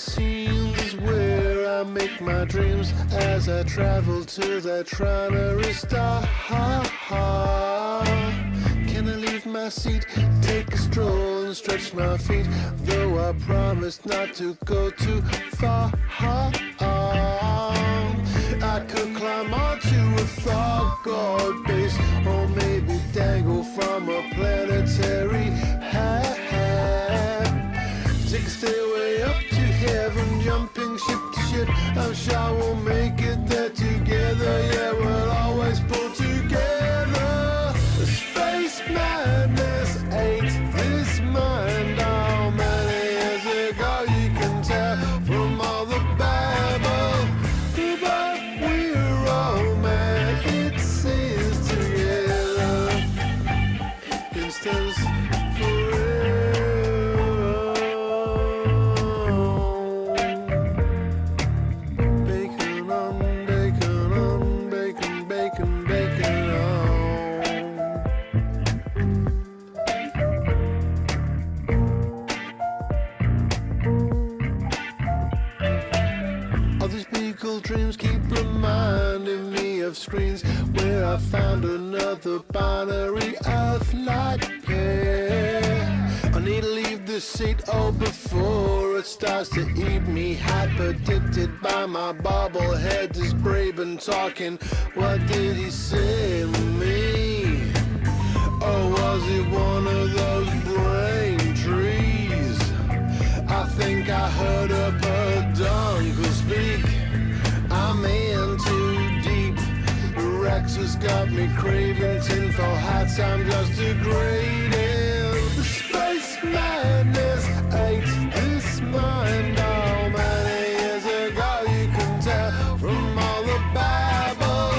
scenes is where I make my dreams as I travel to that trinary star. Can I leave my seat, take a stroll and stretch my feet, though I promised not to go too far. I could climb onto a thought base, or maybe dangle from a planetary hat. Take a stairway up to heaven, jumping ship to ship. I'm sure we'll make it there together. Yeah, we'll always pull together. Space madness ate this mind. How many years ago you can tell from all the babble, but we're all mad. It seems together. Instance dreams keep reminding me of screens where I found another binary Earth-like pair. I need to leave this seat, oh, before it starts to eat me. Hyper addicted by my bobblehead, this Braben talking. What did he say to me? Oh, was it one of those brain trees? I think I heard a peduncle speak. I'm in too deep. Rex has got me craving tinfoil hats. I'm just degrading. Space madness ate this mind. How many years ago you can tell from all the babble,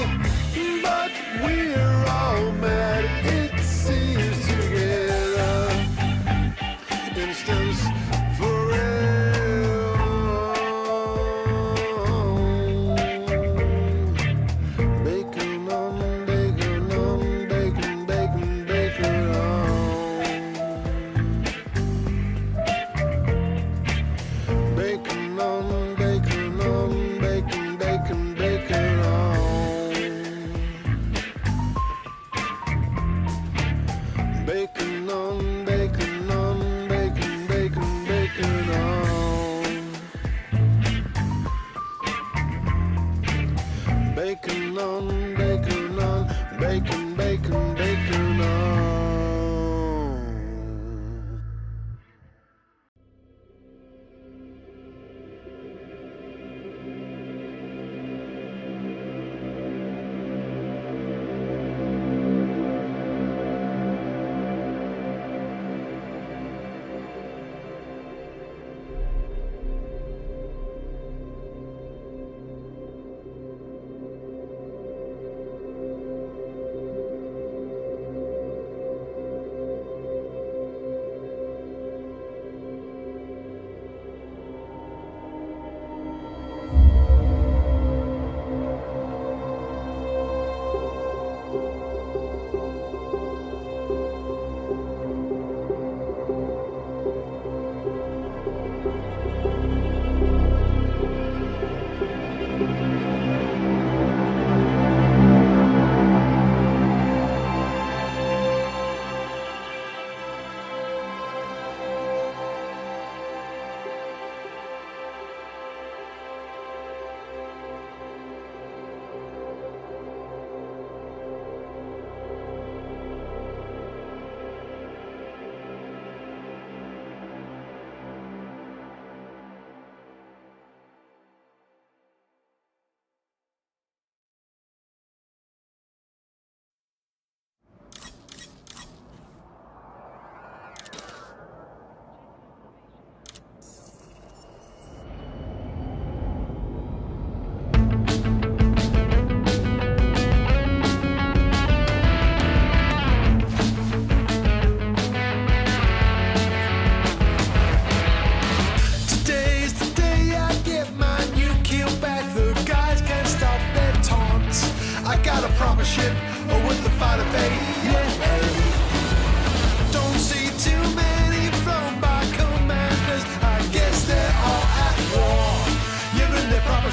but we're all mad. It seems together. Instance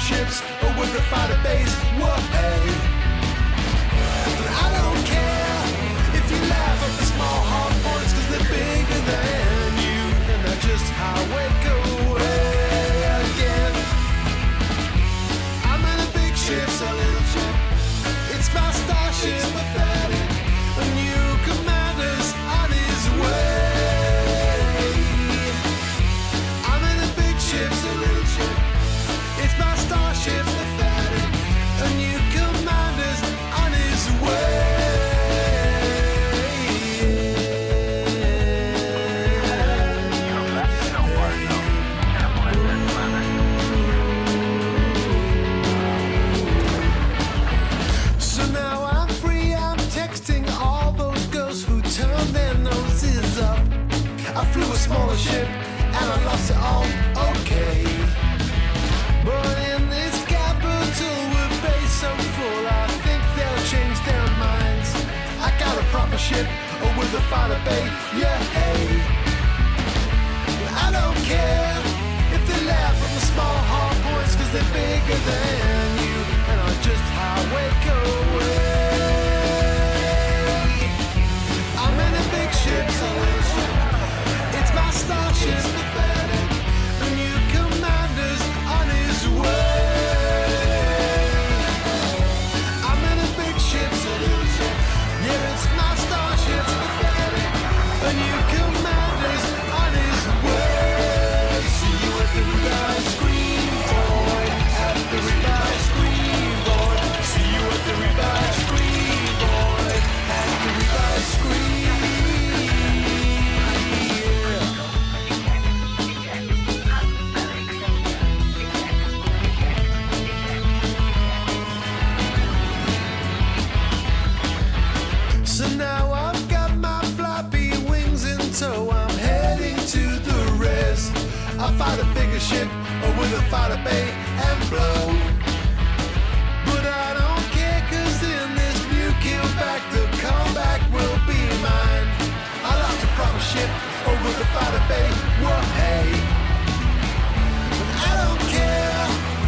ships or with the fighter base. Whoa, hey. But I don't care if you laugh at the small hard points, cause they're bigger than you, and that's just how it goes again. I'm in a big ship, so little ship. It's my starship, pathetic. A new commander's on his way. I'm in a big ship, so little ship. It's my starship, pathetic. A new commander's on his way. So now I'm free, I'm texting all those girls who turn their noses up. I flew a smaller ship and I lost it all, okay. But in this capital with base so full, I think they'll change their minds. I got a proper ship with a fighter bay, yeah, hey. But I don't care if they laugh at the small hard points, cause they're bigger than you, and I'm just how it goes. I'm in a big ship, so it's my starship, pathetic. A new commander's on his way. I'm in a big ship, so yeah, it's my starship, pathetic. A new commander's on his way. See you at the revive screen, boy. At the revive screen, boy. See you at the revive screen, boy. At the revive screen. So now I've got my floppy wings in tow. I'm heading to the rest. I'll fight a bigger ship with a fighter bay and blow. But I don't care, cause in this new kill back, the comeback will be mine. I like a proper ship with a fighter bay, whoa, hey. But I don't care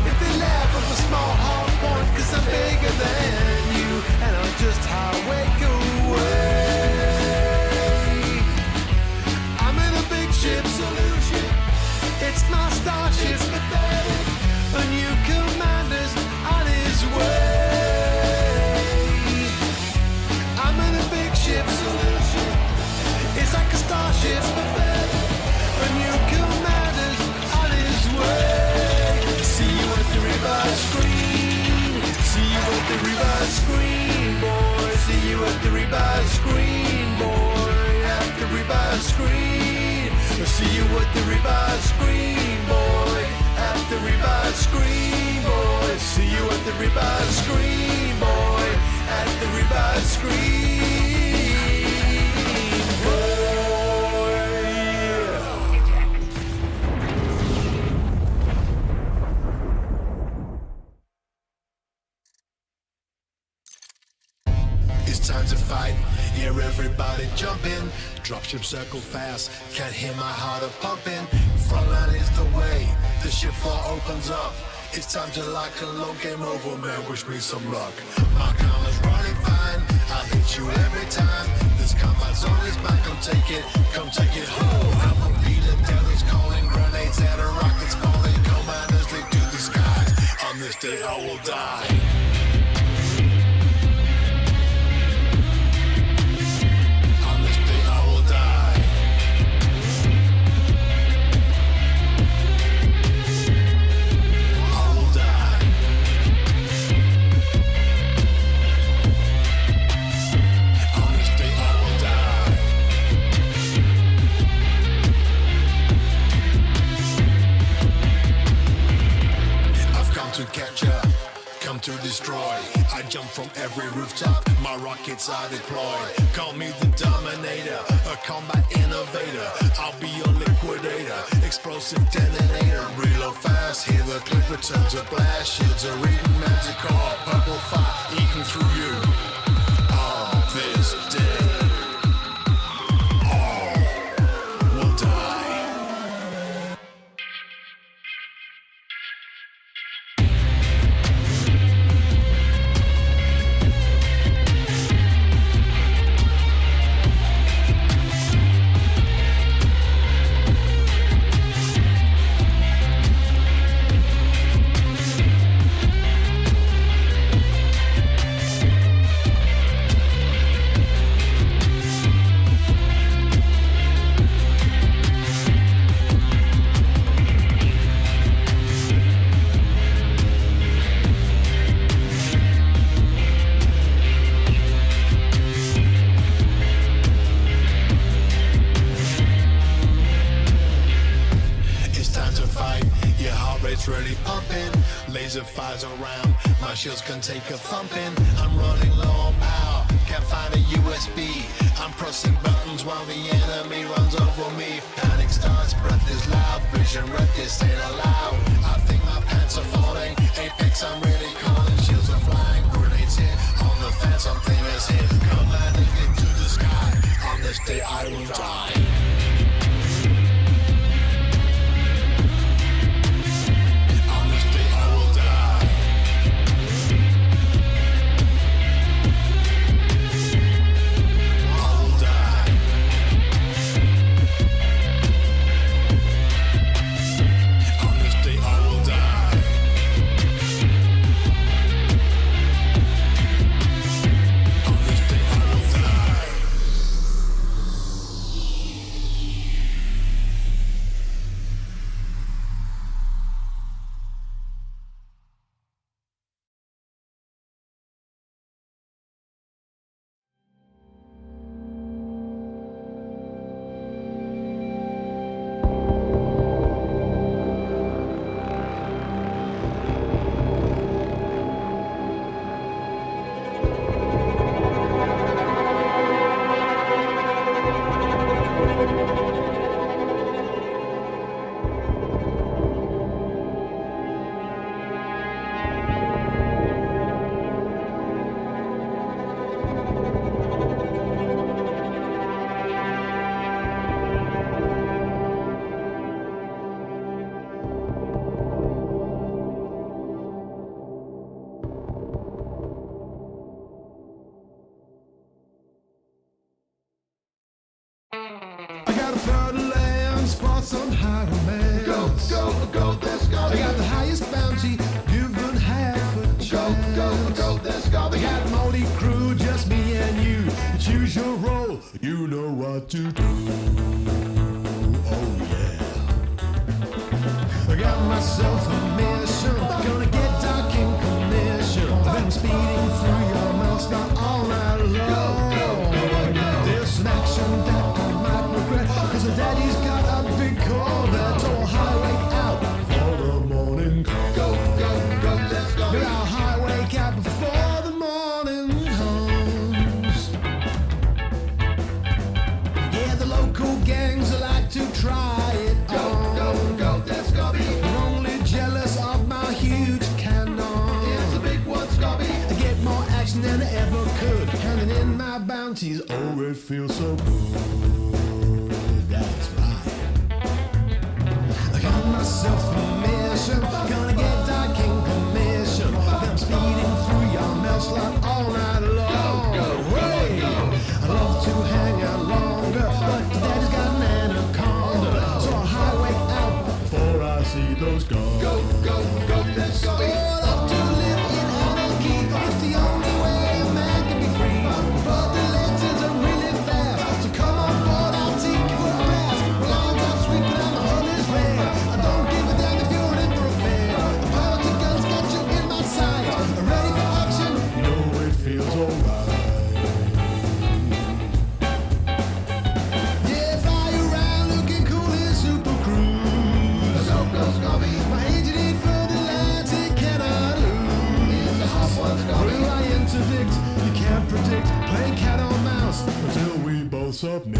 if they laugh at the small hard point, cause I'm bigger than you, and I'm just how it goes. I'm in a big ship, so little ship. It's my starship, pathetic. A new commander's on his way. I'm in a big ship, so little ship. It's like a starship, pathetic. A new commander's on his way. See you at the revive screen. See you at the revive screen, boy. See you at the revive screen, boy. At the revive screen. See you at the revive screen, boy. At the revive screen, boy. See you at the revive screen, boy. At the revive screen, boy. It's time to fight. Hear everybody jump in. Dropship circle fast. Can't hear my heart a pumping. Frontline is the way. The ship floor opens up. It's time to lock and load. Game over, man. Wish me some luck. My comma's running fine. I'll hit you every time. This combat zone is back. Come take it. Come take it home. Alpha Beta Delta's calling. Grenades and rockets falling. Commanders leap to the sky. On this day I will die. To destroy, I jump from every rooftop. My rockets are deployed. Call me the Dominator, a combat innovator. I'll be your liquidator, explosive detonator. Reload fast, hear the click, return to blast. Shields are reading magical, purple fire eating through you. On this day, all will die. really pumping. Laser fires around, my shields can take a thumping. I'm running low on power, can't find a USB. I'm pressing buttons while the enemy runs over me. Panic starts, breath is loud, vision red, this ain't allowed. I think my pants are falling, apex I'm really calling. Shields are flying, grenades hit, on the fence something is hit. Commanding into the sky, on this day I will die. I got a fertile land, spot some high romance. Go, go, go, there's Scotty. I got the highest bounty, given half a chance. Go, go, go, there's Scotty. I got a multi crew, just me and you. Choose your role, you know what to do. Oh yeah. I got myself a mission, gonna get dark in commission. I've been speeding through your mouth, not all night long. Go, go, go, go. There's some action that I might regret, cause the daddy's got a big Corvette. So I'll highway out for the morning call. Go, go, go, let's go. Yeah, I'll highway out before the morning comes. Yeah, the local gangs like to try it. Go, go, go, let's go. They're only jealous of my huge cannon. Here's the big one, Scobby. I get more action than I ever could. Handing in my bounties, oh, it feels so good. That's right. I got myself a mission, gonna get dark in commission. Then I'm speeding through your mail slot all night long. Go, go, hey, I love to hang out longer, but daddy's got an anaconda. So I'll highway out before I see those guns. Go, go, go, let's go. I love to live in anarchy, it's the only way a man can be free. But the legends are really fast, so come on board, I'll take you for a blast. Well, I'm not sweet, but I'm a honest man. I don't give a damn if you're in for a fan. The pilot of guns got you in my sight. I'm ready for action, you know it feels alright. Yeah, fly around looking cool in Super Cruise. Go, go, Scobby. My engine ain't for the lights, it cannot lose. It's a hot one, Scobby. Will I interdict? You can't predict. Play cat or mouse until we both submit.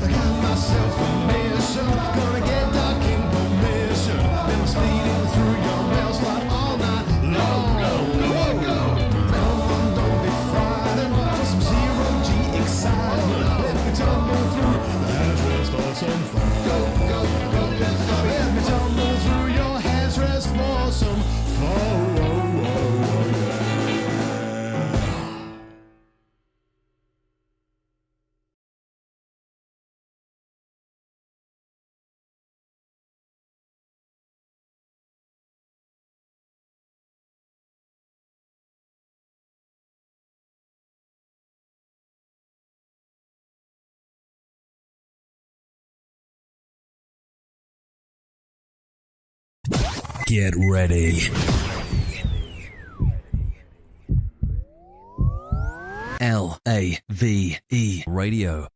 I got myself a mission, gonna get dark in permission. Been speeding through your mail slot all night long. Go, go, come on, don't be frightened. For some zero-G excitement, let me tumble through the address for some fun. Go, go, go, let's go. Let me tumble through your address for some fun. Yeah. Get ready. Lave Radio.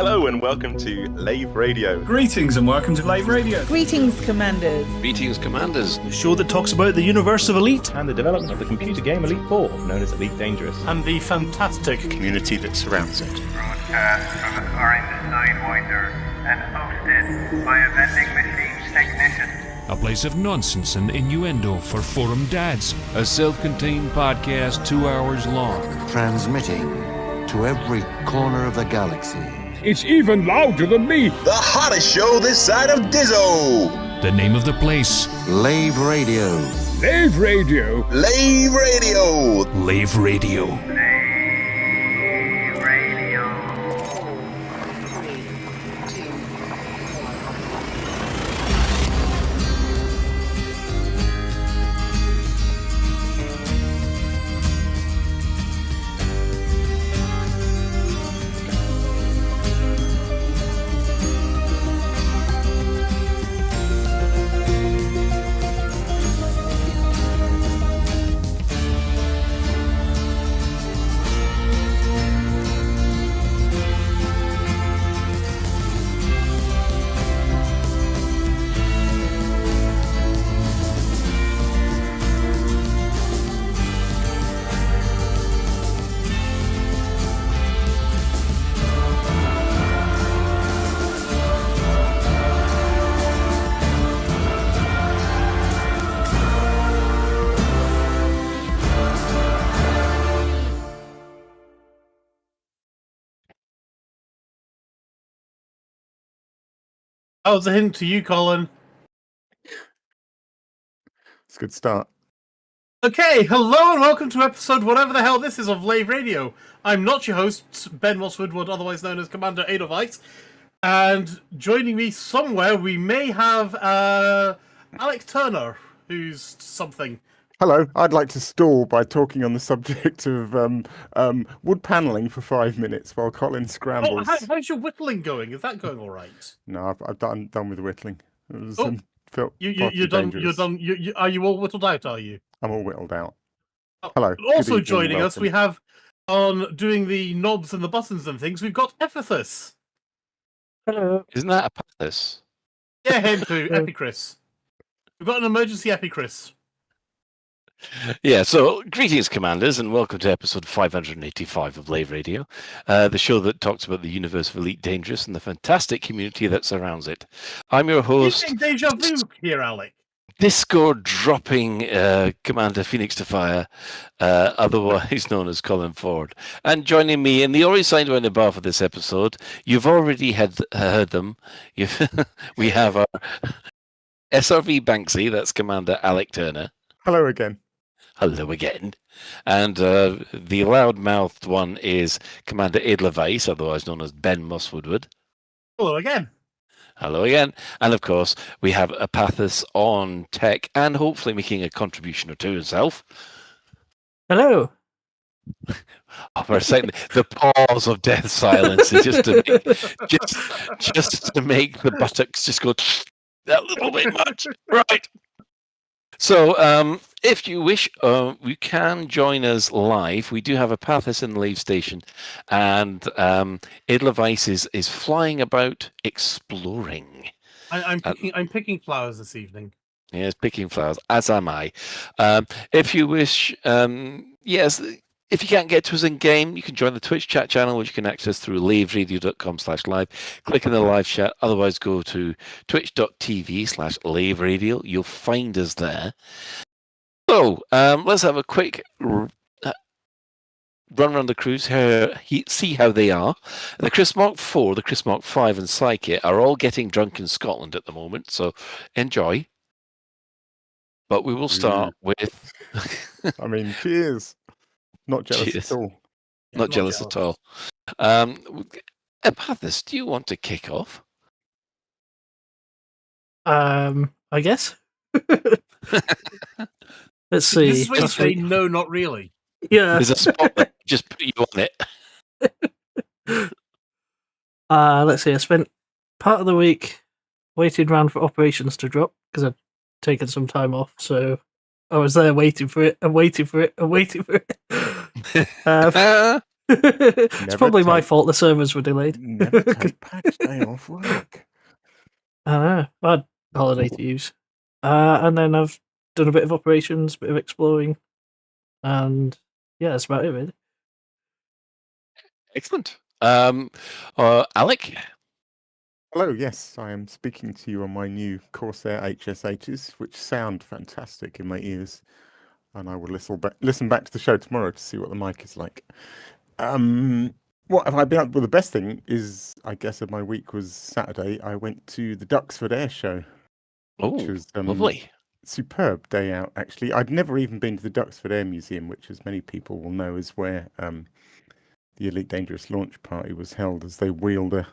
Hello and welcome to Lave Radio. Greetings and welcome to Lave Radio. Greetings, Commanders. Greetings, Commanders. The show that talks about the universe of Elite and the development of the computer game Elite 4, known as Elite Dangerous, and the fantastic community that surrounds it. Broadcast from the Orange Sidewinder and hosted by a vending machine technician. A place of nonsense and innuendo for forum dads. A self-contained podcast 2 hours long. Transmitting to every corner of the galaxy. It's even louder than me. The hottest show this side of Dizzo. The name of the place. Lave Radio. Lave Radio. Lave Radio. Lave Radio. Lave Radio. That was a hint to you, Colin. It's a good start. Okay, hello and welcome to episode whatever the hell this is of Lave Radio. I'm not your host, Ben Moss Woodward, otherwise known as Commander Edelweiss. And joining me somewhere, we may have Alec Turner, who's something. Hello, I'd like to stall by talking on the subject of wood panelling for 5 minutes while Colin scrambles. Oh, how's your whittling going? Is that going all right? No, I've done with the whittling. It was, felt you're done. You're done. Are you all whittled out? Are you? I'm all whittled out. Hello. Also evening, joining us, welcome. we have on doing the knobs and the buttons and things. We've got Epithus. Hello. Isn't that a Pathos? Yeah, him too. Epicris. We've got an emergency Epicris. Yeah, so greetings, Commanders, and welcome to episode 585 of Lave Radio, the show that talks about the universe of Elite Dangerous and the fantastic community that surrounds it. I'm your host. You're deja vu here, Alec. Discord dropping Commander Phoenix to Fire, otherwise known as Colin Ford. And joining me in the already signed on the bar for this episode, you've already heard them. We have our SRV Banksy, that's Commander Alec Turner. Hello again. Hello again. And the loud-mouthed one is Commander Edelweiss, otherwise known as Ben Mosswoodward. Hello again. Hello again. And of course, we have Apathis on tech and hopefully making a contribution or two himself. Hello. Oh, for a second, the pause of death silence is just to make the buttocks just go that little bit much. Right. So, if you wish, you can join us live. We do have a Pathos in the Lave station, and Edelweiss is flying about exploring. I'm picking flowers this evening. Yes, picking flowers, as am I. If you wish, yes, if you can't get to us in game, you can join the Twitch chat channel, which you can access through laveradio.com/live. Click in the live chat. Otherwise, go to twitch.tv/laveradio. You'll find us there. So, let's have a quick run around the crews, see how they are. The Chris Mark 4, the Chris Mark 5, and Psyche are all getting drunk in Scotland at the moment, so enjoy. But we will start with... I mean, cheers. Not jealous at all. Not jealous at all. Apathis, do you want to kick off? I guess. Let's see. This is when you say no, not really. Yeah. There's a spot that just put you on it. Let's see. I spent part of the week waiting around for operations to drop because I'd taken some time off, so I was there waiting for it and waiting for it and waiting for it. It's probably my fault the servers were delayed. Never take patch day off work. I know. I had holiday to use. And then I've done a bit of operations, a bit of exploring, and yeah, that's about it, really. Excellent. Alec? Hello, yes, I am speaking to you on my new Corsair HSHs, which sound fantastic in my ears, and I will listen back to the show tomorrow to see what the mic is like. What have I been up? Well, the best thing is, I guess, of my week was Saturday. I went to the Duxford Air Show, which was lovely. Superb day out, actually. I'd never even been to the Duxford Air Museum, which, as many people will know, is where the Elite Dangerous launch party was held, as they wheeled a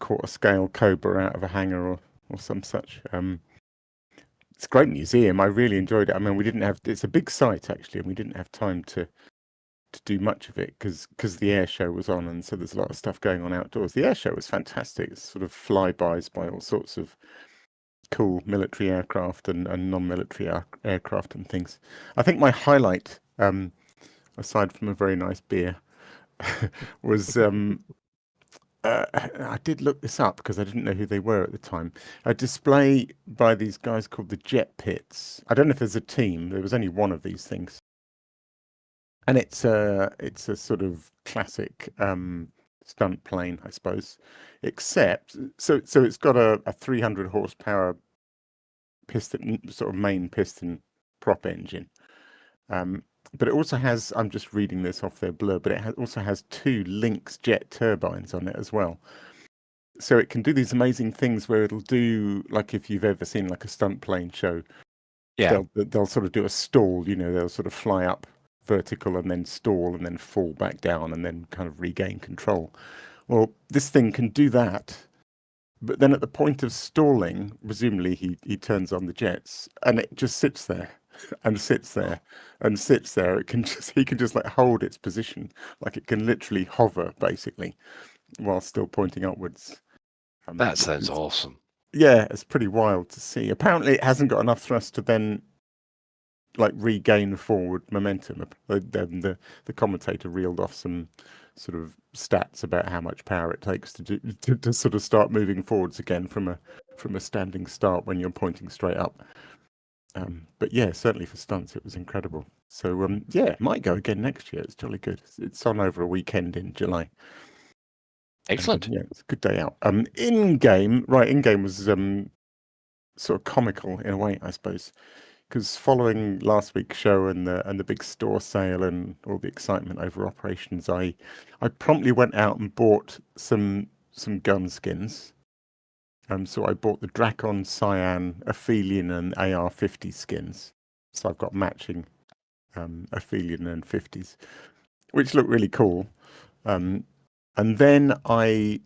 quarter-scale Cobra out of a hangar or some such. It's a great museum. I really enjoyed it. I mean, it's a big site, actually, and we didn't have time to do much of it because the air show was on, and so there's a lot of stuff going on outdoors. The air show was fantastic. It's sort of flybys by all sorts of cool military aircraft and non-military aircraft and things. I think my highlight, aside from a very nice beer, was I did look this up because I didn't know who they were at the time. A display by these guys called the Jet Pits. I don't know if there's a team. There was only one of these things, and it's a sort of classic stunt plane, I suppose. Except so it's got a 300 horsepower piston, sort of main piston prop engine. But it also has, I'm just reading this off their blurb, but it also has 2 Lynx jet turbines on it as well. so it can do these amazing things where it'll do, like if you've ever seen like a stunt plane show, they'll sort of do a stall, they'll sort of fly up vertical and then stall and then fall back down and then kind of regain control. Well, this thing can do that, but then at the point of stalling, presumably he turns on the jets and it just sits there and sits there and sits there. He can just like hold its position, like it can literally hover basically while still pointing upwards. That sounds awesome. Yeah, it's pretty wild to see. Apparently, it hasn't got enough thrust to then like regain forward momentum. The commentator reeled off some sort of stats about how much power it takes to sort of start moving forwards again from a standing start when you're pointing straight up. But yeah, certainly for stunts, it was incredible. So yeah, might go again next year. It's jolly good. It's on over a weekend in July. Excellent. Yeah, it's a good day out. In game was sort of comical in a way, I suppose, because following last week's show and the big store sale and all the excitement over operations, I promptly went out and bought some gun skins. So I bought the Drakon, Cyan, Aphelion, and AR-50 skins. So I've got matching Aphelion and 50s, which look really cool. And then I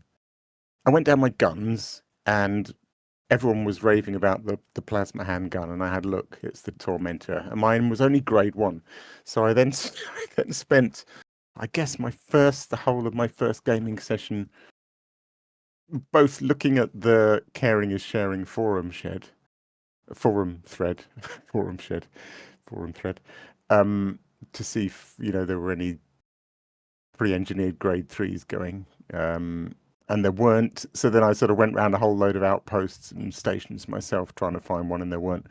went down my guns, and everyone was raving about the plasma handgun, and I had a look. It's the Tormentor, and mine was only grade 1. So I then spent, I guess, the whole of my first gaming session both looking at the Caring is Sharing forum thread, to see if there were any pre-engineered grade 3s going, and there weren't. So then I sort of went around a whole load of outposts and stations myself trying to find one, and there weren't.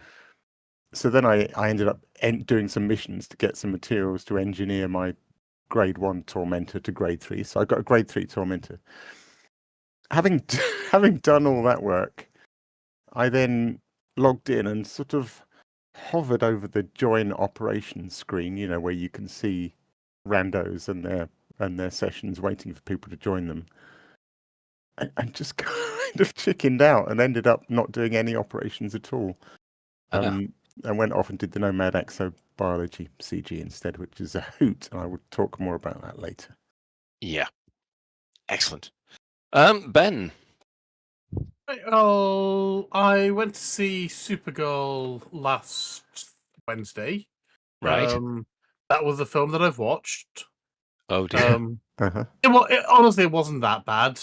So then I ended up doing some missions to get some materials to engineer my grade 1 Tormentor to grade 3. So I got a grade 3 Tormentor. Having done all that work, I then logged in and sort of hovered over the join operations screen, where you can see randos and their sessions waiting for people to join them, and just kind of chickened out and ended up not doing any operations at all. I went off and did the Nomad Exobiology CG instead, which is a hoot, and I would talk more about that later. Yeah. Excellent. Ben. Oh, I went to see Supergirl last Wednesday. Right. That was a film that I've watched. Oh dear. Honestly, it wasn't that bad.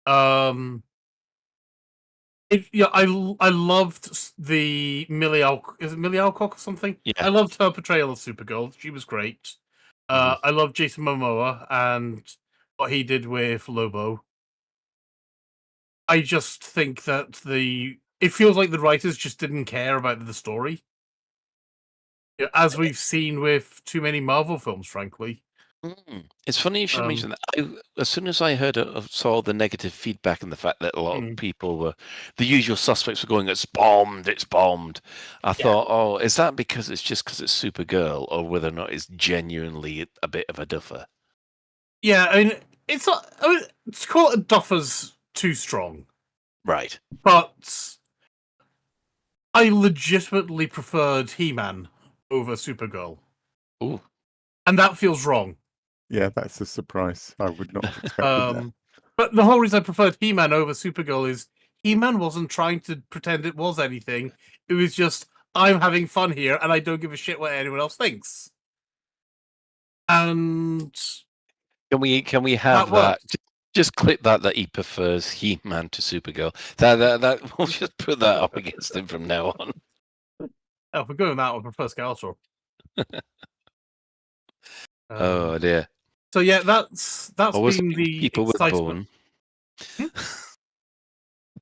I loved the Millie Alcock. Is it Millie Alcock or something? Yeah. I loved her portrayal of Supergirl. She was great. I love Jason Momoa and what he did with Lobo. I just think that it feels like the writers just didn't care about the story, as we've seen with too many Marvel films, frankly. It's funny you should mention that. As soon as I saw the negative feedback and the fact that a lot of people were, the usual suspects were going, it's bombed. I thought, oh, is that because it's Supergirl, or whether or not it's genuinely a bit of a duffer? Yeah, I mean, it's not. To call it a duffer's too strong. Right. But I legitimately preferred He-Man over Supergirl. Ooh. And that feels wrong. Yeah, that's a surprise. I would not have expected that. But the whole reason I preferred He-Man over Supergirl is He-Man wasn't trying to pretend it was anything. It was just, I'm having fun here, and I don't give a shit what anyone else thinks. And can we have that? Just clip that he prefers He-Man to Supergirl. That we'll just put that up against him from now on. Oh, if we're going that, I prefer Skeletor. Oh dear. So yeah, that's been the people were born.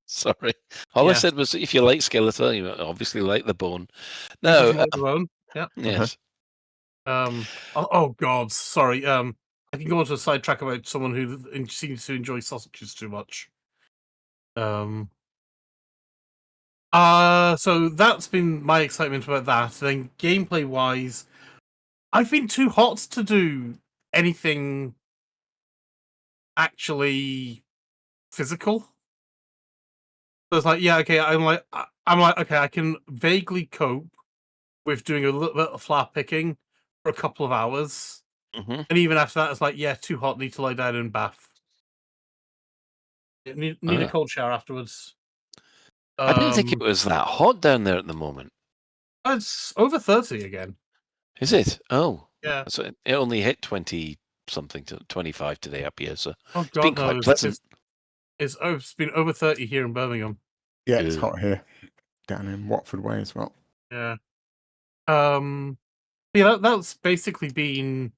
Sorry, I said was if you like Skeletor, you obviously like the bone. No, like the bone. Yeah. Yes. Oh God, sorry. I can go on to a sidetrack about someone who seems to enjoy sausages too much. So that's been my excitement about that. Then gameplay wise, I've been too hot to do anything actually physical. So it's like, yeah, okay. I'm like, okay, I can vaguely cope with doing a little bit of flower picking for a couple of hours, and even after that, it's like, yeah, too hot. Need to lie down and bath. Need a cold shower afterwards. I didn't think it was that hot down there at the moment. It's over 30 again. Is it? Oh, yeah. So it only hit 20 something to 25 today up here. So oh, it's God, been quite pleasant. It's been over 30 here in Birmingham. Yeah, it's hot here, down in Watford way as well. Yeah. Yeah, that's basically been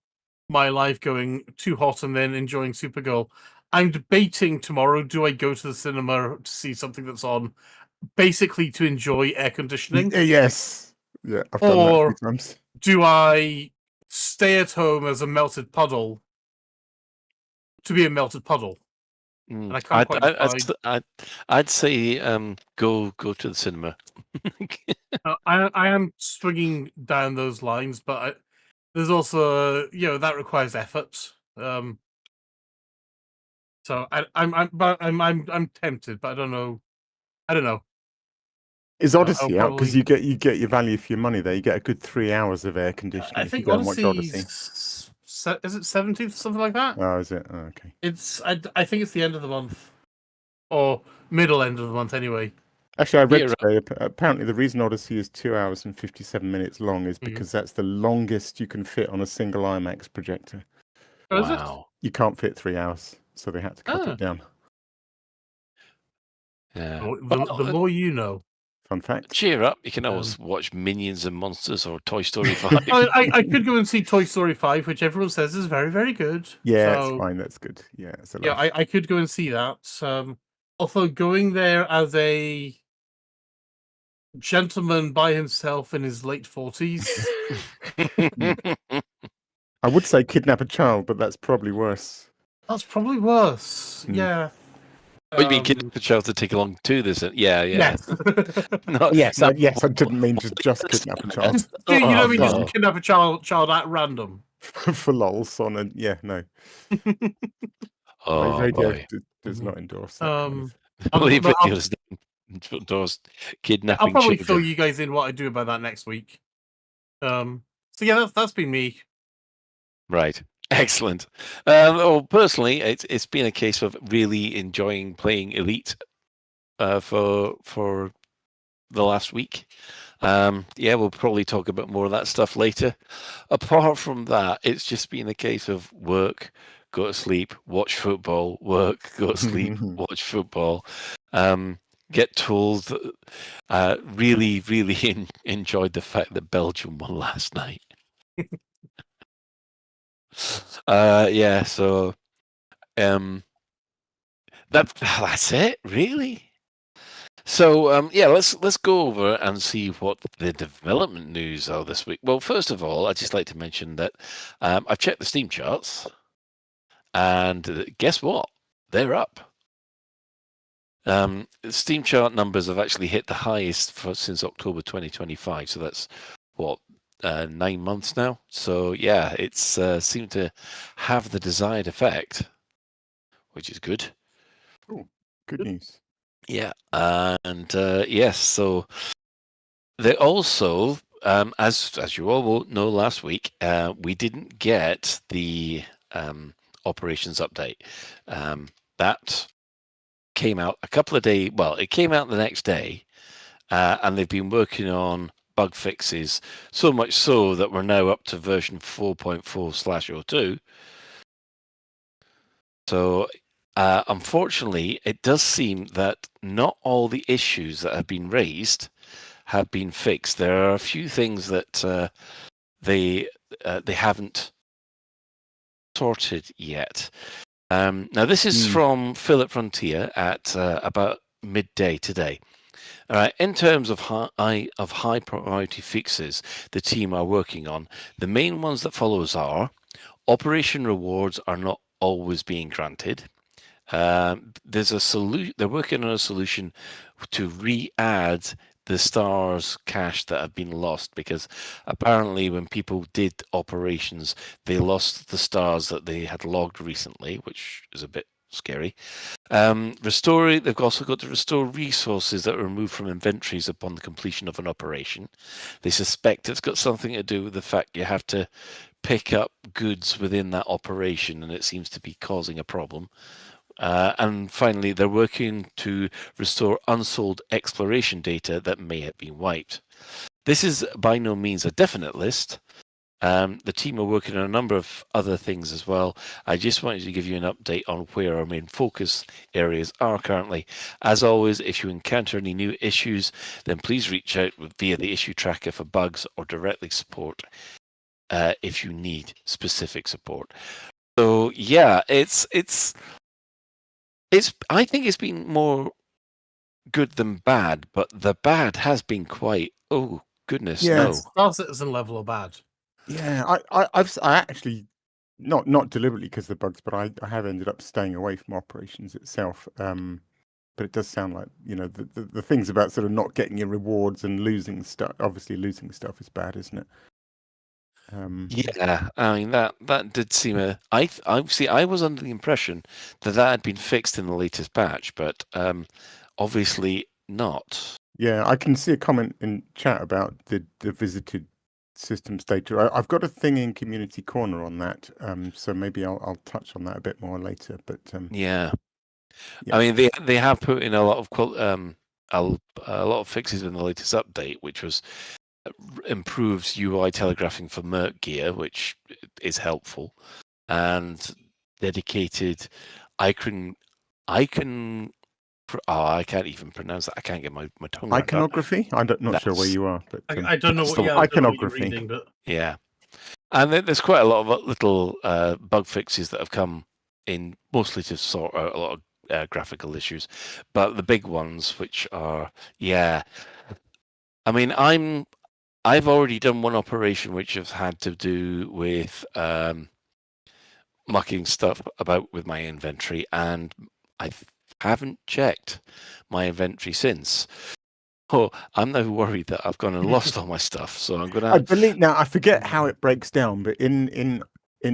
my life, going too hot and then enjoying Supergirl. I'm debating tomorrow, do I go to the cinema to see something that's on, basically to enjoy air conditioning? Yes. Yeah, I've done that a few times. Do I stay at home as a melted puddle to be a melted puddle? And I can't quite decide. I'd say go to the cinema. I am swinging down those lines, but there's also, that requires effort. So I'm tempted, but I don't know. Is Odyssey out? Because you get your value for your money there. You get a good 3 hours of air conditioning if you go and watch Odyssey. Is it 17th, something like that? Oh, is it? Oh, okay. I think it's the end of the month, or middle end of the month, anyway. Actually, I read today, apparently the reason Odyssey is 2 hours and 57 minutes long is because that's the longest you can fit on a single IMAX projector. Oh, wow. You can't fit 3 hours, so they had to cut it down. Yeah. The more you know. Fun fact. Cheer up. You can always watch Minions and Monsters or Toy Story 5. I could go and see Toy Story 5, which everyone says is very, very good. Yeah, it's fine. That's good. Yeah, it's a yeah, I could go and see that. Also, going there as a gentleman by himself in his late 40s. I would say kidnap a child, but that's probably worse. That's probably worse. Yeah. Oh, you mean kidnap a child to take along to this? Yeah. Yes. Yes, I didn't mean just kidnap a child. You know, we just kidnap a child at random. For lols on a no. Radio does not endorse that. Believe it does endorse kidnapping. I'll probably children. fill you guys in what I do about that next week. So yeah, that's been me. Right. Excellent. Well, personally, it's been a case of really enjoying playing Elite for the last week. We'll probably talk a bit more of that stuff later. Apart from that, it's just been a case of work, go to sleep, watch football, work, go to sleep, watch football. Get told that really, really enjoyed the fact that Belgium won last night. So that's it, really. So let's go over and see what the development news are this week. Well, first of all, I'd just like to mention that I've checked the Steam charts, and guess what? They're up. Steam chart numbers have actually hit the highest since October 2025. So that's what 9 months now. So yeah, it's seemed to have the desired effect, which is good. Oh, good news. Yeah, and yes, so they also, as you all know, last week we didn't get the operations update. That came out a couple of days. Well, it came out the next day, and they've been working on bug fixes, so much so that we're now up to version 4.4/02. So unfortunately, it does seem that not all the issues that have been raised have been fixed. There are a few things that they haven't sorted yet. Now, this is from Philip Frontier at about midday today. All right. In terms of high priority fixes the team are working on, the main ones that follows are: operation rewards are not always being granted. There's a solution. They're working on a solution to re-add the stars cache that have been lost, because apparently when people did operations, they lost the stars that they had logged recently, which is a bit scary. They've also got to restore resources that were removed from inventories upon the completion of an operation. They suspect it's got something to do with the fact you have to pick up goods within that operation, and it seems to be causing a problem. And finally, they're working to restore unsold exploration data that may have been wiped. This is by no means a definite list. The team are working on a number of other things as well. I just wanted to give you an update on where our main focus areas are currently. As always, if you encounter any new issues, then please reach out via the issue tracker for bugs or directly support if you need specific support. So yeah, it's. I think it's been more good than bad, but the bad has been quite. Oh goodness, no. Star Citizen level of bad. Yeah, I actually not deliberately because of the bugs, but I have ended up staying away from operations itself. But it does sound like, you know, the things about sort of not getting your rewards and losing stuff. Obviously, losing stuff is bad, isn't it? Yeah, I mean that did seem I was under the impression that had been fixed in the latest patch, but obviously not. Yeah, I can see a comment in chat about the visited systems data. I've got a thing in Community Corner on that, so maybe I'll touch on that a bit more later. But yeah, I mean they have put in a lot of fixes in the latest update, which was improves UI telegraphing for Merc gear, which is helpful, and dedicated icon. I can't even pronounce that. I can't get my tongue around iconography. I'm not sure where you are, but I don't know what iconography. You're reading, but yeah, and there's quite a lot of little bug fixes that have come in, mostly to sort out a lot of graphical issues, but the big ones, which are I mean, I've already done one operation which has had to do with mucking stuff about with my inventory, and I haven't checked my inventory since. Oh, I'm now worried that I've gone and lost all my stuff. So I'm gonna. I believe now. I forget how it breaks down, but in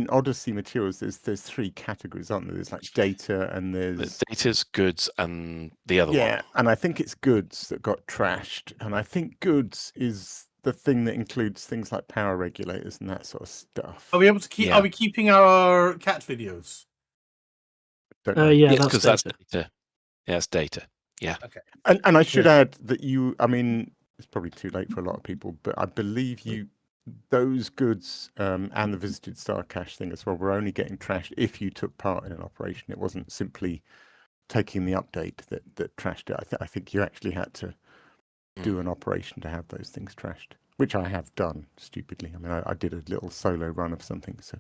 Odyssey materials, there's three categories, aren't there? There's like data, and there's data's goods, and the other one. Yeah, and I think it's goods that got trashed, and I think goods is the thing that includes things like power regulators and that sort of stuff. Are we able to keep? Yeah. Are we keeping our cat videos? Yeah, because that's data. Yeah, it's data. Yeah. Okay. And I should add that I mean, it's probably too late for a lot of people, but I believe those goods and the visited star cache thing as well were only getting trashed if you took part in an operation. It wasn't simply taking the update that trashed it. I think you actually had to do an operation to have those things trashed, which I have done stupidly. I mean, I did a little solo run of something. So,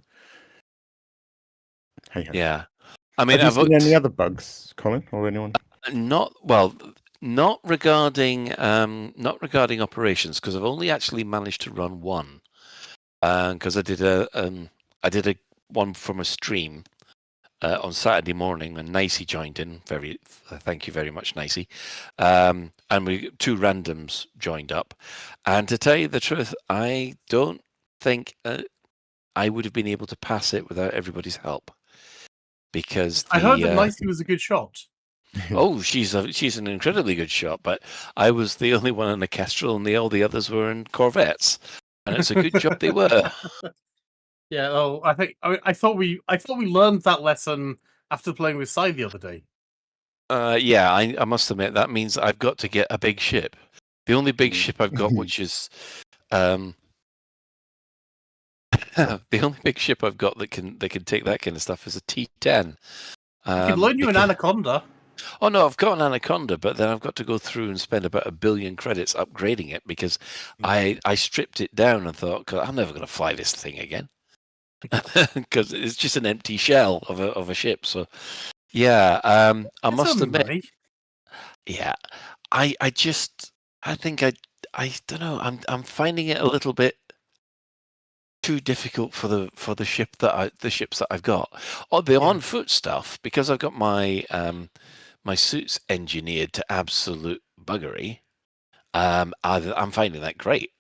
hey, yeah. I mean, have you seen any other bugs, Colin, or anyone? Not regarding operations, because I've only actually managed to run one, because I did a one from a stream on Saturday morning, and Nicey joined in. Thank you very much, Nicey. And two randoms joined up, and to tell you the truth, I don't think I would have been able to pass it without everybody's help, because I heard that Nicey was a good shot. Oh, she's an incredibly good shot, but I was the only one in a Kestrel, and all the others were in Corvettes, and it's a good job they were. Yeah, well, I thought we learned that lesson after playing with Sai the other day. Yeah, I must admit that means I've got to get a big ship. The only big ship I've got, which is the only big ship I've got that can take that kind of stuff, is a T10. I can loan you an Anaconda. Oh no, I've got an Anaconda, but then I've got to go through and spend about 1 billion credits upgrading it, because I stripped it down and thought, God, I'm never going to fly this thing again, because it's just an empty shell of a ship. So yeah, I must admit, yeah, I think I don't know, I'm finding it a little bit too difficult for the ships that I've got. Oh, the on foot stuff, because I've got my my suit's engineered to absolute buggery. I'm finding that great.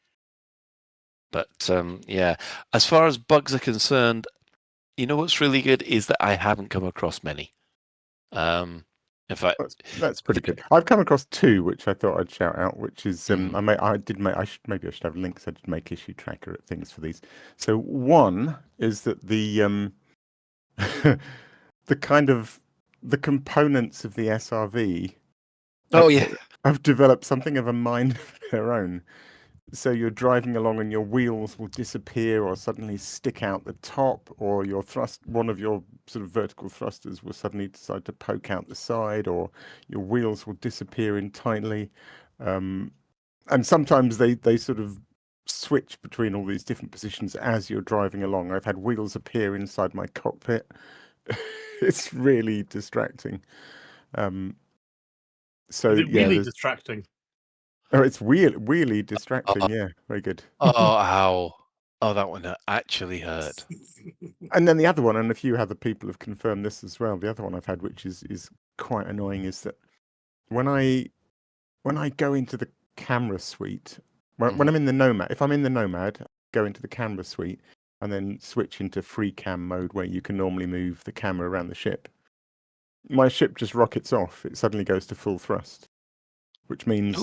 But yeah, as far as bugs are concerned, you know what's really good is that I haven't come across many. In fact, that's pretty good. I've come across two which I thought I'd shout out, which is maybe I should have links. I did make issue tracker at things for these. So one is that the the kind of the components of the SRV have developed something of a mind of their own. So you're driving along and your wheels will disappear or suddenly stick out the top, or one of your sort of vertical thrusters will suddenly decide to poke out the side, or your wheels will disappear entirely. And sometimes they sort of switch between all these different positions as you're driving along. I've had wheels appear inside my cockpit. It's really distracting. So Is it really distracting? Oh, it's really distracting. Yeah, very good. ow. Oh, that one actually hurt. And then the other one, and a few other people have confirmed this as well. The other one I've had, which is quite annoying, is that when I go into the camera suite, when I'm in the Nomad, if I'm in the Nomad, go into the camera suite and then switch into free cam mode where you can normally move the camera around the ship. My ship just rockets off. It suddenly goes to full thrust, which means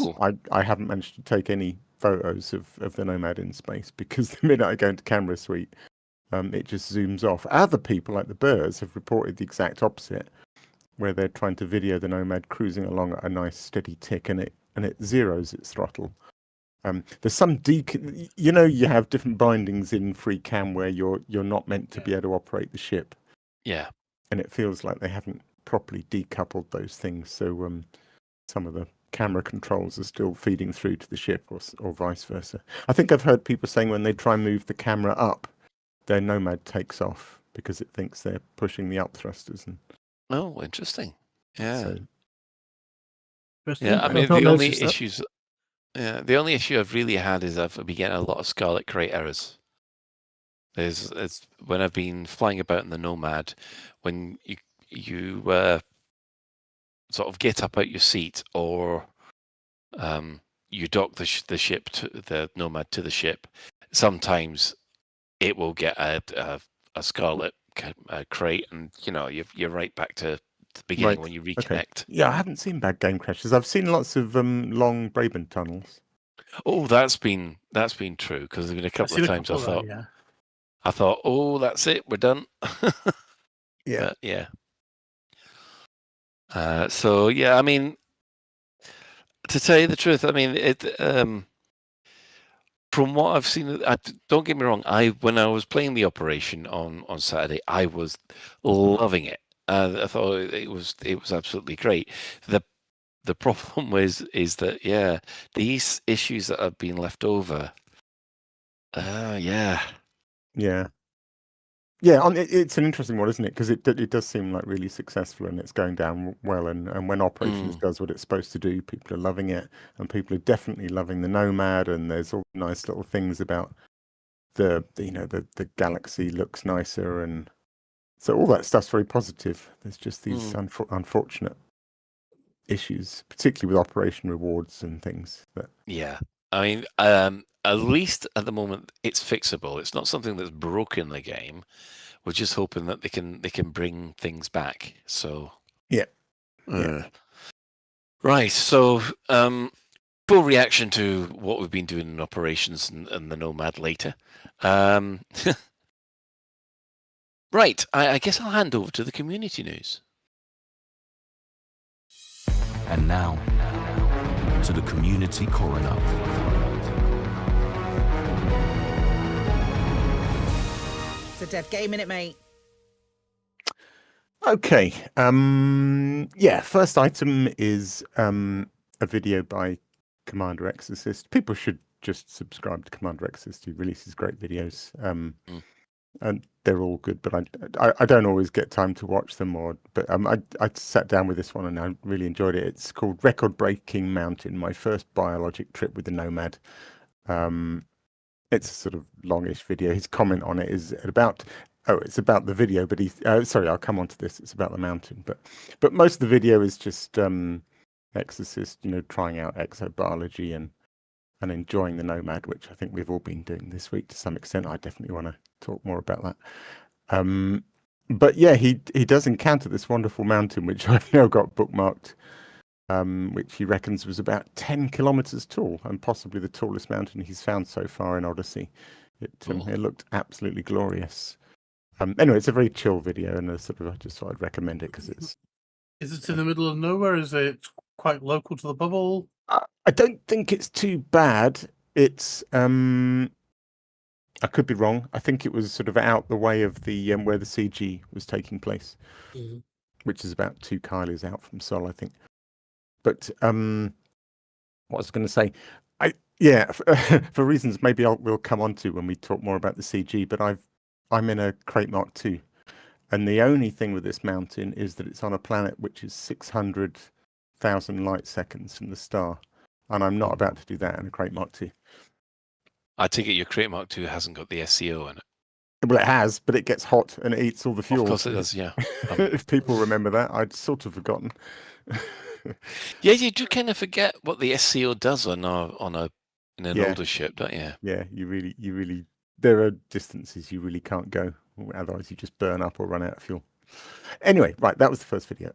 I haven't managed to take any photos of the Nomad in space, because the minute I go into camera suite, it just zooms off. Other people, like the Burrs, have reported the exact opposite, where they're trying to video the Nomad cruising along at a nice steady tick, and it zeroes its throttle. There's some you have different bindings in free cam where you're not meant to be able to operate the ship. Yeah. And it feels like they haven't properly decoupled those things. So some of the camera controls are still feeding through to the ship, or vice versa. I think I've heard people saying when they try and move the camera up, their Nomad takes off because it thinks they're pushing the up thrusters. Oh, interesting. Yeah. Yeah, I mean, the only issue I've really had is I've been getting a lot of Scarlet Crate errors. It's when I've been flying about in the Nomad, when you sort of get up out your seat, or you dock the ship to the Nomad to the ship. Sometimes it will get a Scarlet Crate, and you're right back to the beginning when you reconnect. Okay. Yeah, I haven't seen bad game crashes. I've seen lots of long Brabant tunnels. Oh, that's been true, because there's been a couple of times I thought, oh, that's it, we're done. Yeah. But, yeah. So yeah, I mean, to tell you the truth, I mean, from what I've seen, don't get me wrong. When I was playing the operation on Saturday, I was loving it. I thought it was absolutely great. The problem is that these issues that have been left over. It's an interesting one, isn't it? Because it does seem like really successful, and it's going down well. And when operations does what it's supposed to do, people are loving it, and people are definitely loving the Nomad. And there's all nice little things about the galaxy looks nicer, and so all that stuff's very positive. There's just these unfortunate issues, particularly with operation rewards and things. Yeah, I mean, at least at the moment, it's fixable. It's not something that's broken the game. We're just hoping that they can bring things back. So right. So full reaction to what we've been doing in operations and the Nomad later. Right. I guess I'll hand over to the community news. And now to the community coroner. It's a dead game, innit, mate? Okay. First item is a video by Commander Exorcist. People should just subscribe to Commander Exorcist. He releases great videos. And they're all good, but I don't always get time to watch them. But I sat down with this one and I really enjoyed it. It's called Record Breaking Mountain, my first biologic trip with the Nomad. It's a sort of longish video. His comment on it is it's about the video, but I'll come on to this. It's about the mountain, but most of the video is just Exorcist, trying out exobiology and enjoying the Nomad, which I think we've all been doing this week to some extent. I definitely want to talk more about that. But yeah, he does encounter this wonderful mountain, which I've now got bookmarked, which he reckons was about 10 kilometers tall and possibly the tallest mountain he's found so far in Odyssey. It looked absolutely glorious. Anyway, it's a very chill video, and I just thought I'd recommend it because it's. Is it in the middle of nowhere? Is it quite local to the bubble? I don't think it's too bad. It's I could be wrong. I think it was sort of out the way of the where the CG was taking place, which is about 2 Kylies out from Sol, I think. But what I was going to say, for reasons maybe we'll come on to when we talk more about the CG. But I'm in a Crate Mark II, and the only thing with this mountain is that it's on a planet which is 600,000 light seconds from the star, and I'm not about to do that in a Crate Mark II. I take it your Crate Mark II hasn't got the SEO in it. Well, it has, but it gets hot and it eats all the fuel. Of course it does, yeah. If people remember that, I'd sort of forgotten. Yeah, you do kind of forget what the SEO does on an older ship, don't you? Yeah, you really. There are distances you really can't go, otherwise you just burn up or run out of fuel. Anyway, right, that was the first video.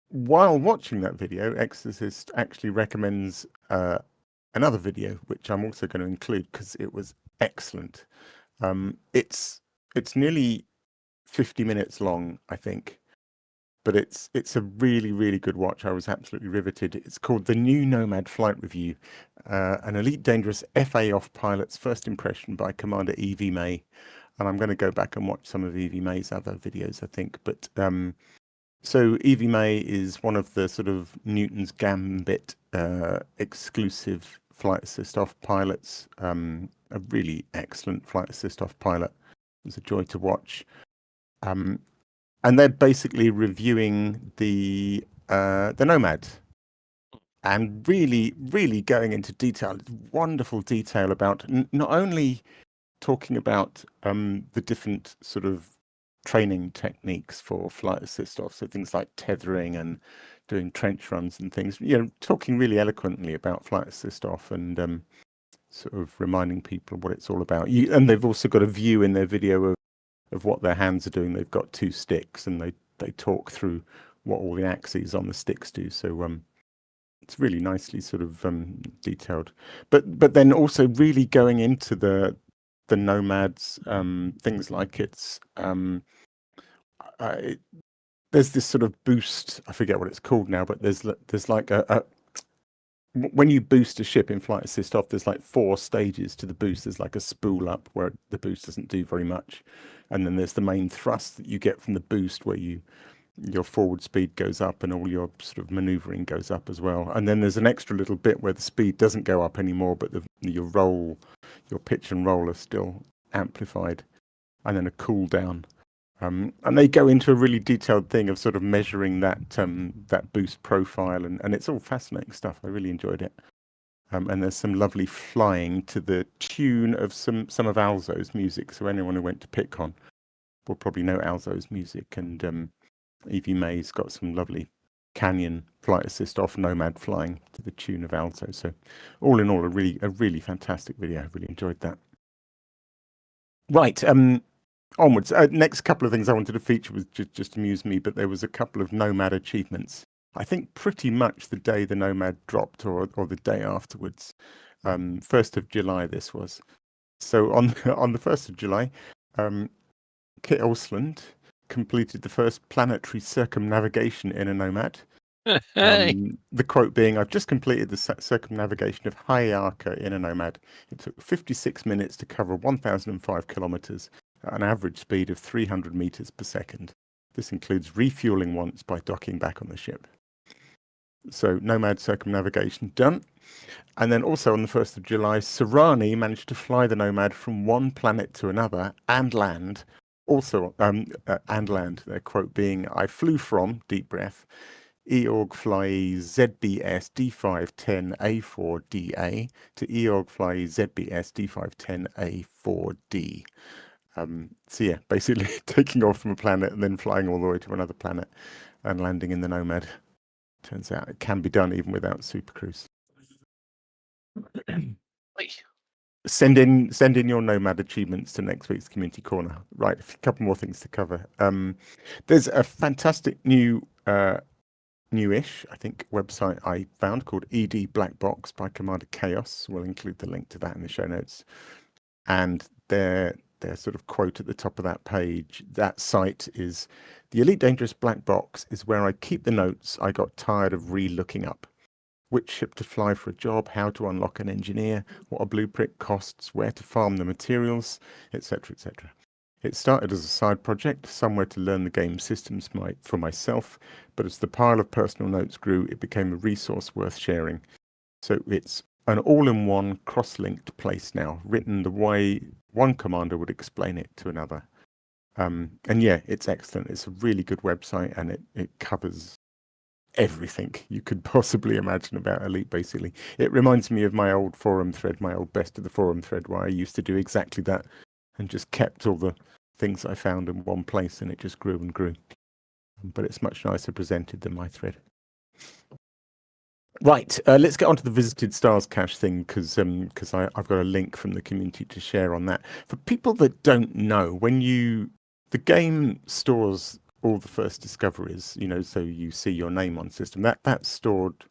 While watching that video, Exorcist actually recommends another video, which I'm also going to include because it was excellent. It's nearly 50 minutes long, I think, but it's a really, really good watch. I was absolutely riveted. It's called The New Nomad Flight Review, an Elite Dangerous FA off pilot's first impression by Commander Evie May. And I'm going to go back and watch some of Evie May's other videos, I think. But so Evie May is one of the sort of Newton's Gambit exclusive flight assist off pilots. A really excellent flight assist off pilot. It was a joy to watch. And they're basically reviewing the Nomad, and really, really going into detail, wonderful detail about not only talking about the different sort of training techniques for flight assist off, so things like tethering and doing trench runs and things. Talking really eloquently about flight assist off and sort of reminding people what it's all about. And they've also got a view in their video of what their hands are doing. They've got 2 sticks, and they talk through what all the axes on the sticks do. So it's really nicely sort of detailed. But then also really going into the Nomad's things like there's this sort of boost. I forget what it's called now, but there's like when you boost a ship in flight assist off, there's like 4 stages to the boost. There's like a spool up where the boost doesn't do very much, and then there's the main thrust that you get from the boost where your forward speed goes up and all your sort of maneuvering goes up as well. And then there's an extra little bit where the speed doesn't go up anymore, but your pitch and roll are still amplified, and then a cool down. And they go into a really detailed thing of sort of measuring that boost profile, and it's all fascinating stuff. I really enjoyed it. And there's some lovely flying to the tune of some of Alzo's music. So anyone who went to PitCon will probably know Alzo's music. And Evie May's got some lovely Canyon flight assist off Nomad flying to the tune of Alzo. So all in all, a really fantastic video. I really enjoyed that. Right. Onwards. Next couple of things I wanted to feature was just amuse me, but there was a couple of Nomad achievements. I think pretty much the day the Nomad dropped, or the day afterwards. 1st of July this was. So on the 1st of July, Kit Olsland completed the first planetary circumnavigation in a Nomad. The quote being, "I've just completed the circumnavigation of Hyarka in a Nomad. It took 56 minutes to cover 1,005 kilometers at an average speed of 300 meters per second. This includes refueling once by docking back on the ship." So Nomad circumnavigation done. And then also on the 1st of July, Serrani managed to fly the Nomad from one planet to another and land. Also, and land, their quote being, "I flew from," deep breath, "Eorg Fly ZBS D510 A4DA to Eorg Fly ZBS D510 A4D. So yeah, basically taking off from a planet and then flying all the way to another planet and landing in the Nomad. Turns out it can be done even without Super Cruise. Send in your Nomad achievements to next week's Community Corner. Right, a couple more things to cover. There's a fantastic new, newish, I think, website I found called ED Black Box by Commander Chaos. We'll include the link to that in the show notes. And their sort of quote at the top of that page, that site is, "The Elite Dangerous Black Box is where I keep the notes I got tired of re-looking up. Which ship to fly for a job, how to unlock an engineer, what a blueprint costs, where to farm the materials, etc., etc." It started as a side project, somewhere to learn the game systems for myself, but as the pile of personal notes grew, it became a resource worth sharing. So it's an all-in-one, cross-linked place now, written the way one commander would explain it to another. And yeah, it's excellent. It's a really good website, and it covers everything you could possibly imagine about Elite, basically. It reminds me of my old forum thread, my old Best of the Forum thread, where I used to do exactly that and just kept all the things I found in one place, and it just grew and grew. But it's much nicer presented than my thread. Right, let's get on to the Visited Stars cache thing, because I've got a link from the community to share on that. For people that don't know, the game stores all the first discoveries, so you see your name on system. That's stored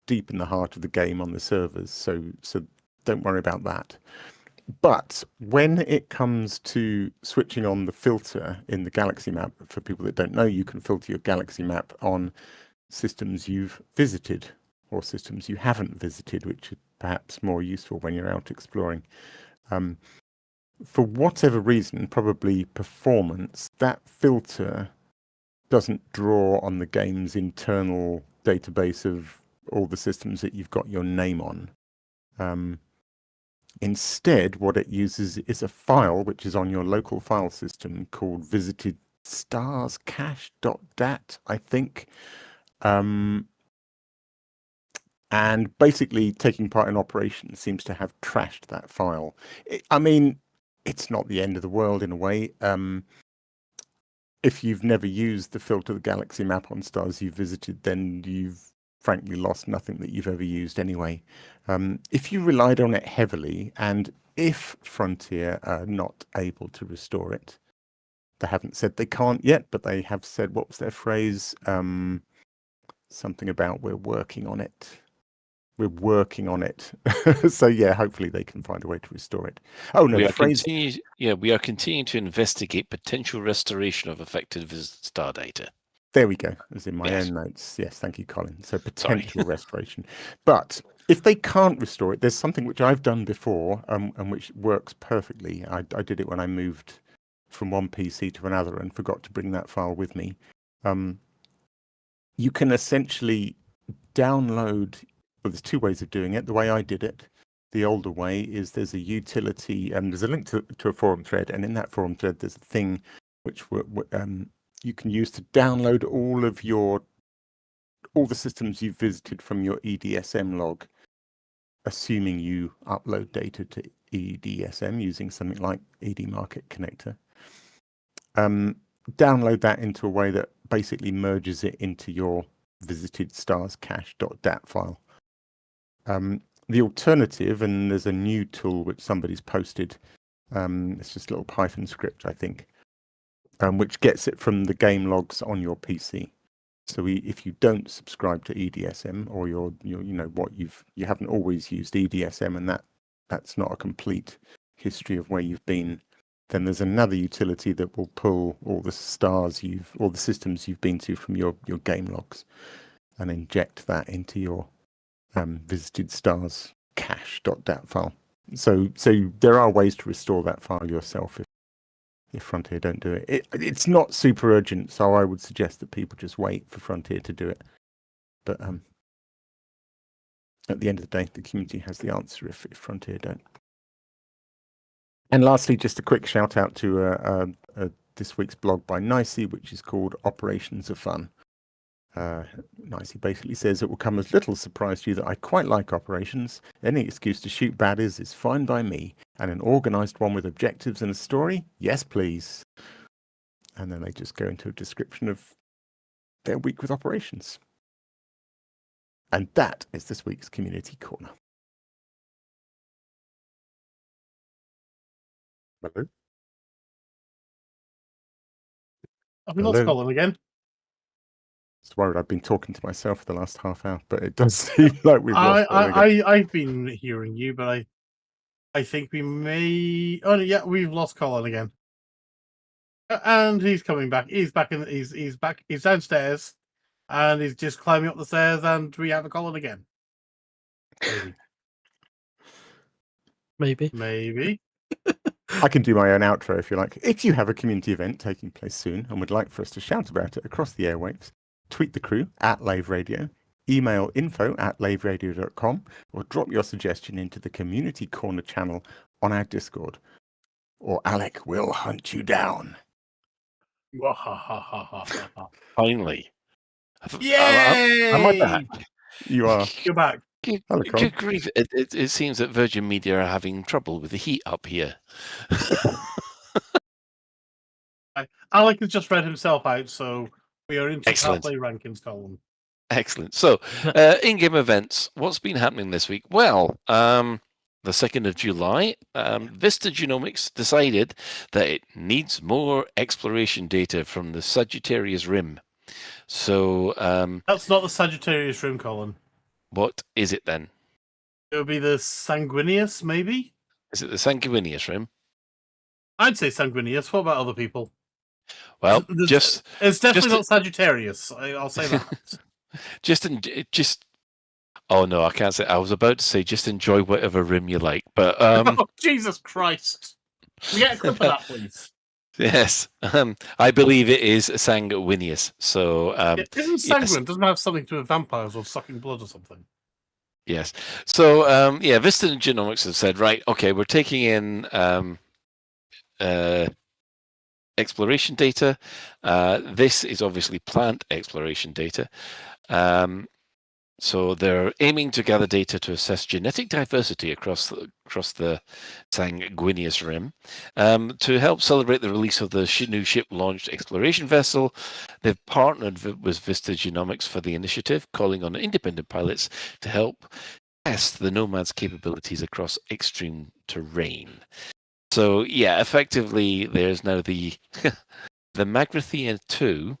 deep in the heart of the game on the servers, so don't worry about that. But when it comes to switching on the filter in the galaxy map, for people that don't know, you can filter your galaxy map on systems you've visited or systems you haven't visited, which is perhaps more useful when you're out exploring. For whatever reason, probably performance, that filter doesn't draw on the game's internal database of all the systems that you've got your name on. Instead, what it uses is a file which is on your local file system called visited stars cache.dat, I think. And basically taking part in operations seems to have trashed that file. It's not the end of the world in a way. If you've never used the filter the galaxy map on stars you've visited, then you've frankly lost nothing that you've ever used anyway. If you relied on it heavily, and if Frontier are not able to restore it, they haven't said they can't yet, but they have said, what was their phrase? Something about we're working on it. We're working on it. So yeah, hopefully they can find a way to restore it. Oh no, we are continuing to investigate potential restoration of affected visit star data. There we go, as in my own notes. Yes, thank you, Colin. So potential restoration. But if they can't restore it, there's something which I've done before and which works perfectly. I did it when I moved from one PC to another and forgot to bring that file with me. You can essentially download. Well, there's two ways of doing it. The way I did it, the older way, is there's a utility, and there's a link to a forum thread, and in that forum thread there's a thing which you can use to download all the systems you've visited from your EDSM log, assuming you upload data to EDSM using something like ED Market Connector. Download that into a way that basically merges it into your visited stars cache.dat file. The alternative, and there's a new tool which somebody's posted, it's just a little Python script, I think, which gets it from the game logs on your PC. So if you don't subscribe to EDSM, or you haven't always used EDSM, and that's not a complete history of where you've been, then there's another utility that will pull all the systems you've been to from your game logs and inject that into your visited stars cache.dat file. So there are ways to restore that file yourself if Frontier don't do it. It's not super urgent, so I would suggest that people just wait for Frontier to do it. But at the end of the day, the community has the answer if Frontier don't. And lastly, just a quick shout out to this week's blog by Nicey, which is called Operations Are Fun. Nicey basically says, it will come as little surprise to you that I quite like operations. Any excuse to shoot baddies is fine by me. And an organised one with objectives and a story? Yes, please. And then they just go into a description of their week with operations. And that is this week's Community Corner. Hello? I've lost Colin again. Just worried I've been talking to myself for the last half hour, but it does seem like we've lost Colin again. I've been hearing you, but I think we may. Oh yeah, we've lost Colin again, and he's coming back. He's back in. He's back. He's downstairs, and he's just climbing up the stairs, and we have a Colin again. Maybe. I can do my own outro if you like. If you have a community event taking place soon and would like for us to shout about it across the airwaves, tweet the crew at Lave Radio, email info@laveradio.com, or drop your suggestion into the Community Corner channel on our Discord. Or Alec will hunt you down. Finally. Yay! Am I back? You are. You're back. Good grief. It seems that Virgin Media are having trouble with the heat up here. Alec has just read himself out, so we are into Excellent. Play Rankings column. Excellent. So, in-game events, what's been happening this week? Well, the 2nd of July, Vista Genomics decided that it needs more exploration data from the Sagittarius Rim. So, that's not the Sagittarius Rim, Colin. What is it then? It would be the Sanguinius, maybe? Is it the Sanguinius Rim? I'd say Sanguinius. What about other people? Well, it's definitely not Sagittarius. I'll say that. just. Oh no, I can't say. I was about to say just enjoy whatever rim you like, but Oh, Jesus Christ! We get a clip of that, please. Yes, I believe it is Sanguinius. So, isn't sanguine doesn't have something to do with vampires or sucking blood or something? Yes. So, Vista Genomics have said, right, okay, we're taking in exploration data. This is obviously plant exploration data. So they're aiming to gather data to assess genetic diversity across the Sanguinius Rim. To help celebrate the release of the new ship-launched exploration vessel, they've partnered with Vista Genomics for the initiative, calling on independent pilots to help test the Nomad's capabilities across extreme terrain. So, yeah, effectively, there's now the Magrathian 2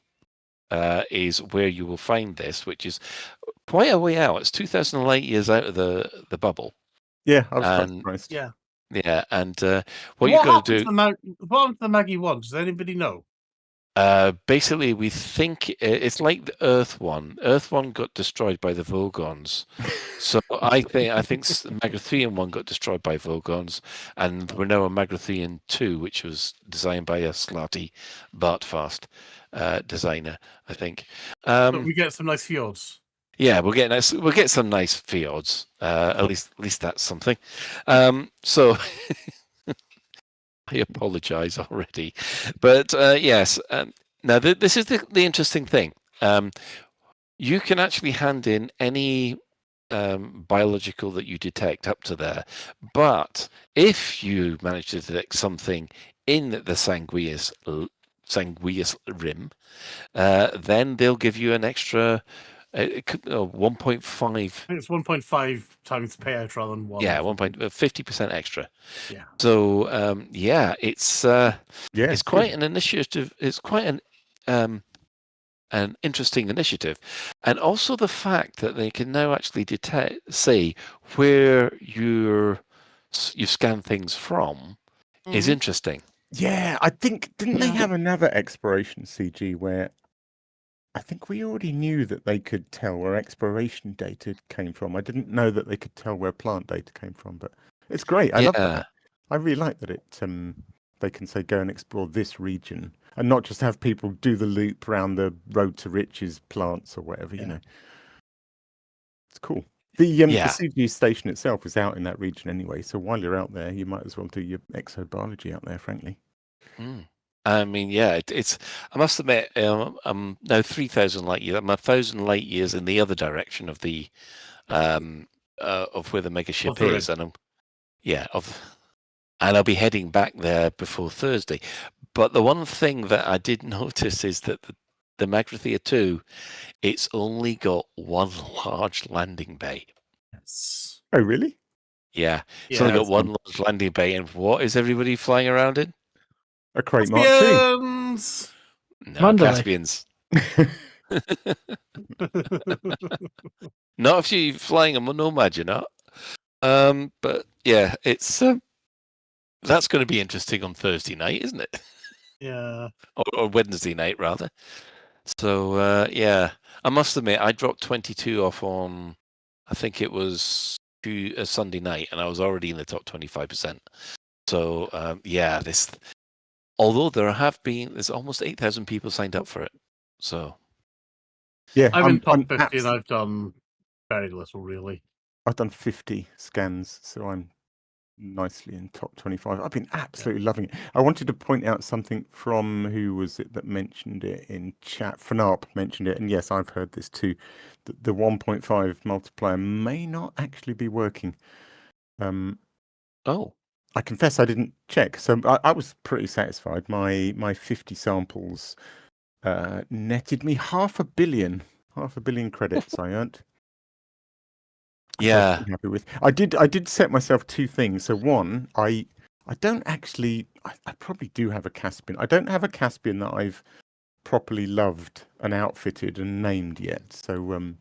is where you will find this, which is quite a way out. It's 2,000 light years out of the bubble. Yeah, I was quite surprised. Yeah. Yeah, and what you've got to do... What happened to the Maggie 1? Does anybody know? Basically, we think it's like the Earth 1. Earth 1 got destroyed by the Vogons. So I think Magrathian 1 got destroyed by Vogons, and we're now a Magrathian 2, which was designed by a Slatty Bartfast designer, I think. But we get some nice fjords. Yeah, we'll get some nice fjords. At least that's something. So I apologise already, but yes. Now this is the interesting thing. You can actually hand in any biological that you detect up to there, but if you manage to detect something in the Sanguinius Rim, then they'll give you an extra 1.5. I think it's 1.5 times payout rather than 1. Yeah, 50% extra. Yeah. So it's quite an initiative. It's quite an interesting initiative, and also the fact that they can now actually say where you've scanned things from is interesting. Yeah, I think didn't they have another exploration CG where I think we already knew that they could tell where exploration data came from. I didn't know that they could tell where plant data came from, but it's great. I love that. I really like that they can say go and explore this region and not just have people do the loop around the road to riches plants or whatever, you know. It's cool. The CG station itself is out in that region anyway, so while you're out there, you might as well do your exobiology out there, frankly. I mean, yeah, it's. I must admit, I'm now 3,000 light years. I'm 1,000 light years in the other direction of the of where the megaship is, and and I'll be heading back there before Thursday. But the one thing that I did notice is that the Magrathea 2, it's only got one large landing bay. Yes. Oh, really? Yeah. It's only got one large landing bay, and what is everybody flying around in? A Crate Mark II. Caspians! No, Mandalay. Caspians. Not if you're flying a Nomad, you're not. But yeah, it's that's going to be interesting on Thursday night, isn't it? Yeah. Or Wednesday night, rather. So yeah, I must admit, I dropped 22 off on, I think it was a Sunday night, and I was already in the top 25%. So yeah, this. Although there's almost 8,000 people signed up for it. So yeah, I'm in top 50 and I've done very little, really. I've done 50 scans, so I'm nicely in top 25. I've been absolutely loving it. I wanted to point out something from, who was it that mentioned it in chat? Fanarp mentioned it, and yes, I've heard this too. The 1.5 multiplier may not actually be working. Oh. I confess I didn't check, so I was pretty satisfied. My 50 samples netted me 500 million credits I earned. Yeah. Happy with. I did set myself two things. So one, I don't actually. I probably do have a Caspian. I don't have a Caspian that I've properly loved and outfitted and named yet. So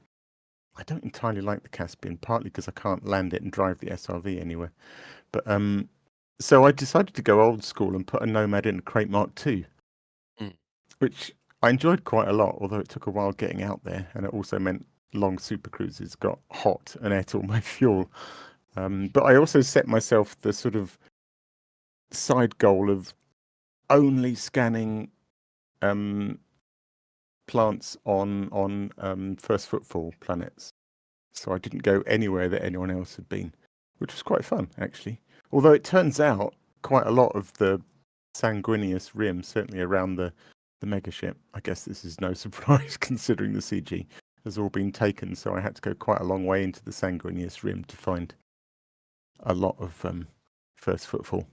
I don't entirely like the Caspian, partly because I can't land it and drive the SRV anywhere. But so I decided to go old school and put a Nomad in a Crate Mark II, which I enjoyed quite a lot, although it took a while getting out there, and it also meant long super cruises got hot and ate all my fuel. But I also set myself the sort of side goal of only scanning plants on first footfall planets. So I didn't go anywhere that anyone else had been, which was quite fun, actually. Although it turns out quite a lot of the sanguineous rim, certainly around the megaship, I guess this is no surprise considering the CG, has all been taken. So I had to go quite a long way into the sanguineous rim to find a lot of first footfall.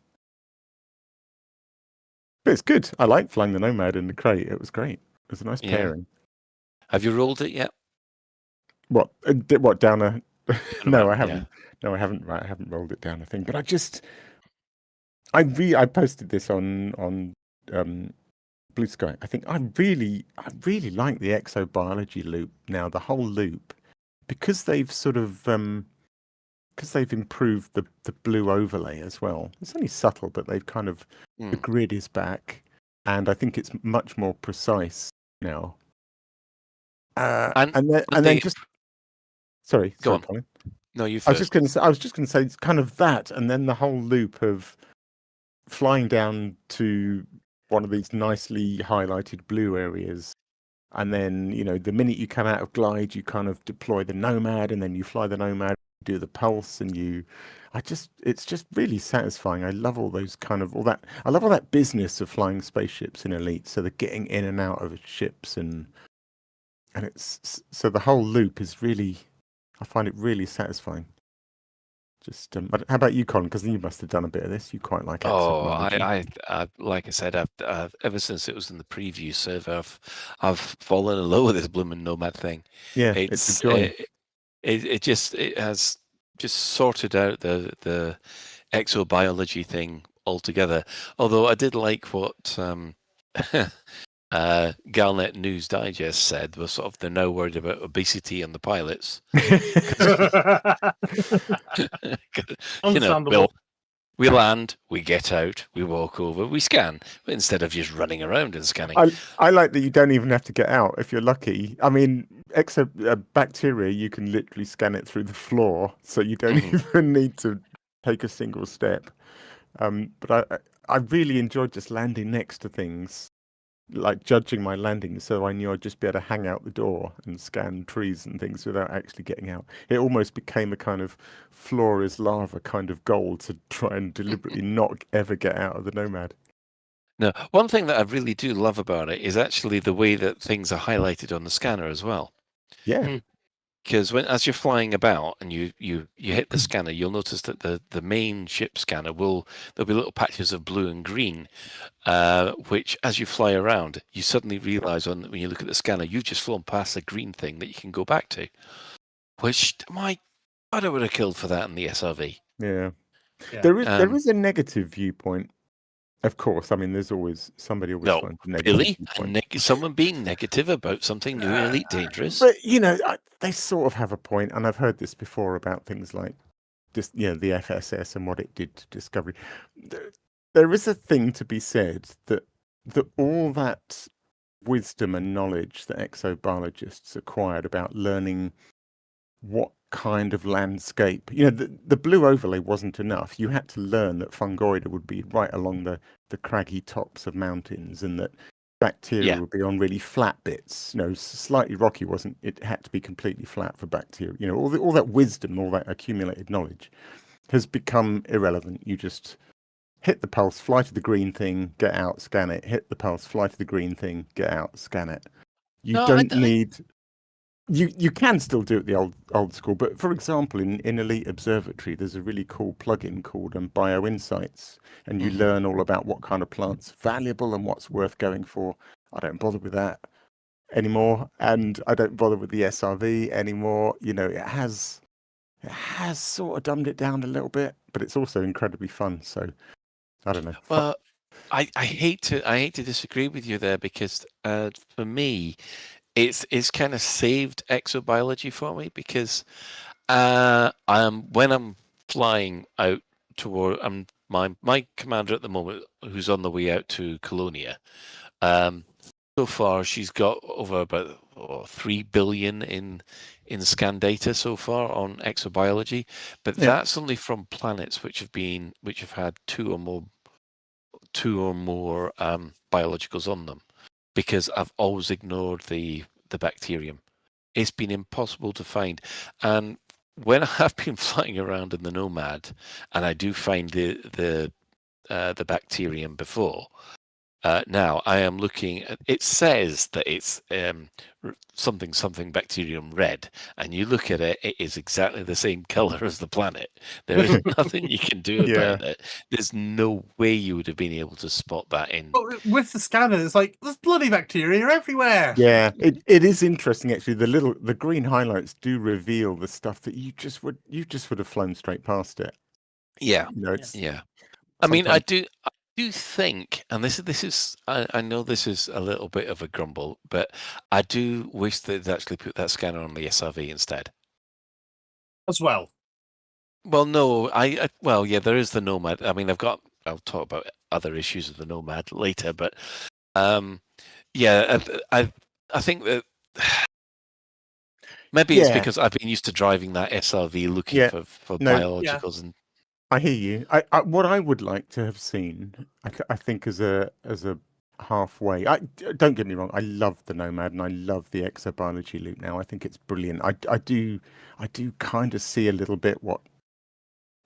But it's good. I like flying the Nomad in the crate. It was great. It was a nice pairing. Have you rolled it yet? What down a? No, I haven't. Yeah. No, I haven't. Right, I haven't rolled it down. I think, but I posted this on Blue Sky. I think I really like the exobiology loop now. The whole loop, because they've sort of because they've improved the blue overlay as well. It's only subtle, but they've kind of the grid is back, and I think it's much more precise now. And then just sorry, go on. Colin. No, you. I was just going to say it's kind of that, and then the whole loop of flying down to one of these nicely highlighted blue areas, and then the minute you come out of glide, you kind of deploy the Nomad, and then you fly the Nomad, do the pulse, and it's just really satisfying. I love all those I love all that business of flying spaceships in Elite, so they're getting in and out of ships, and it's so the whole loop is really, I find it really satisfying. Just how about you, Colin? Because you must have done a bit of this. You quite like it. Oh, I like I said, I've ever since it was in the preview server, I've fallen in love with this blooming Nomad thing. Yeah, it's a joy. It has just sorted out the exobiology thing altogether. Although I did like what Galnet News Digest said was sort of they're now worried about obesity on the pilots. Understandable. We land, we get out, we walk over, we scan, but instead of just running around and scanning. I like that you don't even have to get out if you're lucky. I mean, bacteria, you can literally scan it through the floor, so you don't even need to take a single step. But I really enjoyed just landing next to things, like judging my landing, so I knew I'd just be able to hang out the door and scan trees and things without actually getting out. It almost became a kind of floor is lava kind of goal to try and deliberately not ever get out of the Nomad. No, one thing that I really do love about it is actually the way that things are highlighted on the scanner as well. Yeah. Because as you're flying about and you hit the scanner, you'll notice that the main ship scanner there'll be little patches of blue and green, which as you fly around, you suddenly realise when you look at the scanner, you've just flown past the green thing that you can go back to. Which, my God, I would have killed for that in the SRV. Yeah. Yeah. There is a negative viewpoint. Of course, I mean, there's always somebody always No, finds a negative really? viewpoint. Someone being negative about something new in Elite Dangerous? But they sort of have a point, and I've heard this before about things like this, the FSS and what it did to Discovery. There is a thing to be said that all that wisdom and knowledge that exobiologists acquired about learning what kind of landscape, the blue overlay wasn't enough. You had to learn that fungoida would be right along the craggy tops of mountains, and that bacteria would be on really flat bits. Slightly rocky wasn't. It had to be completely flat for bacteria. All that wisdom, all that accumulated knowledge, has become irrelevant. You just hit the pulse, fly to the green thing, get out, scan it. Hit the pulse, fly to the green thing, get out, scan it. You don't need. You can still do it the old school, but for example, in Elite Observatory, there's a really cool plugin called BioInsights, and you learn all about what kind of plants are valuable and what's worth going for. I don't bother with that anymore, and I don't bother with the SRV anymore. It has sort of dumbed it down a little bit, but it's also incredibly fun. So I don't know. Well, I hate to disagree with you there, because for me, it's kind of saved exobiology for me, because when I'm flying out toward my commander at the moment, who's on the way out to Colonia, so far she's got over about 3 billion in scan data so far on exobiology, but that's only from planets which have had two or more biologicals on them, because I've always ignored the bacterium. It's been impossible to find. And when I've been flying around in the Nomad, and I do find the bacterium before, now I am looking at, it says that it's something bacterium red, and you look at it, it is exactly the same color as the planet. There is nothing you can do about it. There's no way you would have been able to spot that in. But with the scanner, it's like there's bloody bacteria everywhere. Yeah, it is interesting actually. The green highlights do reveal the stuff that you just would have flown straight past it. Yeah, yeah. I mean, I do think, and this is I know this is a little bit of a grumble, but I do wish they'd actually put that scanner on the SRV instead. As well. Well, no, well, yeah, there is the Nomad. I mean, I'll talk about other issues of the Nomad later, but yeah, I think that maybe it's because I've been used to driving that SRV looking for biologicals and. I hear you. What I would like to have seen, I think, as a halfway. Don't get me wrong. I love the Nomad and I love the exobiology loop now. I think it's brilliant. I do kind of see a little bit what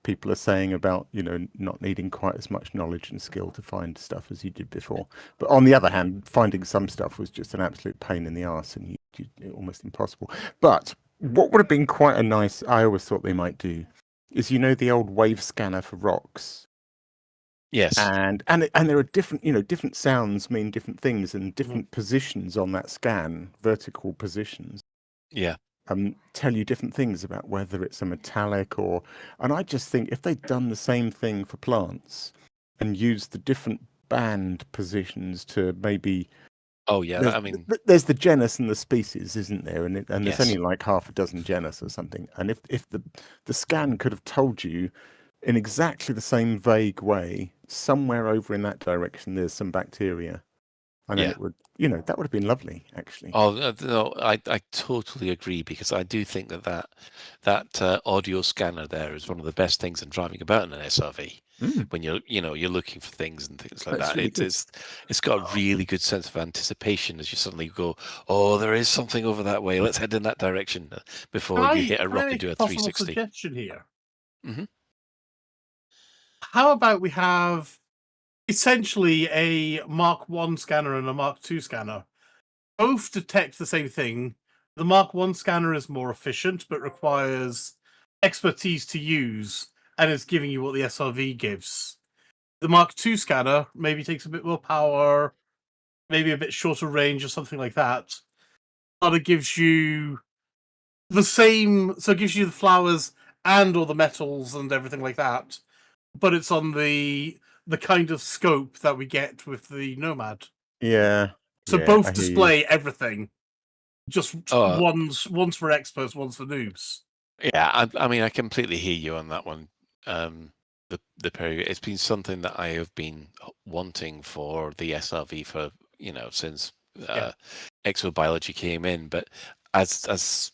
people are saying about not needing quite as much knowledge and skill to find stuff as you did before. But on the other hand, finding some stuff was just an absolute pain in the arse and almost impossible. But what would have been quite a nice, I always thought they might do, is the old wave scanner for rocks. Yes. And there are different sounds mean different things, and different positions on that scan, vertical positions. Yeah. Tell you different things about whether it's a metallic and I just think if they'd done the same thing for plants and used the different band positions to maybe. Oh yeah, I mean, there's the genus and the species, isn't there? And there's only like half a dozen genus or something. And if the scan could have told you in exactly the same vague way, somewhere over in that direction, there's some bacteria, and then it would, that would have been lovely, actually. Oh no, I totally agree, because I do think that audio scanner there is one of the best things in driving about in an SRV. When you're looking for things and things like that. Really it's got a really good sense of anticipation as you suddenly go, oh, there is something over that way. Let's head in that direction before you hit a rock and do a 360. Suggestion here. Mm-hmm. How about we have essentially a Mark 1 scanner and a Mark 2 scanner? Both detect the same thing. The Mark 1 scanner is more efficient, but requires expertise to use, and it's giving you what the SRV gives. The Mark II scanner maybe takes a bit more power, maybe a bit shorter range or something like that. But it gives you the same, so it gives you the flowers and all the metals and everything like that, but it's on the kind of scope that we get with the Nomad. Yeah. So yeah, I both hear you. display everything. Just Oh. one's for experts, one's for noobs. Yeah, I mean, I completely hear you on that one. The period, it's been something that I have been wanting for the SRV for since exobiology came in. But as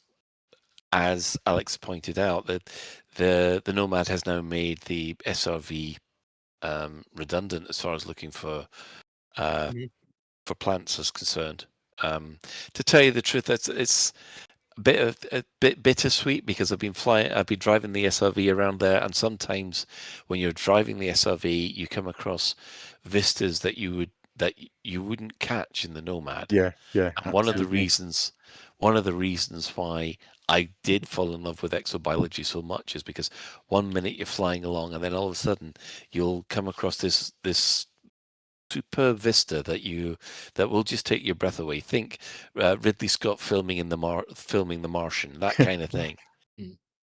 Alex pointed out, that the Nomad has now made the SRV redundant as far as looking for plants is concerned. To tell you the truth, it's a bit bittersweet because I've been driving the SRV around there, and sometimes when you're driving the SRV, you come across vistas that you wouldn't catch in the Nomad. Yeah. And one of the reasons why I did fall in love with exobiology so much is because one minute you're flying along, and then all of a sudden you'll come across this superb vista that will just take your breath away. Think Ridley Scott filming The Martian, that kind of thing.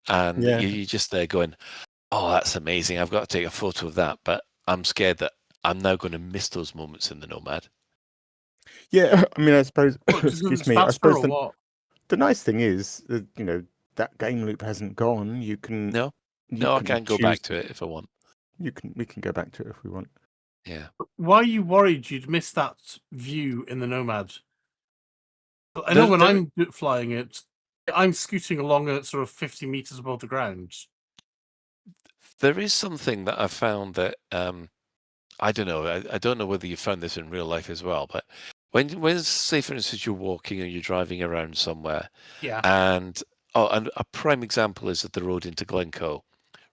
And you're just there going, oh, that's amazing. I've got to take a photo of that. But I'm scared that I'm now going to miss those moments in the Nomad. Yeah, I mean, I suppose. Excuse me. I suppose the nice thing is that that game loop hasn't gone. You can I can go back to it if I want. We can go back to it if we want. Yeah. Why are you worried you'd miss that view in the Nomad? I know when I'm flying it, I'm scooting along at sort of 50 meters above the ground. There is something that I've found that I don't know. I don't know whether you found this in real life as well, but when say for instance you're walking or you're driving around somewhere, and a prime example is at the road into Glencoe,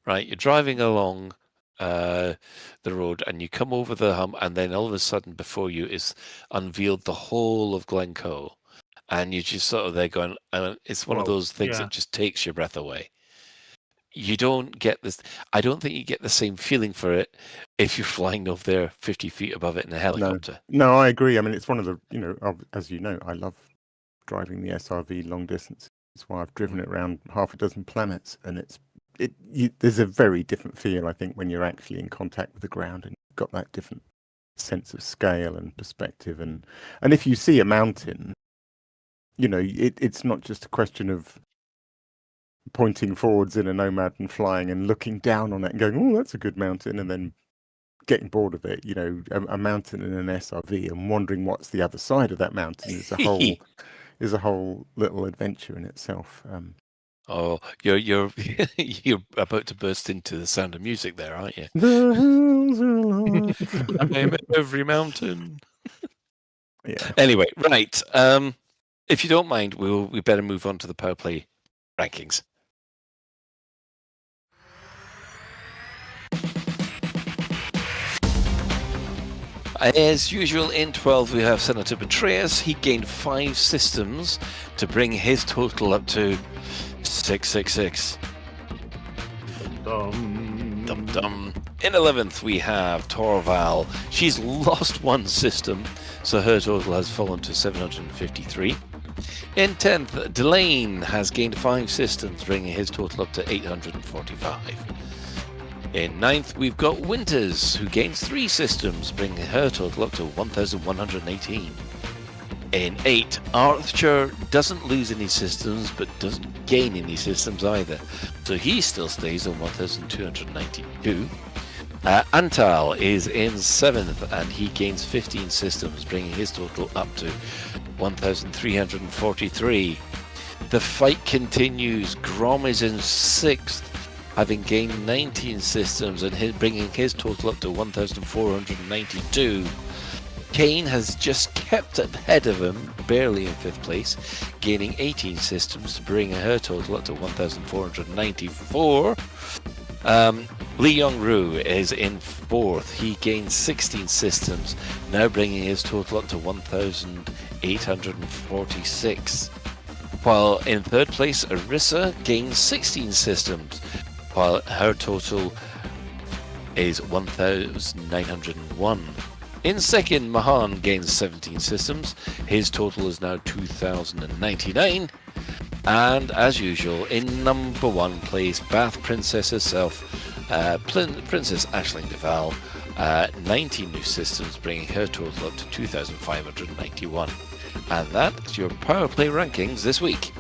right? You're driving along the road and you come over the hump, and then all of a sudden before you is unveiled the whole of Glencoe, and you're just sort of there going, it's one of those things that just takes your breath away. You don't get this. I don't think you get the same feeling for it if you're flying over there 50 feet above it in a helicopter. No, I agree. I mean, it's one of the, as you know, I love driving the SRV long distance. That's why I've driven it around half a dozen planets, and there's a very different feel, I think, when you're actually in contact with the ground and you've got that different sense of scale and perspective. And if you see a mountain, it's not just a question of pointing forwards in a Nomad and flying and looking down on it and going, oh, that's a good mountain, and then getting bored of it. A mountain in an SRV and wondering what's the other side of that mountain is a whole little adventure in itself. Oh, you're about to burst into the Sound of Music there, aren't you? The hills are alive. Name every mountain. Yeah. Anyway, right. If you don't mind, we better move on to the Power Play rankings. As usual, in 12 we have Senator Betrayus. He gained 5 systems to bring his total up to 666. Dum dum. In 11th we have Torval. She's lost 1 system, so her total has fallen to 753. In 10th, Delane has gained 5 systems, bringing his total up to 845. In 9th, we've got Winters, who gains 3 systems, bringing her total up to 1,118. In 8th, Archer doesn't lose any systems, but doesn't gain any systems either, so he still stays on 1,292. Antal is in 7th, and he gains 15 systems, bringing his total up to 1,343. The fight continues. Grom is in 6th, having gained 19 systems and bringing his total up to 1,492. Kane has just kept ahead of him, barely in 5th place, gaining 18 systems to bring her total up to 1,494. Lee Yong-Ru is in 4th. He gains 16 systems, now bringing his total up to 1,846. While in 3rd place, Arissa gains 16 systems, while her total is 1,901. In 2nd, Mahan gains 17 systems. His total is now 2,099. And as usual, in number 1 plays Bath Princess herself, Princess Aisling Duval. 19 new systems, bringing her total up to 2,591. And that's your Power Play rankings this week.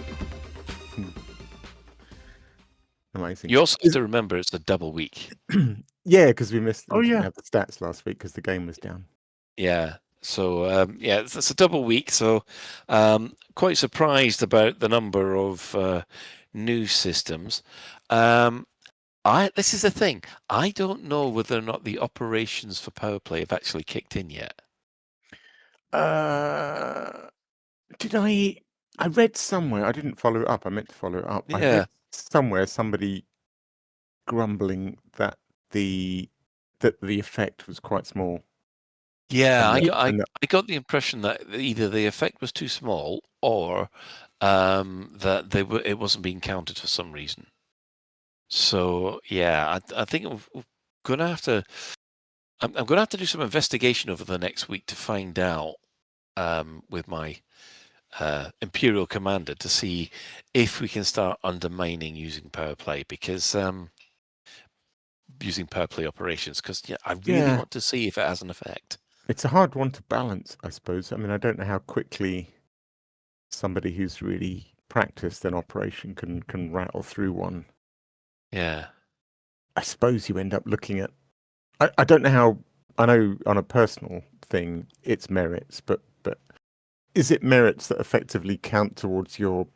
Amazing. You also have to remember it's a double week. Yeah, because we missed. Oh, we didn't yeah. have the stats last week because the game was down. Yeah. So it's a double week. So quite surprised about the number of new systems. This is the thing. I don't know whether or not the operations for Power Play have actually kicked in yet. Did I? I read somewhere. I didn't follow it up. I meant to follow it up. I read somewhere somebody grumbling that the effect was quite small. Yeah, I got the impression that either the effect was too small or that it wasn't being counted for some reason. So yeah, I think I'm gonna have to. I'm gonna have to do some investigation over the next week to find out with my Imperial Commander to see if we can start undermining using Power Play, because using Power Play operations, because I really want to see if it has an effect. It's a hard one to balance, I suppose. I mean, I don't know how quickly somebody who's really practiced an operation can rattle through one. Yeah. I suppose you end up looking at. I don't know how. I know on a personal thing, it's merits, but is it merits that effectively count towards your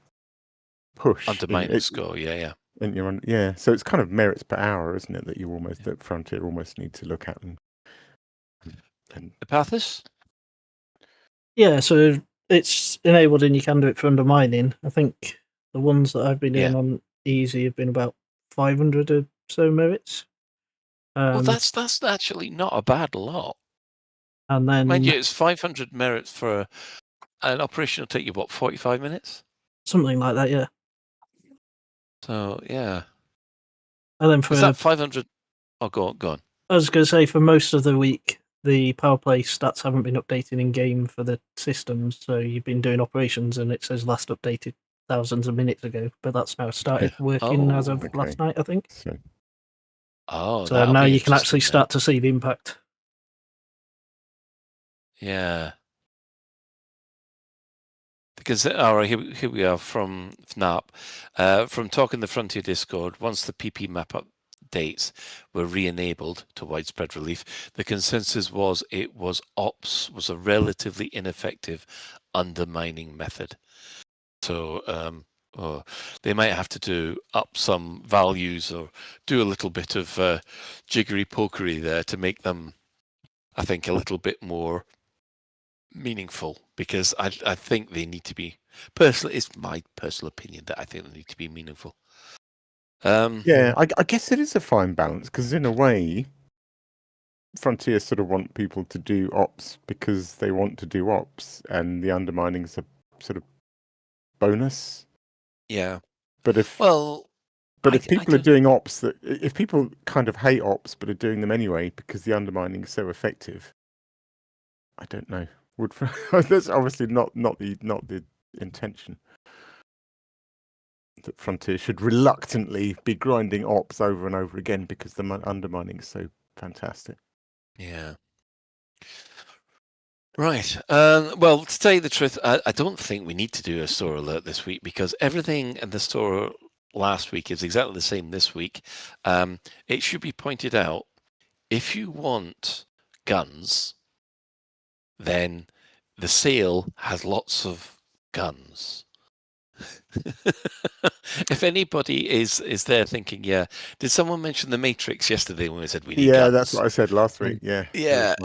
push? Undermining score, yeah. And you're on, yeah. So it's kind of merits per hour, isn't it? That you almost that Frontier almost need to look at and Epathis? Yeah, so it's enabled and you can do it for undermining. I think the ones that I've been doing on easy have been about 500 or so merits. Well, that's actually not a bad lot. And then, mind you, it's 500 merits for an operation. Will take you what, 45 minutes? Something like that, yeah. So yeah. And then for is that 500? Oh, go on. I was going to say, for most of the week, the Power Play stats haven't been updated in game for the systems. So you've been doing operations, and it says last updated thousands of minutes ago, but that's now started working as of last night, I think. So now you can actually start to see the impact. Yeah. Because, all right, here we are from FNAP. From Talking the Frontier Discord, once the PP map updates were re-enabled to widespread relief, the consensus was ops was a relatively ineffective undermining method. So they might have to do up some values or do a little bit of jiggery-pokery there to make them, I think, a little bit more meaningful, because I think they need to be, personally, it's my personal opinion that I think they need to be meaningful. Yeah, I guess it is a fine balance, because in a way, Frontier sort of want people to do ops because they want to do ops, and the undermining is a sort of bonus. Yeah. But if people are doing ops if people kind of hate ops but are doing them anyway because the undermining is so effective, I don't know. That's obviously not the intention. That Frontier should reluctantly be grinding ops over and over again because the undermining is so fantastic. Yeah. Right. Well, to tell you the truth, I don't think we need to do a store alert this week, because everything in the store last week is exactly the same this week. It should be pointed out, if you want guns, then the sale has lots of guns. If anybody is there thinking, did someone mention the Matrix yesterday when we said we need guns? That's what I said last week. Yeah. Yeah.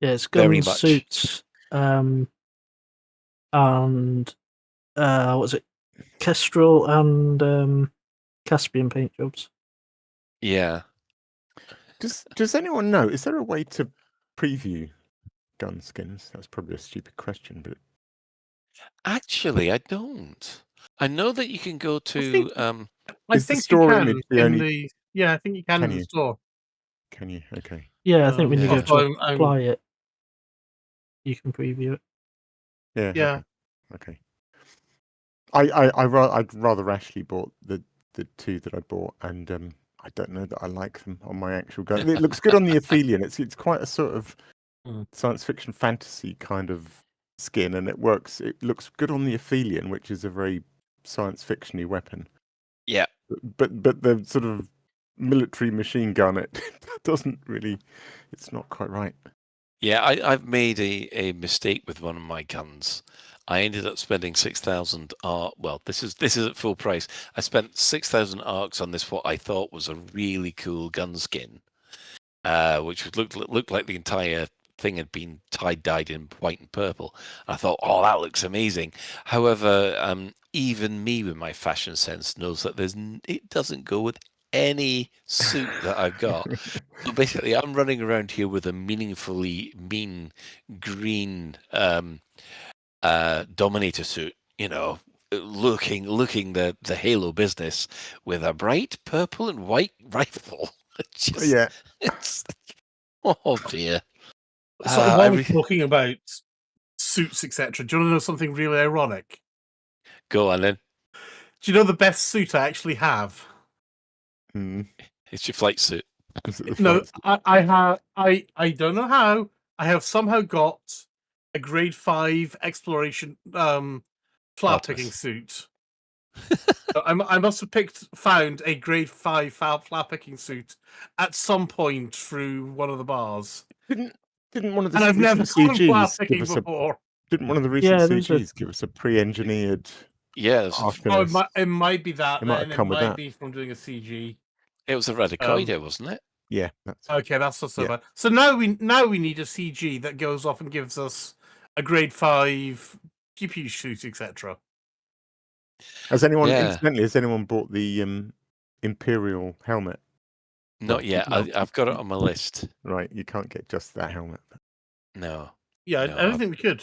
It's guns, suits, and what was it? Kestrel and Caspian paint jobs. Yeah. Does anyone know? Is there a way to preview gun skins? That's probably a stupid question, but actually, I don't. I know that you can go to. I think you can I think you can in the store. Can you? Okay. Yeah, I think when you go to apply it, you can preview it. Yeah. Yeah. Okay. I'd rather rashly bought the two that I bought, and I don't know that I like them on my actual gun. It looks good on the Aphelion. It's quite a sort of science fiction fantasy kind of skin, and it works. It looks good on the Aphelion, which is a very science fictiony weapon. Yeah. But the sort of military machine gun, it doesn't really. It's not quite right. Yeah, I've made a mistake with one of my guns. I ended up spending 6,000 arc. Well, this is at full price. I spent 6,000 arcs on this, what I thought was a really cool gun skin, which looked like the entire thing had been dyed in white and purple. I thought, oh, that looks amazing. However, even me with my fashion sense knows that it doesn't go with any suit that I've got. So basically, I'm running around here with a meaningfully mean green Dominator suit, looking the Halo business with a bright purple and white rifle. It's oh dear. So while we're talking about suits, etc., do you want to know something really ironic? Go on then. Do you know the best suit I actually have? It's your flight suit. No, I have. I don't know how. I have somehow got a grade 5 exploration flower picking suit. I must have found a grade 5 flower picking suit at some point through one of the bars. Didn't one of the and I've never gone flower picking before. Didn't one of the recent CGs give us a pre-engineered? Yes. It might be that. It might have come with that. Be from doing a CG. It was a Radicoido, wasn't it? Yeah. Okay, that's not so bad. So now we need a CG that goes off and gives us a grade 5 GPU suit, etc. Has anyone bought the Imperial helmet? Not yet. I've got it on my list. Right, you can't get just that helmet. No. Yeah, no, I don't think we could.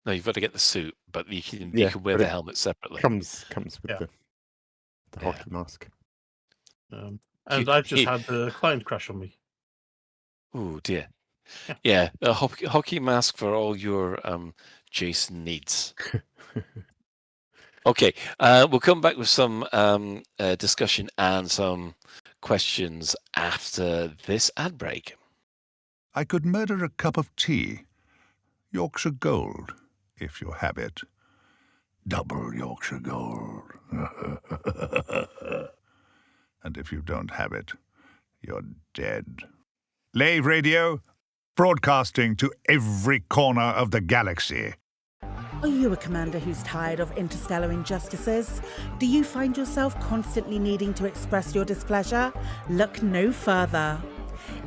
No, you've got to get the suit, but you can wear the helmet separately. Comes with the hockey mask. And I've just had the client crash on me. Oh dear. Yeah, a hockey mask for all your Jason needs. Okay, we'll come back with some discussion and some questions after this ad break. I could murder a cup of tea. Yorkshire Gold, if you have it. Double Yorkshire Gold. And if you don't have it, you're dead. Lave Radio, broadcasting to every corner of the galaxy. Are you a commander who's tired of interstellar injustices? Do you find yourself constantly needing to express your displeasure? Look no further.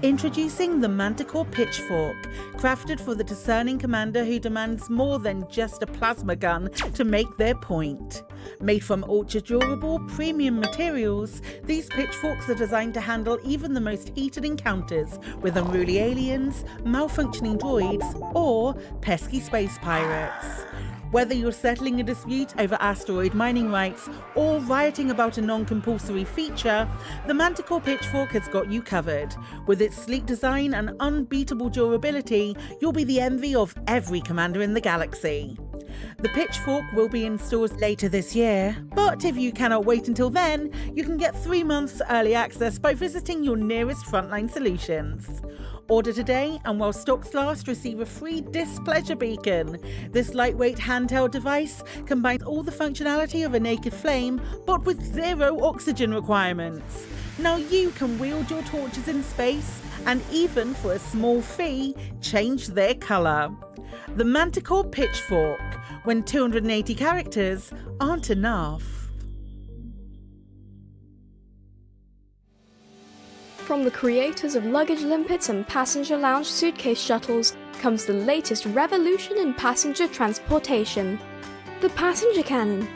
Introducing the Manticore Pitchfork, crafted for the discerning commander who demands more than just a plasma gun to make their point. Made from ultra-durable, premium materials, these pitchforks are designed to handle even the most heated encounters with unruly aliens, malfunctioning droids, or pesky space pirates. Whether you're settling a dispute over asteroid mining rights or rioting about a non-compulsory feature, the Manticore Pitchfork has got you covered. With its sleek design and unbeatable durability, you'll be the envy of every commander in the galaxy. The Pitchfork will be in stores later this year, but if you cannot wait until then, you can get 3 months early access by visiting your nearest Frontline Solutions. Order today, and while stocks last, receive a free displeasure beacon. This lightweight handheld device combines all the functionality of a naked flame, but with 0 oxygen requirements. Now you can wield your torches in space, and even for a small fee, change their colour. The Manticore Pitchfork, when 280 characters aren't enough. From the creators of luggage limpets and passenger lounge suitcase shuttles comes the latest revolution in passenger transportation. The passenger cannon.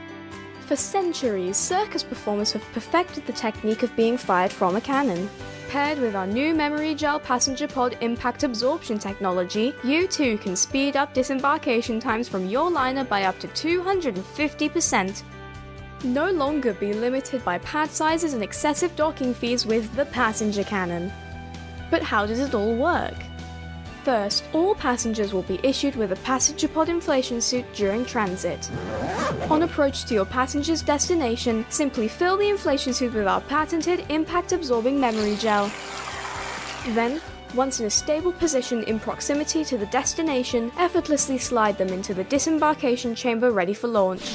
For centuries, circus performers have perfected the technique of being fired from a cannon. Paired with our new memory gel passenger pod impact absorption technology, you too can speed up disembarkation times from your liner by up to 250%. No longer be limited by pad sizes and excessive docking fees with the passenger cannon. But how does it all work? First, all passengers will be issued with a passenger pod inflation suit during transit. On approach to your passenger's destination, simply fill the inflation suit with our patented impact-absorbing memory gel. Then, once in a stable position in proximity to the destination, effortlessly slide them into the disembarkation chamber ready for launch.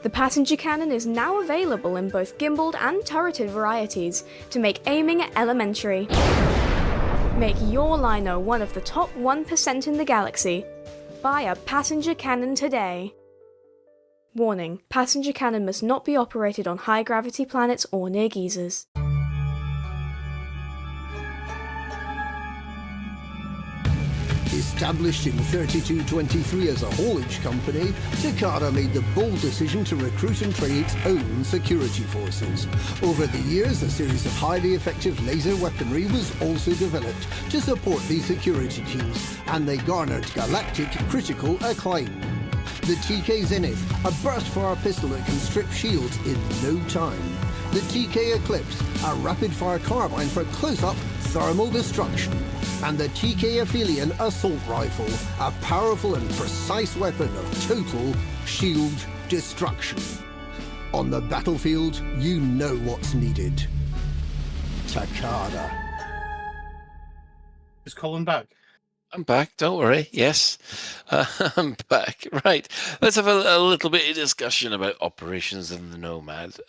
The passenger cannon is now available in both gimbaled and turreted varieties to make aiming elementary. Make your liner one of the top 1% in the galaxy. Buy a passenger cannon today. Warning, passenger cannon must not be operated on high-gravity planets or near geysers. Established in 3223 as a haulage company, Takara made the bold decision to recruit and train its own security forces. Over the years, a series of highly effective laser weaponry was also developed to support these security teams, and they garnered galactic critical acclaim. The TK Zenith, a burst-fire pistol that can strip shields in no time. The TK Eclipse, a rapid-fire carbine for close-up thermal destruction. And the TK Aphelion Assault Rifle, a powerful and precise weapon of total shield destruction. On the battlefield, you know what's needed. Takara. Is Colin back? I'm back, don't worry. Yes, I'm back. Right, let's have a little bit of discussion about operations in the Nomad.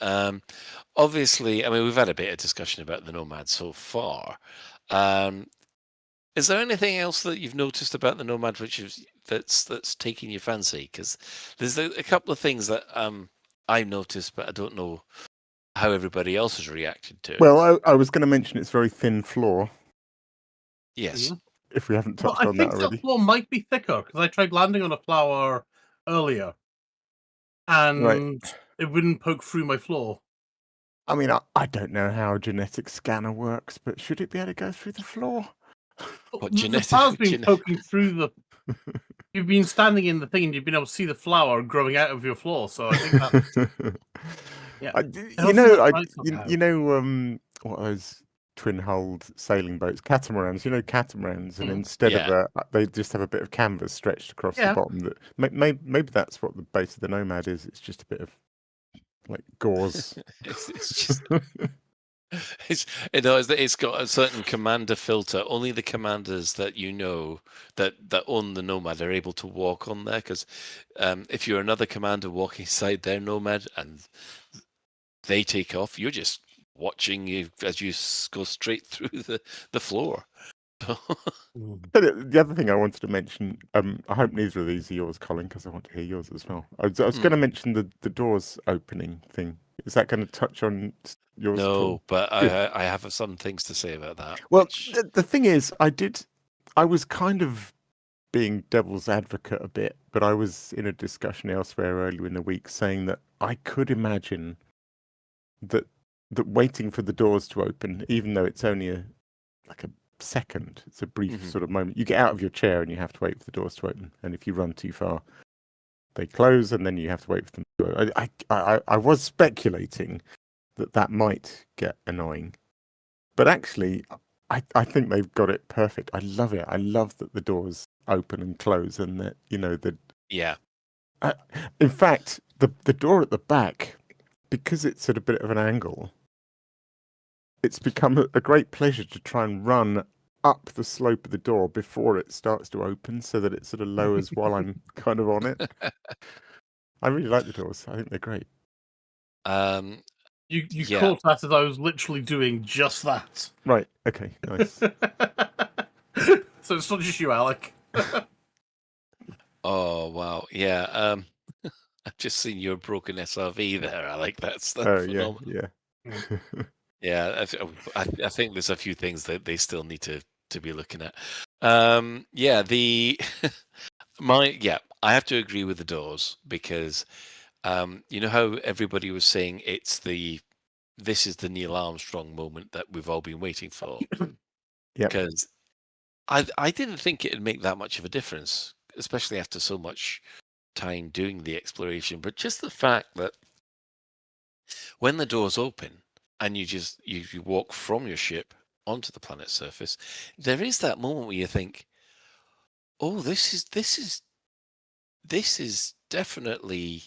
Obviously, I mean, we've had a bit of discussion about the Nomad so far. Is there anything else that you've noticed about the Nomad that's taking your fancy? Because there's a couple of things that I've noticed, but I don't know how everybody else has reacted to it. Well, I was going to mention its very thin floor. Yes. Mm-hmm. If we haven't touched on that I think already. the floor might be thicker, because I tried landing on a flower earlier, and it wouldn't poke through my floor. I mean, I don't know how a genetic scanner works, but should it be able to go through the floor? What The flower's been poking through the... You've been standing in the thing, and you've been able to see the flower growing out of your floor, so I think that's... Yeah. What are those twin-hulled sailing boats, catamarans, and instead of they just have a bit of canvas stretched across the bottom. That maybe that's what the base of the Nomad is. It's just a bit of like gauze. It's got a certain commander filter. Only the commanders that that own the Nomad are able to walk on there. Because if you're another commander walking inside their Nomad and they take off, you're just watching you as you go straight through the floor. The other thing I wanted to mention, I hope neither of these are yours, Colin, because I want to hear yours as well. I was going to mention the doors opening thing. Is that going to touch on yours? No, but I have some things to say about that. Well, the thing is, I was kind of being devil's advocate a bit, but I was in a discussion elsewhere earlier in the week saying that I could imagine that waiting for the doors to open, even though it's only a second, it's a brief sort of moment. You get out of your chair and you have to wait for the doors to open, and if you run too far, they close, and then you have to wait for them to open. I was speculating that might get annoying, but actually, I think they've got it perfect. I love it. I love that the doors open and close, and that in fact, the door at the back, because it's at a bit of an angle, it's become a great pleasure to try and run up the slope of the door before it starts to open, so that it sort of lowers while I'm kind of on it. I really like the doors. I think they're great. You caught that as I was literally doing just that. Right. Okay. Nice. So it's not just you, Alec. Oh wow! Yeah. I've just seen your broken SRV there, Alec. That's phenomenal. Yeah. Yeah, I think there's a few things that they still need to be looking at. I have to agree with the doors, because you know how everybody was saying this is the Neil Armstrong moment that we've all been waiting for. Because I didn't think it'd make that much of a difference, especially after so much time doing the exploration. But just the fact that when the doors open, and you walk from your ship onto the planet's surface, there is that moment where you think, oh, this is definitely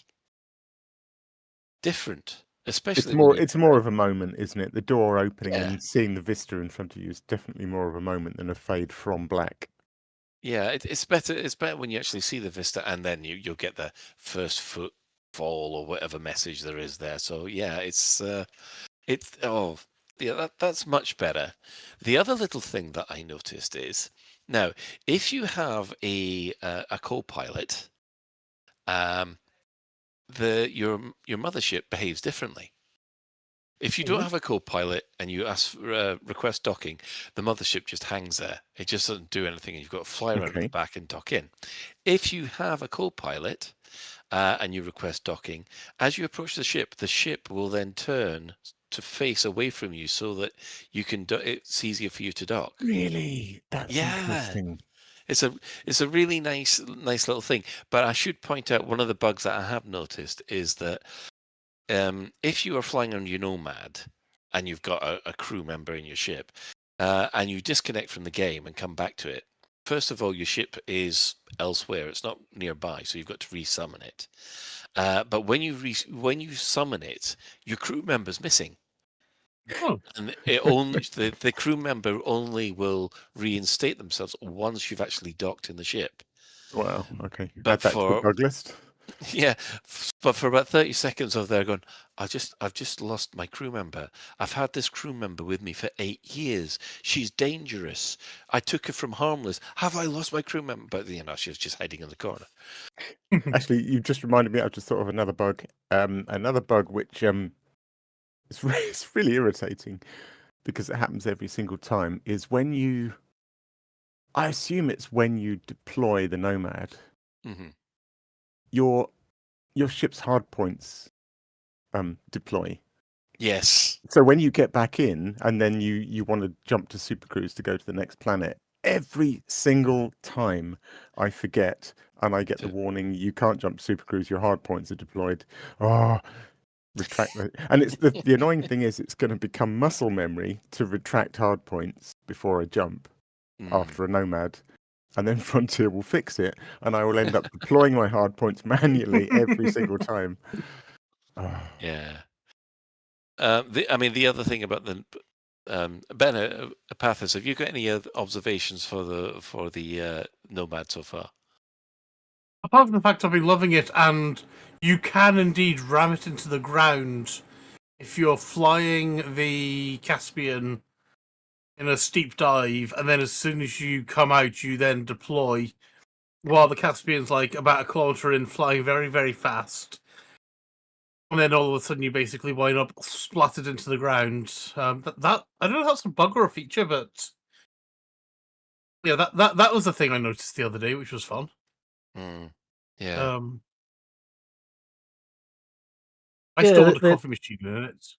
different, especially when you. It's more of a moment, isn't it? The door opening Yeah. and seeing the vista in front of you is definitely more of a moment than a fade from black. Yeah, it's better. It's better when you actually see the vista, and then you'll get the first footfall or whatever message there is there. So yeah, it's yeah, that's much better. The other little thing that I noticed is now if you have a co-pilot, your mothership behaves differently. If you don't have a co-pilot and you ask request docking, the mothership just hangs there. It just doesn't do anything, and you've got to fly around at the back and dock in. If you have a co-pilot and you request docking, as you approach the ship will then turn to face away from you so that you can. It's easier for you to dock. Really, that's interesting. It's a really nice little thing. But I should point out one of the bugs that I have noticed is that. If you are flying on your Nomad and you've got a crew member in your ship and you disconnect from the game and come back to it, first of all, your ship is elsewhere. It's not nearby, so you've got to resummon it. But when you summon it, your crew member's missing. Oh. And it only the crew member only will reinstate themselves once you've actually docked in the ship. Wow. Okay. But Add that to the bug list. Yeah, but for about 30 seconds of there going, I've just lost my crew member. I've had this crew member with me for 8 years. She's dangerous. I took her from harmless. Have I lost my crew member? But she was just hiding in the corner. Actually, you've just reminded me. I've just thought of another bug. Another bug which it's really irritating because it happens every single time. Is when you. I assume it's when you deploy the Nomad. Mm-hmm. Your ship's hardpoints deploy. Yes. So when you get back in and then you want to jump to Supercruise to go to the next planet, every single time I forget and I get the warning you can't jump to Supercruise, your hardpoints are deployed. Oh, retract the and it's the annoying thing is it's going to become muscle memory to retract hardpoints before I jump after a Nomad. And then Frontier will fix it, and I will end up deploying my hardpoints manually every single time. Oh. Yeah. The other thing about the Ben, Apathis, have you got any other observations for the Nomad so far? Apart from the fact I've been loving it, and you can indeed ram it into the ground if you're flying the Caspian in a steep dive, and then as soon as you come out, you then deploy, while the Caspian's like about a kilometer in, flying very, very fast. And then all of a sudden you basically wind up splattered into the ground. That I don't know if that's a bug or a feature, but yeah, that was the thing I noticed the other day, which was fun. Yeah. I still want a coffee machine in it.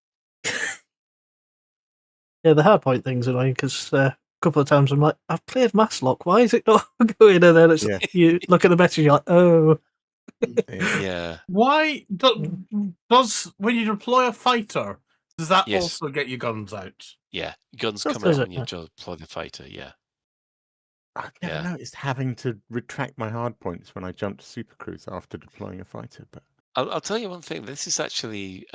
Yeah, the hardpoint thing's annoying because a couple of times I'm like, I've cleared Masslock, why is it not going? And then you look at the message, you're like, oh. Yeah. Why does when you deploy a fighter, does that Yes. also get your guns out? Yeah, guns Does come out it? when you deploy the fighter. Yeah. I've never noticed having to retract my hardpoints when I jump to Supercruise after deploying a fighter, but I'll tell you one thing. This is actually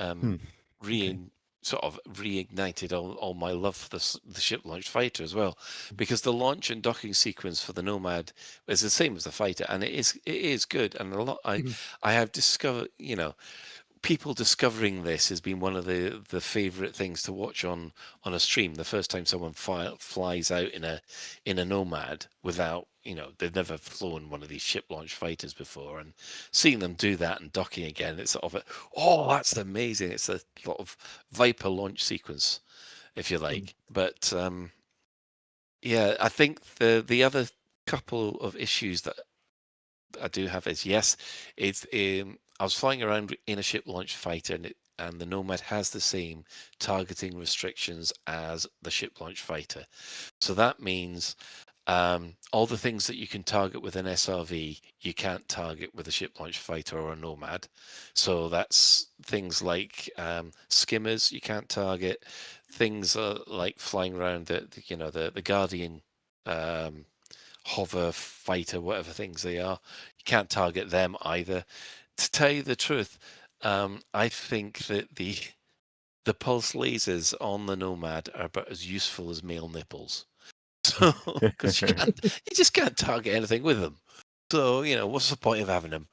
sort of reignited all my love for the ship launched fighter as well, because the launch and docking sequence for the Nomad is the same as the fighter, and it is good. And a lot I have discovered, people discovering this has been one of the favorite things to watch on a stream. The first time someone flies out in a Nomad without, they've never flown one of these ship launch fighters before, and seeing them do that and docking again, it's sort of that's amazing. It's a sort of Viper launch sequence, if you like. But yeah, I think the other couple of issues that I do have is, yes, it's I was flying around in a ship launched fighter, and the Nomad has the same targeting restrictions as the ship launched fighter. So that means all the things that you can target with an SRV, you can't target with a ship launched fighter or a Nomad. So that's things like skimmers you can't target, things like flying around the Guardian hover fighter, whatever things they are. You can't target them either. To tell you the truth, I think that the pulse lasers on the Nomad are about as useful as male nipples. So, because you just can't target anything with them. So, what's the point of having them?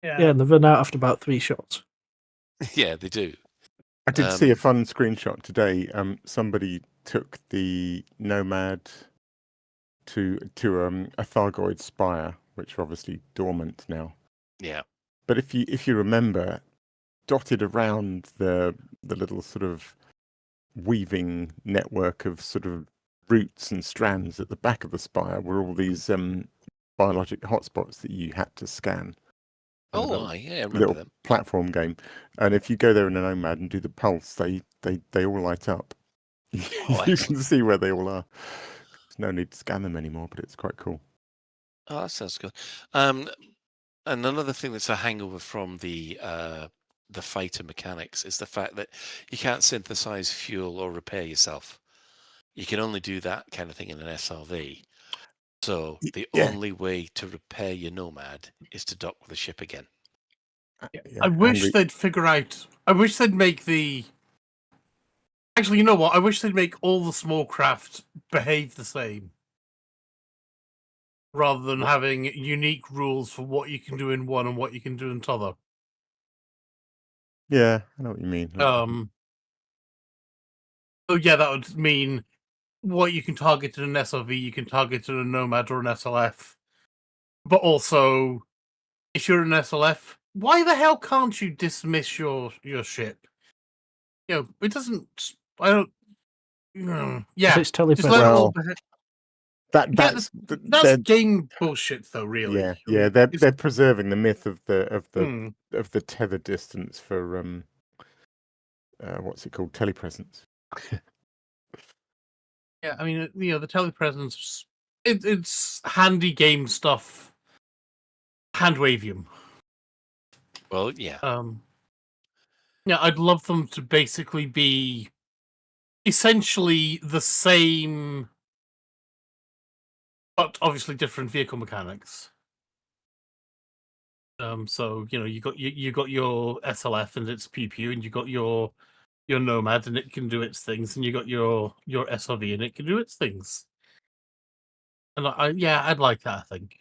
Yeah, and they run out after about 3 shots. Yeah, they do. I did see a fun screenshot today. Somebody took the Nomad to a Thargoid spire, which are obviously dormant now. Yeah. But if you remember, dotted around the little sort of weaving network of sort of roots and strands at the back of the spire were all these biologic hotspots that you had to scan. Oh, yeah, I remember little them. platform game. And if you go there in a Nomad and do the pulse, they all light up. Oh, you can see where they all are. There's no need to scan them anymore, but it's quite cool. Oh, that sounds good. And another thing that's a hangover from the fighter mechanics is the fact that you can't synthesize fuel or repair yourself. You can only do that kind of thing in an SRV. So the only way to repair your Nomad is to dock with the ship again. I wish they'd figure out. I wish they'd make the. Actually, you know what? I wish they'd make all the small craft behave the same, rather than having unique rules for what you can do in one and what you can do in t'other. Yeah, I know what you mean. So yeah, that would mean what you can target in an SRV, you can target in a Nomad or an SLF. But also, if you're an SLF, why the hell can't you dismiss your ship? It doesn't. I don't. Yeah, It's totally just let it all. That's game bullshit, though. Really. Yeah. They're preserving the myth of the tether distance for what's it called, telepresence. Yeah, I mean, the telepresence. It's handy game stuff. Handwavium. Well, yeah. Yeah, I'd love them to basically be essentially the same, but obviously different vehicle mechanics. So you got your SLF and its pew pew, and you got your Nomad and it can do its things, and you got your SRV and it can do its things. And I'd like that. I think.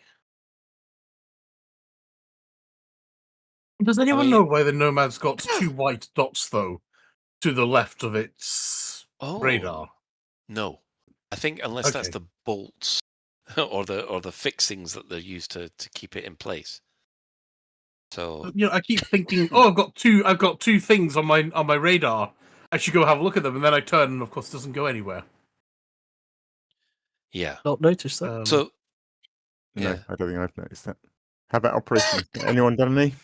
Does anyone know why the Nomad's got 2 white dots though, to the left of its radar? No, I think unless that's the bolts or the fixings that they're used to keep it in place. So I keep thinking, I've got two things on my radar. I should go have a look at them, and then I turn, and of course, it doesn't go anywhere. Yeah, not noticed that. So no, I don't think I've noticed that. How about operations? Anyone done any?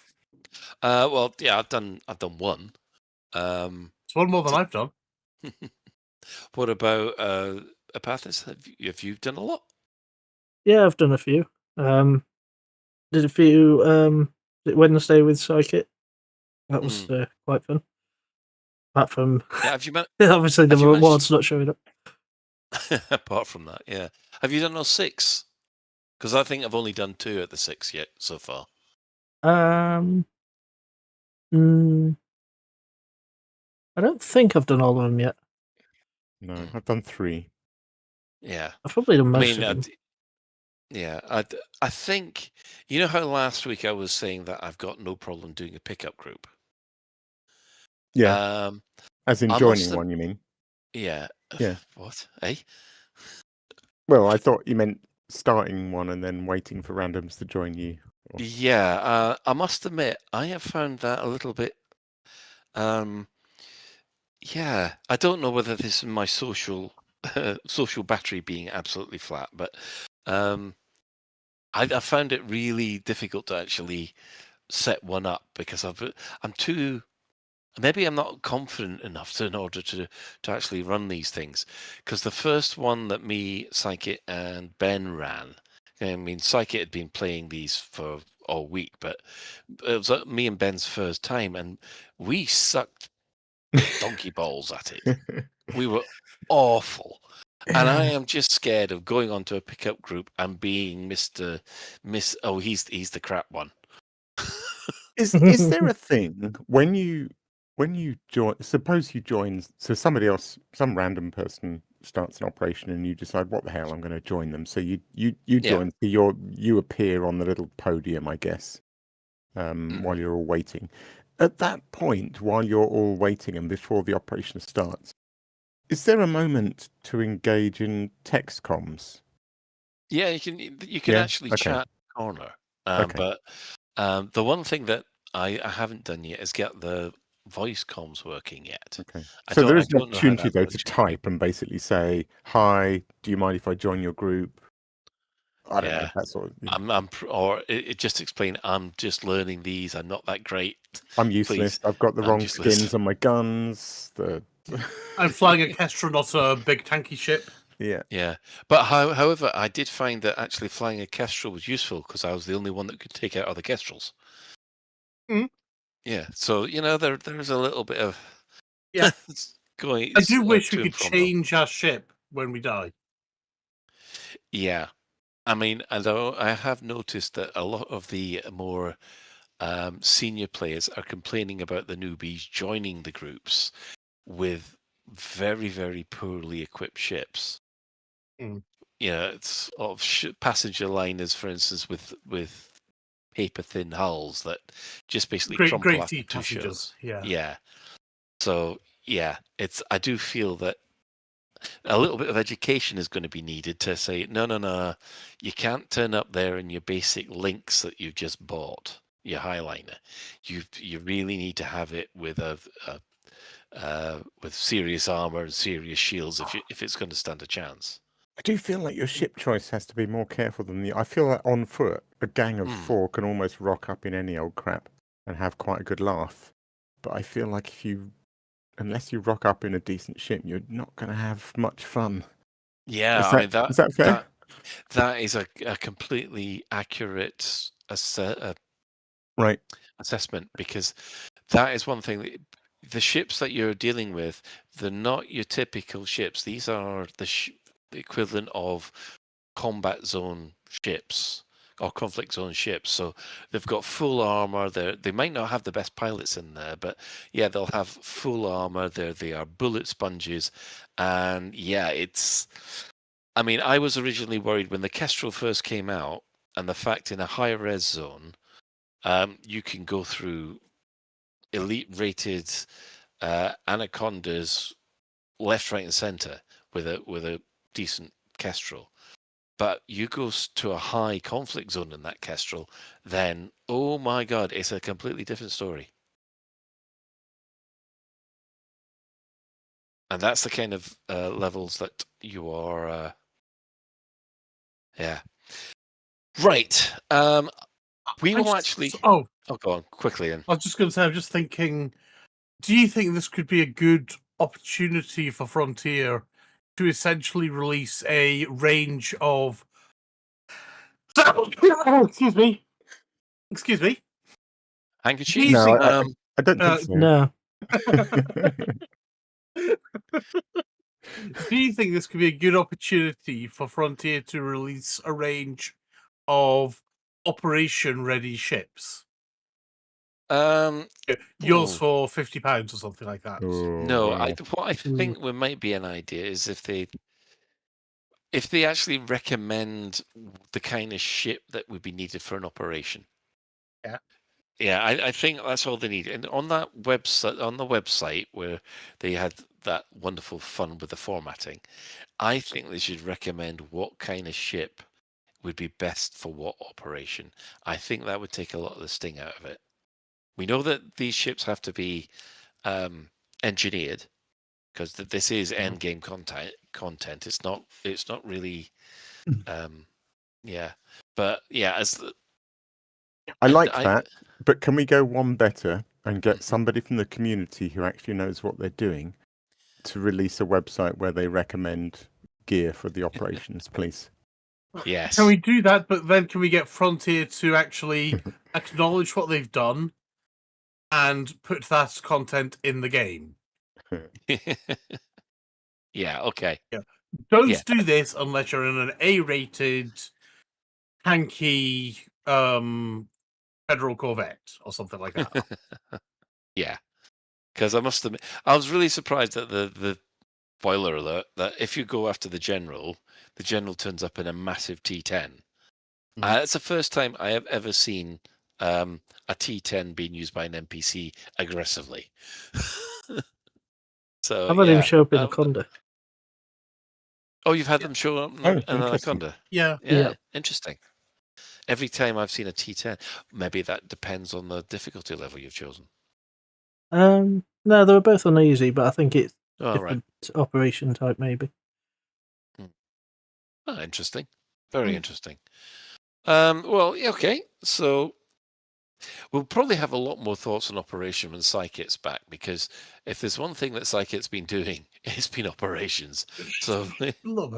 Well, yeah, I've done one. It's one more than I've done. What about Apathis? Have you done a lot? Yeah, I've done a few. Did a few Wednesday with Psychic. That was quite fun. Apart from have you obviously the rewards not showing up. Apart from that, yeah. Have you done all 6? Because I think I've only done 2 at the 6 yet so far. I don't think I've done all of them yet. No, I've done 3. Yeah, I've probably done most of them. Yeah, I think how last week I was saying that I've got no problem doing a pickup group. Yeah. As in joining one, you mean? Yeah. Yeah. What? Eh? Well, I thought you meant starting one and then waiting for randoms to join you. Yeah, I must admit, I have found that a little bit. Yeah, I don't know whether this is my social battery being absolutely flat, but I found it really difficult to actually set one up because I'm too. Maybe I'm not confident enough in order to actually run these things. Because the first one that me, Psychic, and Ben ran, I mean, Psychic had been playing these for all week, but it was me and Ben's first time, and we sucked donkey balls at it. We were awful. And I am just scared of going onto a pickup group and being Miss. Oh, he's the crap one. Is there a thing when you join? Suppose you join. So somebody else, some random person starts an operation, and you decide, what the hell, I'm going to join them. So you join. So you appear on the little podium, I guess, while you're all waiting. At that point, while you're all waiting and before the operation starts, is there a moment to engage in text comms? Yeah, you can actually chat in the corner. But the one thing that I haven't done yet is get the voice comms working yet. Okay. I So there is an don't know how opportunity that though works to yet. type and basically say, "Hi, do you mind if I join your group?" I don't know, that sort of. Or it just explain. I'm just learning these. I'm not that great. I'm useless. Please, I've got the I'm wrong useless. skins on my guns. I'm flying a Kestrel, not a big tanky ship. Yeah. But however, I did find that actually flying a Kestrel was useful because I was the only one that could take out other Kestrels. Mm. Yeah. So there's a little bit of going. I do wish to we and could from, though. change our ship when we die. Yeah. I mean, although I have noticed that a lot of the more senior players are complaining about the newbies joining the groups with very, very poorly equipped ships. Mm. It's of passenger liners, for instance, with paper thin hulls that just basically crumple Great after sea 2 passengers. shows. Yeah. So I do feel that a little bit of education is going to be needed to say, no, you can't turn up there in your basic links that you've just bought, your Highliner. You really need to have it with with serious armor and serious shields if it's going to stand a chance. I do feel like your ship choice has to be more careful than I feel like on foot, a gang of 4 can almost rock up in any old crap and have quite a good laugh. But I feel like unless you rock up in a decent ship, you're not going to have much fun. Yeah, is that fair? That is a completely accurate right assessment, because that is one thing that the ships that you're dealing with, they're not your typical ships. These are the equivalent of combat zone ships or conflict zone ships. So they've got full armor. They might not have the best pilots in there, but yeah, they'll have full armor. They are bullet sponges, and I mean, I was originally worried when the Kestrel first came out, and the fact in a high res zone, you can go through elite rated Anacondas left, right, and center with a decent Kestrel. But you go to a high conflict zone in that Kestrel, then oh my god, it's a completely different story. And that's the kind of levels that you are. Right. We will actually. Oh, go on quickly. Then I was just going to say, I'm just thinking, do you think this could be a good opportunity for Frontier to essentially release a range of... Excuse me. Handkerchief? No, I don't think so. No. Do you think this could be a good opportunity for Frontier to release a range of operation-ready ships? Yours for £50 or something like that. No, what I think might be an idea is if they actually recommend the kind of ship that would be needed for an operation. Yeah, I think that's all they need. And on that website where they had that wonderful fun with the formatting, I think they should recommend what kind of ship would be best for what operation. I think that would take a lot of the sting out of it. We know that these ships have to be engineered, because this is end game content. It's not really, But yeah, I like that, but can we go one better and get somebody from the community who actually knows what they're doing to release a website where they recommend gear for the operations, please? Yes. Can we do that, but then can we get Frontier to actually acknowledge what they've done and put that content in the game? Yeah, okay. Yeah. Don't do this unless you're in an A-rated, tanky federal corvette or something like that. Yeah, because I must admit, I was really surprised at the spoiler alert that if you go after the general turns up in a massive T10. It's the first time I have ever seen a T10 being used by an NPC aggressively. So I've had him show up in a Conda. Oh, you've had them show up in an Anaconda? Yeah. Interesting. Every time I've seen a T10, maybe that depends on the difficulty level you've chosen. No, they were both on easy, but I think it's different right. operation type, maybe. Oh, interesting. Very interesting. Well, okay. So we'll probably have a lot more thoughts on Operation when Psychit's back, because if there's one thing that Psychit's been doing, it's been operations. So love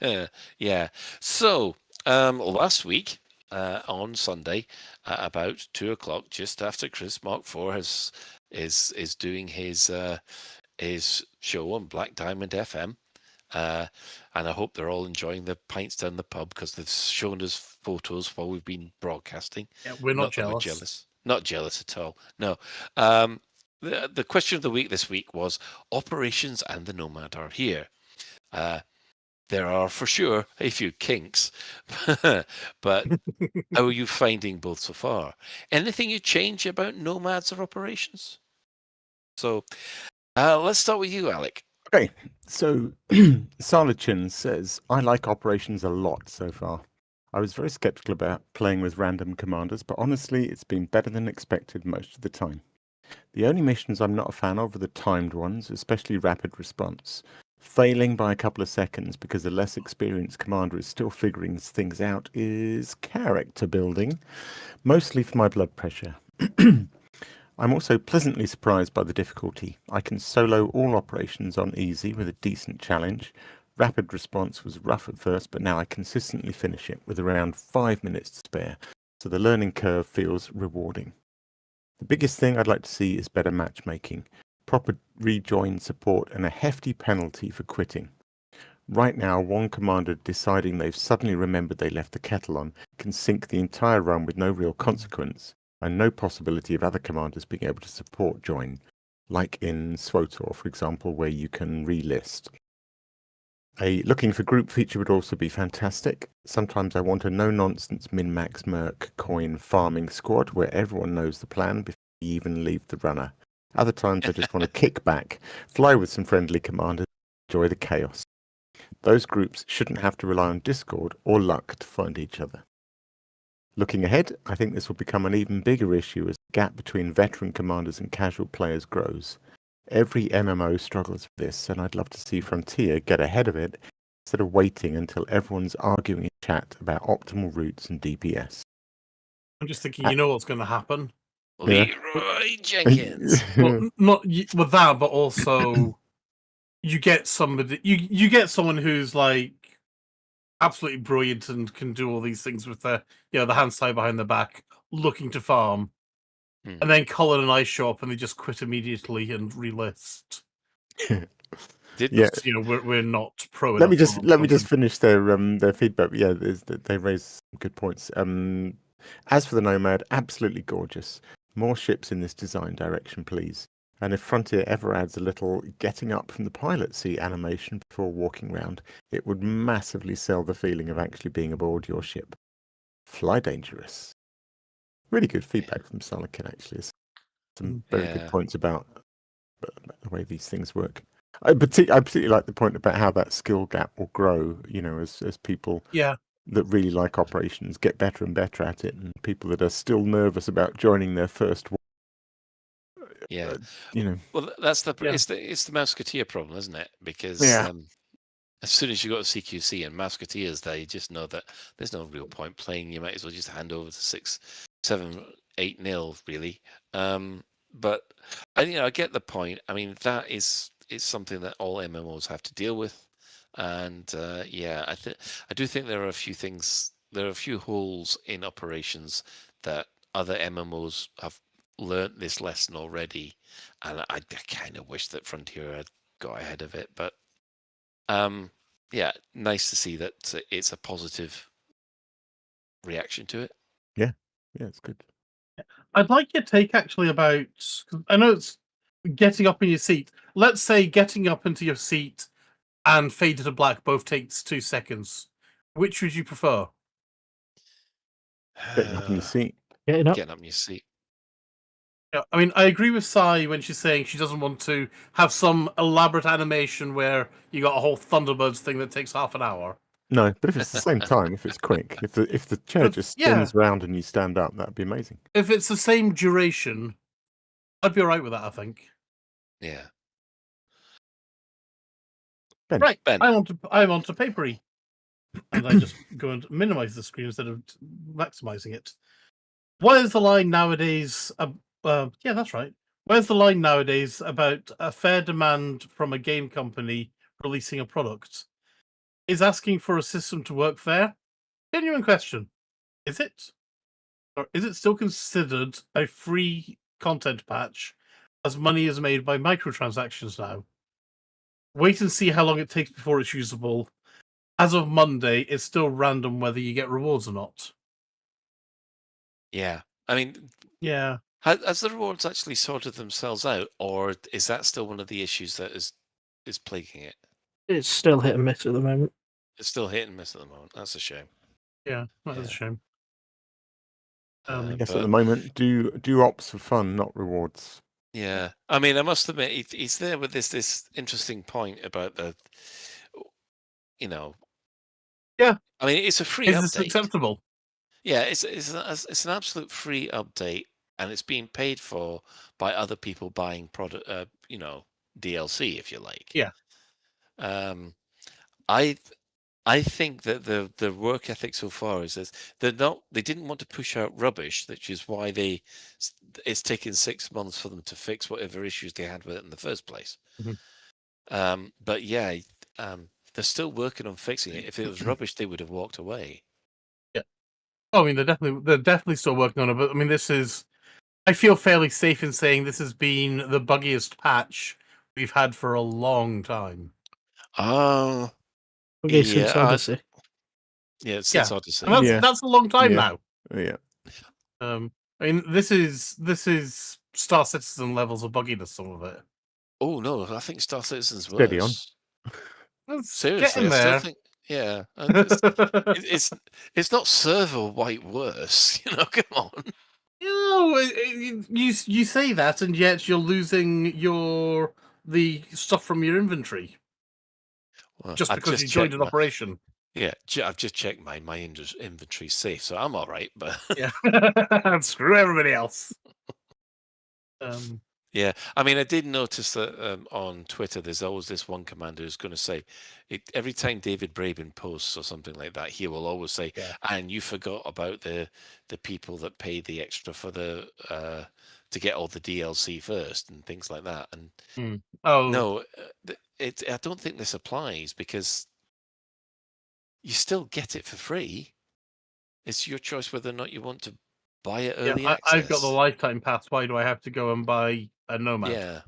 it. Yeah. So last week on Sunday, about 2:00, just after Chris Mark IV is doing his show on Black Diamond FM. And I hope they're all enjoying the pints down the pub, because they've shown us photos while we've been broadcasting. Yeah, we're not that jealous. Not jealous at all. No. The question of the week this week was operations and the Nomad are here. There are for sure a few kinks, but how are you finding both so far? Anything you change about Nomads or operations? So let's start with you, Alec. Okay, so Sarlachin says, I like operations a lot so far. I was very skeptical about playing with random commanders, but honestly, it's been better than expected most of the time. The only missions I'm not a fan of are the timed ones, especially rapid response. Failing by a couple of seconds because a less experienced commander is still figuring things out is character building, mostly for my blood pressure. I'm also pleasantly surprised by the difficulty. I can solo all operations on easy with a decent challenge. Rapid response was rough at first, but now I consistently finish it with around 5 minutes to spare, so the learning curve feels rewarding. The biggest thing I'd like to see is better matchmaking, proper rejoin support, and a hefty penalty for quitting. Right now, one commander deciding they've suddenly remembered they left the kettle on can sink the entire run with no real consequence, and no possibility of other commanders being able to support join, like in SWOTOR, for example, where you can relist. A looking for group feature would also be fantastic. Sometimes I want a no-nonsense min-max merc coin farming squad where everyone knows the plan before you even leave the runner. Other times I just want to kick back, fly with some friendly commanders, enjoy the chaos. Those groups shouldn't have to rely on Discord or luck to find each other. Looking ahead, I think this will become an even bigger issue as the gap between veteran commanders and casual players grows. Every MMO struggles with this, and I'd love to see Frontier get ahead of it instead of waiting until everyone's arguing in chat about optimal routes and DPS. I'm just thinking, you know what's going to happen? Leroy Jenkins. Well, not with that, but also you get somebody, you get someone who's like absolutely brilliant and can do all these things with the hands tied behind the back, looking to farm, and then Colin and I show up and they just quit immediately and relist. We're not pro enough. Let me just finish their feedback. Yeah, they raise good points. As for the Nomad, absolutely gorgeous. More ships in this design direction, please. And if Frontier ever adds a little getting up from the pilot seat animation before walking round, it would massively sell the feeling of actually being aboard your ship. Fly dangerous. Really good feedback from Salakin, actually. Some very good points about the way these things work. I particularly like the point about how that skill gap will grow, as people that really like operations get better and better at it, and people that are still nervous about joining their first war. Yeah, well, that's it's the Musketeer problem, isn't it? Because as soon as you got to CQC and Musketeers, they just know that there's no real point playing. You might as well just hand over to 6, 7, 8-0, really. But I get the point. I mean, that is something that all MMOs have to deal with, and I do think there are a few things. There are a few holes in operations that other MMOs have learnt this lesson already, and I kind of wish that Frontier had got ahead of it, but yeah, nice to see that it's a positive reaction to it. Yeah, it's good. I'd like your take actually about. 'Cause I know it's getting up in your seat. Let's say getting up into your seat and fade to black both takes 2 seconds. Which would you prefer? Getting up in your seat. Getting up. Getting up in your seat. Yeah, I mean, I agree with Sai when she's saying she doesn't want to have some elaborate animation where you got a whole Thunderbirds thing that takes half an hour. No, but if it's the same time, if it's quick, if the chair But, just yeah. spins around and you stand up, that'd be amazing. If it's the same duration, I'd be alright with that, I think. Yeah. Ben. Right, Ben. I'm on to papery. And I just go and minimize the screen instead of maximizing it. What is the line nowadays? Yeah, that's right. Where's the line nowadays about a fair demand from a game company releasing a product? Is asking for a system to work fair? Genuine question. Is it? Or is it still considered a free content patch as money is made by microtransactions now? Wait and see how long it takes before it's usable. As of Monday, it's still random whether you get rewards or not. Yeah. I mean, yeah. Has the rewards actually sorted themselves out, or is that still one of the issues that is plaguing it? It's still hit and miss at the moment. It's still hit and miss at the moment. That's a shame. Yeah, that is a shame. Yes, at the moment, do ops for fun, not rewards. Yeah, I mean, I must admit, he's there with this interesting point about the, Yeah. I mean, it's a free Is update. this acceptable? Yeah, it's an absolute free update, and it's being paid for by other people buying product, DLC, if you like. Yeah. I think that the work ethic so far is this: they didn't want to push out rubbish, which is why it's taken 6 months for them to fix whatever issues they had with it in the first place. Mm-hmm. But yeah, they're still working on fixing it. If it was rubbish, they would have walked away. Yeah. Oh, I mean, they're definitely still working on it. But I mean, I feel fairly safe in saying this has been the buggiest patch we've had for a long time. Okay, since Odyssey. Yeah, since Odyssey. And that's a long time now. Yeah. I mean, this is Star Citizen levels of bugginess. Some of it. Oh no, I think Star Citizen's worse. Steady on. Seriously, getting there. I still think. Yeah, it's not server white worse. Come on. You say that, and yet you're losing the stuff from your inventory. Well, just because you joined an operation. Yeah, I've just checked my inventory's safe, so I'm all right. But yeah, screw everybody else. Yeah, I mean, I did notice that on Twitter, there's always this one commander who's going to say, every time David Braben posts or something like that, he will always say, "And you forgot about the people that paid the extra for the to get all the DLC first and things like that." And no, I don't think this applies because you still get it for free. It's your choice whether or not you want to buy it early access. I've got the lifetime pass. Why do I have to go and buy a Nomad?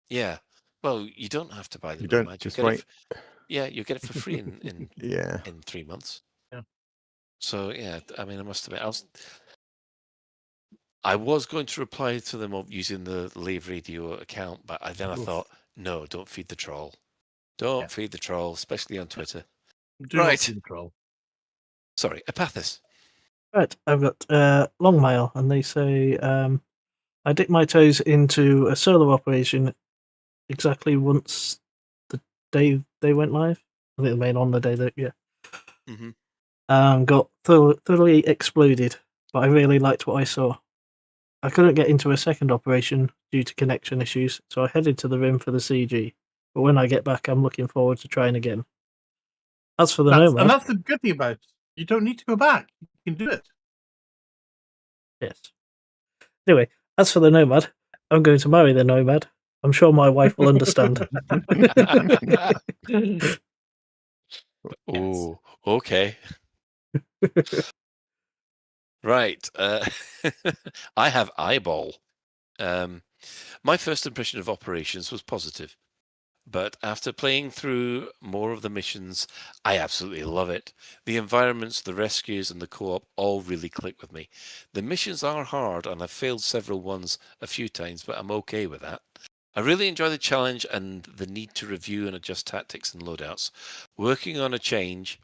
Yeah. Well, you don't have to buy the you Nomad. Don't just wait. You get it for free in in 3 months. Yeah. So yeah, I mean, I must admit, I was going to reply to them using the Lave Radio account, but then I thought, no, don't feed the troll. Don't feed the troll, especially on Twitter. Do not feed the troll. Sorry, Apathis. Right, I've got Long Mail, and they say I dipped my toes into a solo operation exactly once the day they went live. I think they made on the day that got thoroughly exploded, but I really liked what I saw. I couldn't get into a second operation due to connection issues, so I headed to the Rim for the CG. But when I get back, I'm looking forward to trying again. As for the Nomad, and that's the good thing about it. You don't need to go back. You can do it. Yes. Anyway, as for the Nomad, I'm going to marry the Nomad. I'm sure my wife will understand. Oh, okay. Right. I have Eyeball. My first impression of Operations was positive. but after playing through more of the missions, I absolutely love it. The environments, the rescues, and the co-op all really click with me. The missions are hard, and I've failed several ones a few times, but I'm okay with that. I really enjoy the challenge and the need to review and adjust tactics and loadouts. Working on a change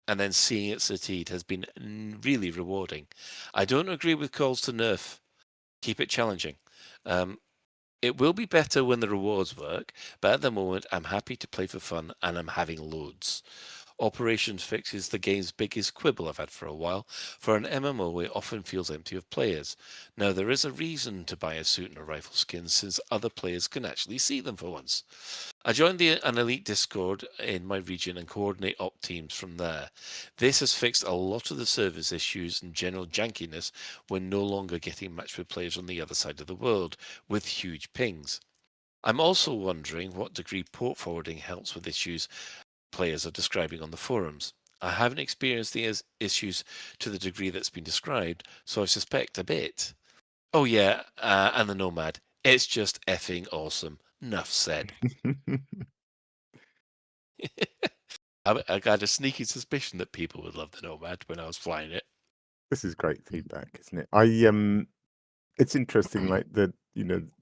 and then seeing it succeed has been really rewarding. I don't agree with calls to nerf. Keep it challenging. It will be better when the rewards work, but at the moment I'm happy to play for fun and I'm having loads. Operations Fix is the game's biggest quibble I've had for a while. For an MMO, it often feels empty of players. Now, there is a reason to buy a suit and a rifle skin, since other players can actually see them for once. I joined an Elite Discord in my region and coordinate op teams from there. This has fixed a lot of the service issues and general jankiness when no longer getting matched with players on the other side of the world, with huge pings. I'm also wondering what degree port forwarding helps with issues players are describing on the forums. I haven't experienced the issues to the degree that's been described, so I suspect a bit. Oh yeah, and the Nomad. It's just effing awesome. Nuff said. I got a sneaky suspicion that people would love the Nomad when I was flying it. This is great feedback, isn't it? It's interesting, like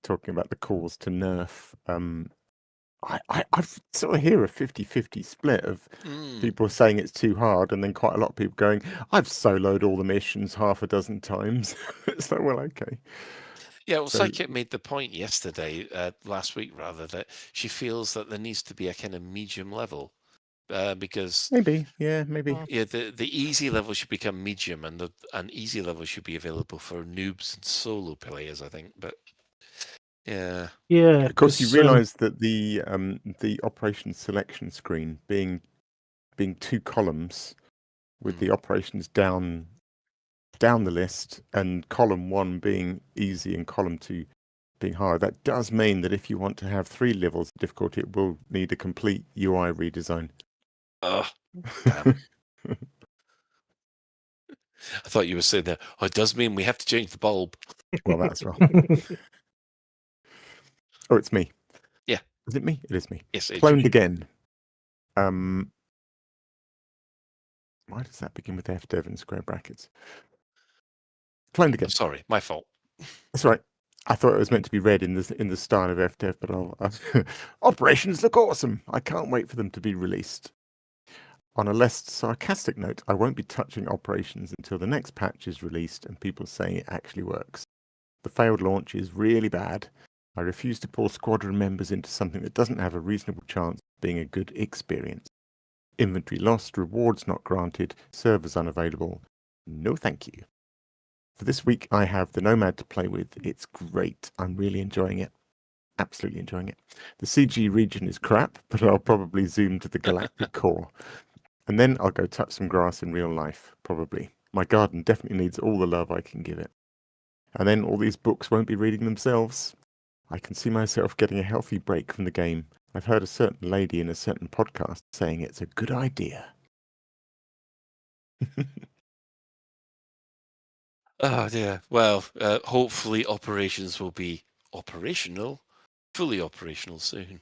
talking about the calls to nerf. I sort of hear a 50-50 split of people saying it's too hard, and then quite a lot of people going, I've soloed all the missions half a dozen times. It's like, well, okay. Yeah, well, Psychic made the point yesterday, last week rather, that she feels that there needs to be a kind of medium level. Because maybe. Yeah, the easy level should become medium, and an easy level should be available for noobs and solo players, I think. But yeah, Of course, you realise that the operations selection screen being 2 columns with the operations down the list, and column 1 being easy and column 2 being hard. That does mean that if you want to have 3 levels of difficulty, it will need a complete UI redesign. Oh, damn. I thought you were saying that. Oh, it does mean we have to change the bulb. Well, that's wrong. Oh, it's me. Yeah. Is it me? It is me. Yes. Cloned again. Why does that begin with FDev in square brackets? Cloned again. Sorry, my fault. That's right. I thought it was meant to be read in the style of FDev, but operations look awesome. I can't wait for them to be released. On a less sarcastic note, I won't be touching operations until the next patch is released and people say it actually works. The failed launch is really bad. I refuse to pour squadron members into something that doesn't have a reasonable chance of being a good experience. Inventory lost, rewards not granted, servers unavailable. No thank you. For this week, I have the Nomad to play with. It's great. I'm really enjoying it. Absolutely enjoying it. The CG region is crap, but I'll probably zoom to the galactic core. And then I'll go touch some grass in real life, probably. My garden definitely needs all the love I can give it. And then all these books won't be reading themselves. I can see myself getting a healthy break from the game. I've heard a certain lady in a certain podcast saying it's a good idea. Oh dear. Well, hopefully operations will be fully operational soon.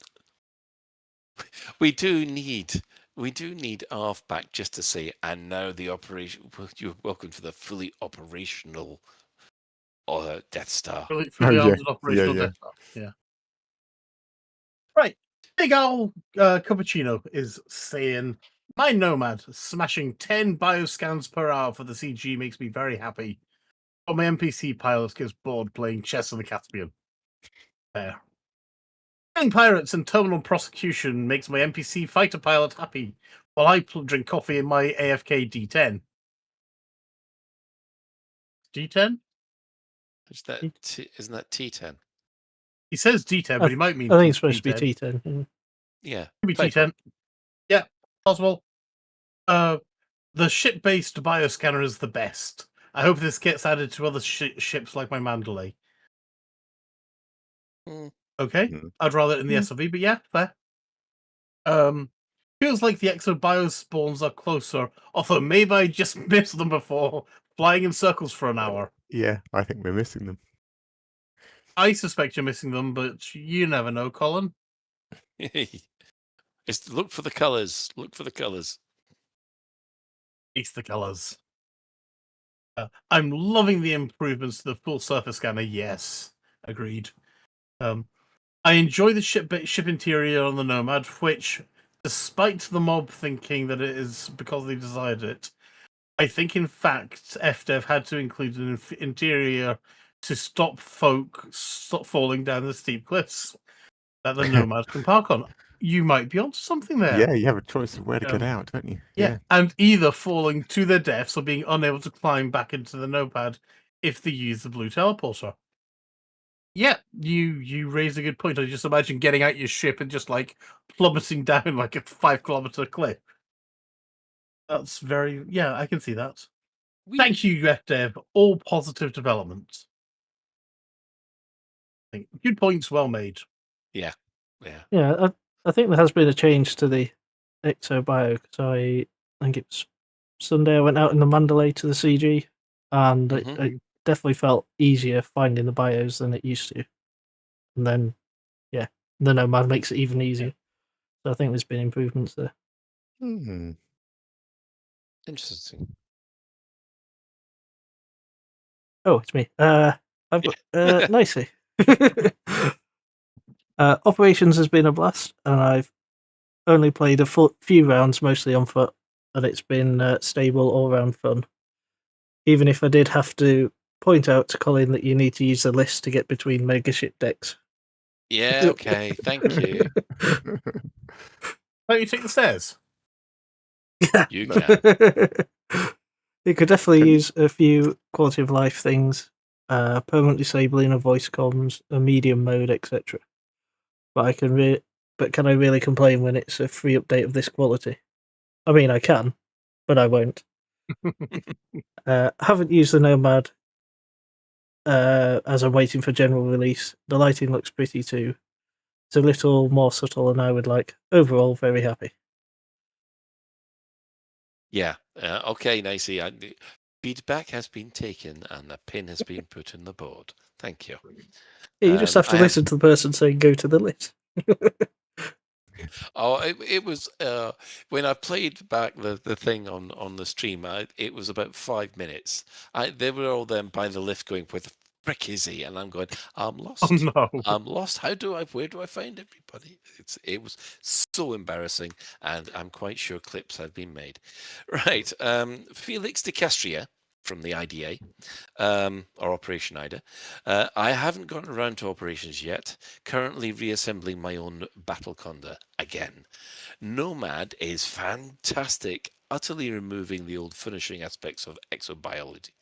We do need Arf back just to say, and now the operation. You're welcome to the fully operational Death Star. Fully armed operational Death Star. Yeah. Right. Big Owl Cappuccino is saying, my Nomad smashing 10 bioscans per hour for the CG makes me very happy. But my NPC pilot gets bored playing chess in the Caspian. There. Killing pirates and terminal prosecution makes my NPC fighter pilot happy, while I drink coffee in my AFK D10. D10? Isn't that T10? He says D10, but he might mean I think it's supposed to be T10. Yeah. Could be T10. Yeah, possible. The ship-based bioscanner is the best. I hope this gets added to other ships like my Mandalay. Okay, I'd rather it in the SRV, but yeah, fair. Feels like the exobios spawns are closer, although maybe I just missed them before, flying in circles for an hour. Yeah, I think we're missing them. I suspect you're missing them, but you never know, Colin. It's look for the colours. Look for the colours. It's the colours. I'm loving the improvements to the full surface scanner. Yes, agreed. I enjoy the ship interior on the Nomad, which, despite the mob thinking that it is because they desired it, I think in fact FDev had to include an interior to stop folk falling down the steep cliffs that the Nomad can park on. You might be onto something there. Yeah, you have a choice of where to get out, don't you? Yeah, and either falling to their deaths or being unable to climb back into the Nomad if they use the blue teleporter. Yeah, you raised a good point. I just imagine getting out your ship and just like plummeting down like a 5-kilometer cliff. That's very I can see that. Thank you, FDev. All positive developments. Good points, well made. Yeah. Yeah, I think there has been a change to the Exo bio because I think it was Sunday I went out in the Mandalay to the CG, and it definitely felt easier finding the bios than it used to. And then, the Nomad makes it even easier. So I think there's been improvements there. Interesting. Oh, it's me. I've got nicely. Operations has been a blast, and I've only played a few rounds, mostly on foot, and it's been stable all-round fun. Even if I did have to point out to Colin that you need to use the list to get between megaship decks. Yeah, okay, thank you. Don't you take the stairs? You can. You could definitely use a few quality of life things, permanent disabling of voice comms, a medium mode, etc. But can I really complain when it's a free update of this quality? I mean, I can, but I won't. Haven't used the Nomad as I'm waiting for general release. The lighting looks pretty too. It's a little more subtle than I would like. Overall, very happy. Yeah. Okay, Nicey. Feedback has been taken and a pin has been put in the board. Thank you. Yeah, you just have to listen to the person saying go to the list. It was when I played back the thing on the stream. It was about 5 minutes. They were all then by the lift going, "Where the frick is he?" And I'm going, "I'm lost. Oh no, I'm lost. Where do I find everybody?" It was so embarrassing, and I'm quite sure clips had been made. Right, Felix de Castria from the IDA, or Operation IDA. I haven't gotten around to operations yet. Currently reassembling my own battle conda again. Nomad is fantastic, utterly removing the old finishing aspects of exobiology.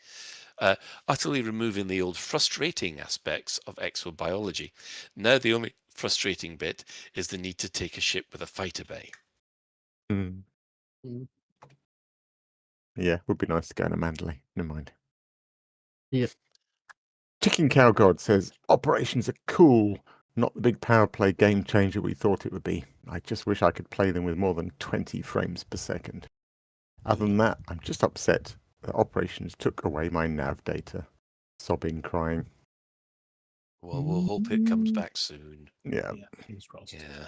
Utterly removing the old frustrating aspects of exobiology. Now the only frustrating bit is the need to take a ship with a fighter bay. Yeah, would be nice to go in a Mandalay. Never mind. Yep. Chicken Cow God says, operations are cool, not the big power play game changer we thought it would be. I just wish I could play them with more than 20 frames per second. Other than that, I'm just upset that operations took away my nav data. Sobbing, crying. Well, we'll hope it comes back soon. Yeah. Fingers crossed. Yeah.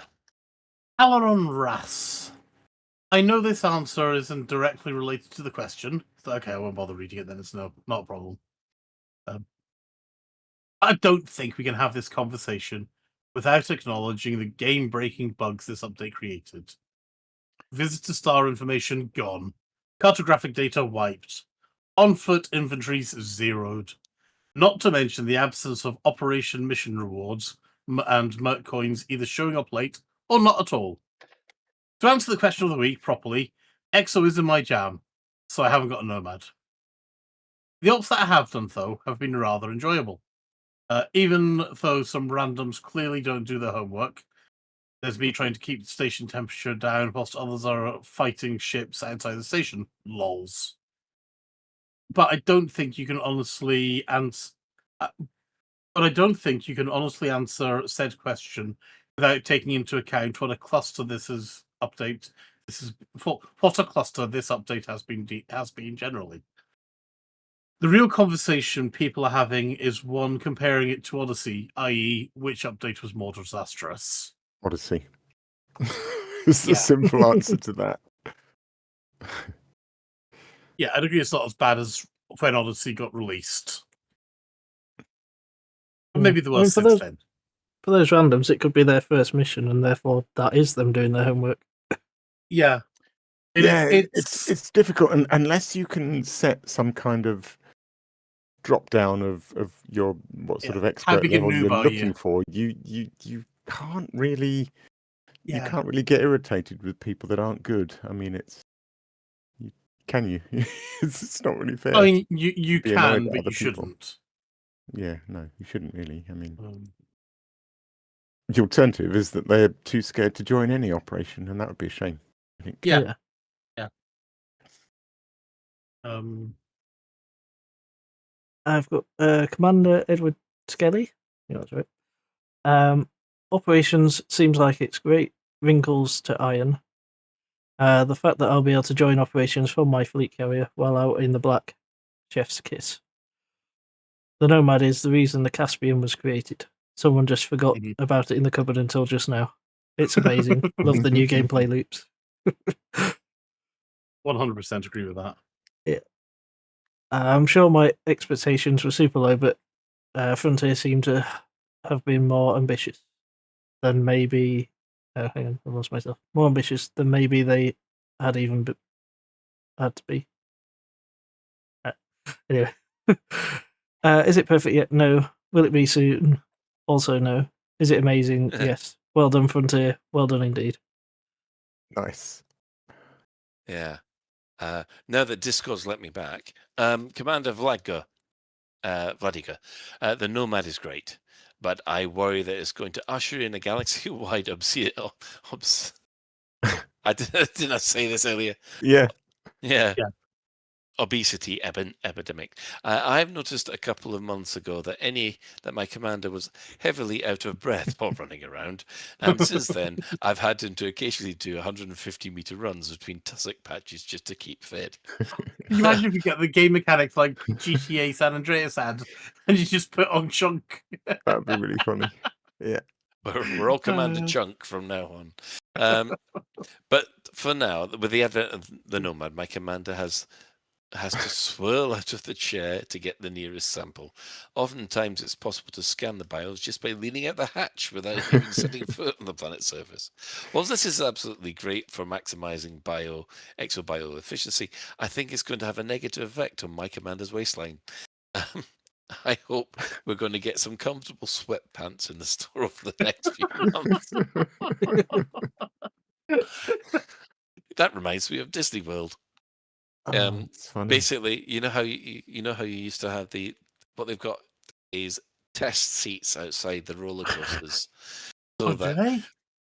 Alaron Rass. I know this answer isn't directly related to the question. So, okay, I won't bother reading it then. It's not a problem. I don't think we can have this conversation without acknowledging the game-breaking bugs this update created. Visitor star information gone. Cartographic data wiped. On-foot inventories zeroed. Not to mention the absence of operation mission rewards and Merc coins either showing up late or not at all. To answer the question of the week properly, Exo is in my jam, so I haven't got a Nomad. The ops that I have done, though, have been rather enjoyable. Even though some randoms clearly don't do their homework, there's me trying to keep the station temperature down whilst others are fighting ships outside the station. Lols. But I don't think you can honestly answer said question without taking into account what a cluster this update has been generally. The real conversation people are having is one comparing it to Odyssey, i.e., which update was more disastrous. Odyssey. It's the simple answer to that. Yeah, I'd agree it's not as bad as when Odyssey got released. But maybe the worst since then. For those randoms, it could be their first mission, and therefore that is them doing their homework. Yeah. It's difficult unless you can set some kind of drop down of your what sort of expert level you're looking for. You can't really get irritated with people that aren't good. I mean, can you? It's not really fair. I mean, you can, but you shouldn't. Yeah, no, you shouldn't really. I mean, the alternative is that they're too scared to join any operation, and that would be a shame, I think. Yeah. I've got Commander Edward Skelly. Yeah, that's right. Operations seems like it's great. Wrinkles to iron. The fact that I'll be able to join operations from my fleet carrier while out in the black. Chef's kiss. The Nomad is the reason the Caspian was created. Someone just forgot about it in the cupboard until just now. It's amazing. Love the new gameplay loops. 100% agree with that. Yeah. I'm sure my expectations were super low, but Frontier seemed to have been more ambitious than maybe. Oh, hang on, I lost myself. More ambitious than maybe they had even had to be. Anyway, is it perfect yet? No. Will it be soon? Also, no. Is it amazing? Yes. Well done, Frontier. Well done indeed. Nice. Yeah. Now that Discord's let me back, Commander Vladika, the Nomad is great, but I worry that it's going to usher in a galaxy-wide did I say this earlier? Yeah. Obesity epidemic. I've noticed a couple of months ago that my commander was heavily out of breath while running around, and since then I've had him to occasionally do 150-meter runs between tussock patches just to keep fit. Can you imagine if you get the game mechanics like GTA San Andreas had, and you just put on Chunk? That'd be really funny. Yeah. We're all Commander Chunk from now on. But for now, with the advent of the Nomad, my commander has to swirl out of the chair to get the nearest sample. Oftentimes, it's possible to scan the bios just by leaning out the hatch without even setting foot on the planet's surface. While this is absolutely great for maximizing exobio efficiency, I think it's going to have a negative effect on my commander's waistline. I hope we're going to get some comfortable sweatpants in the store over the next few months. That reminds me of Disney World. Basically, you know how you used to have what they've got is test seats outside the roller coasters, so that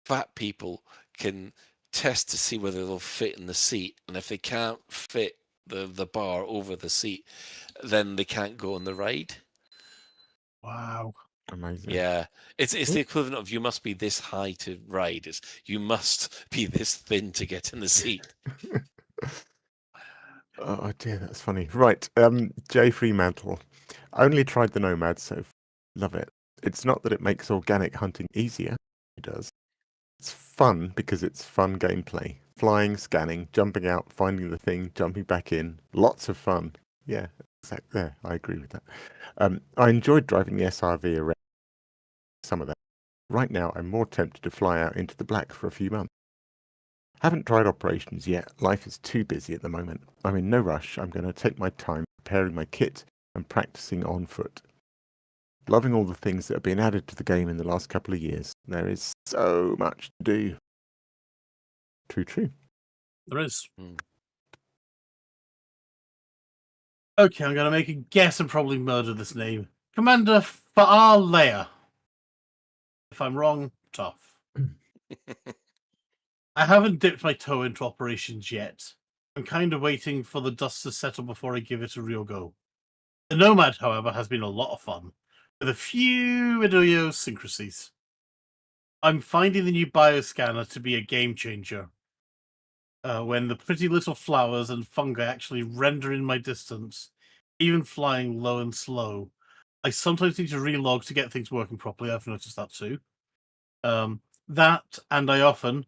fat people can test to see whether they'll fit in the seat, and if they can't fit the bar over the seat, then they can't go on the ride. Wow. Amazing. Yeah, it's the equivalent of you must be this high to ride. It's you must be this thin to get in the seat. Oh dear, that's funny. Right, Jay Fremantle. Only tried the Nomad, so love it. It's not that it makes organic hunting easier. It does. It's fun because it's fun gameplay. Flying, scanning, jumping out, finding the thing, jumping back in. Lots of fun. Yeah, exactly. Yeah, I agree with that. I enjoyed driving the SRV around some of that. Right now, I'm more tempted to fly out into the black for a few months. Haven't tried operations yet. Life is too busy at the moment. I'm in no rush. I'm going to take my time preparing my kit and practicing on foot. Loving all the things that have been added to the game in the last couple of years. There is so much to do. True. There is. Okay, I'm going to make a guess and probably murder this name. Commander Fa'ar Leia. If I'm wrong, tough. I haven't dipped my toe into operations yet. I'm kind of waiting for the dust to settle before I give it a real go. The Nomad, however, has been a lot of fun, with a few idiosyncrasies. I'm finding the new bioscanner to be a game changer. When the pretty little flowers and fungi actually render in my distance, even flying low and slow. I sometimes need to relog to get things working properly. I've noticed that too. That, and I often,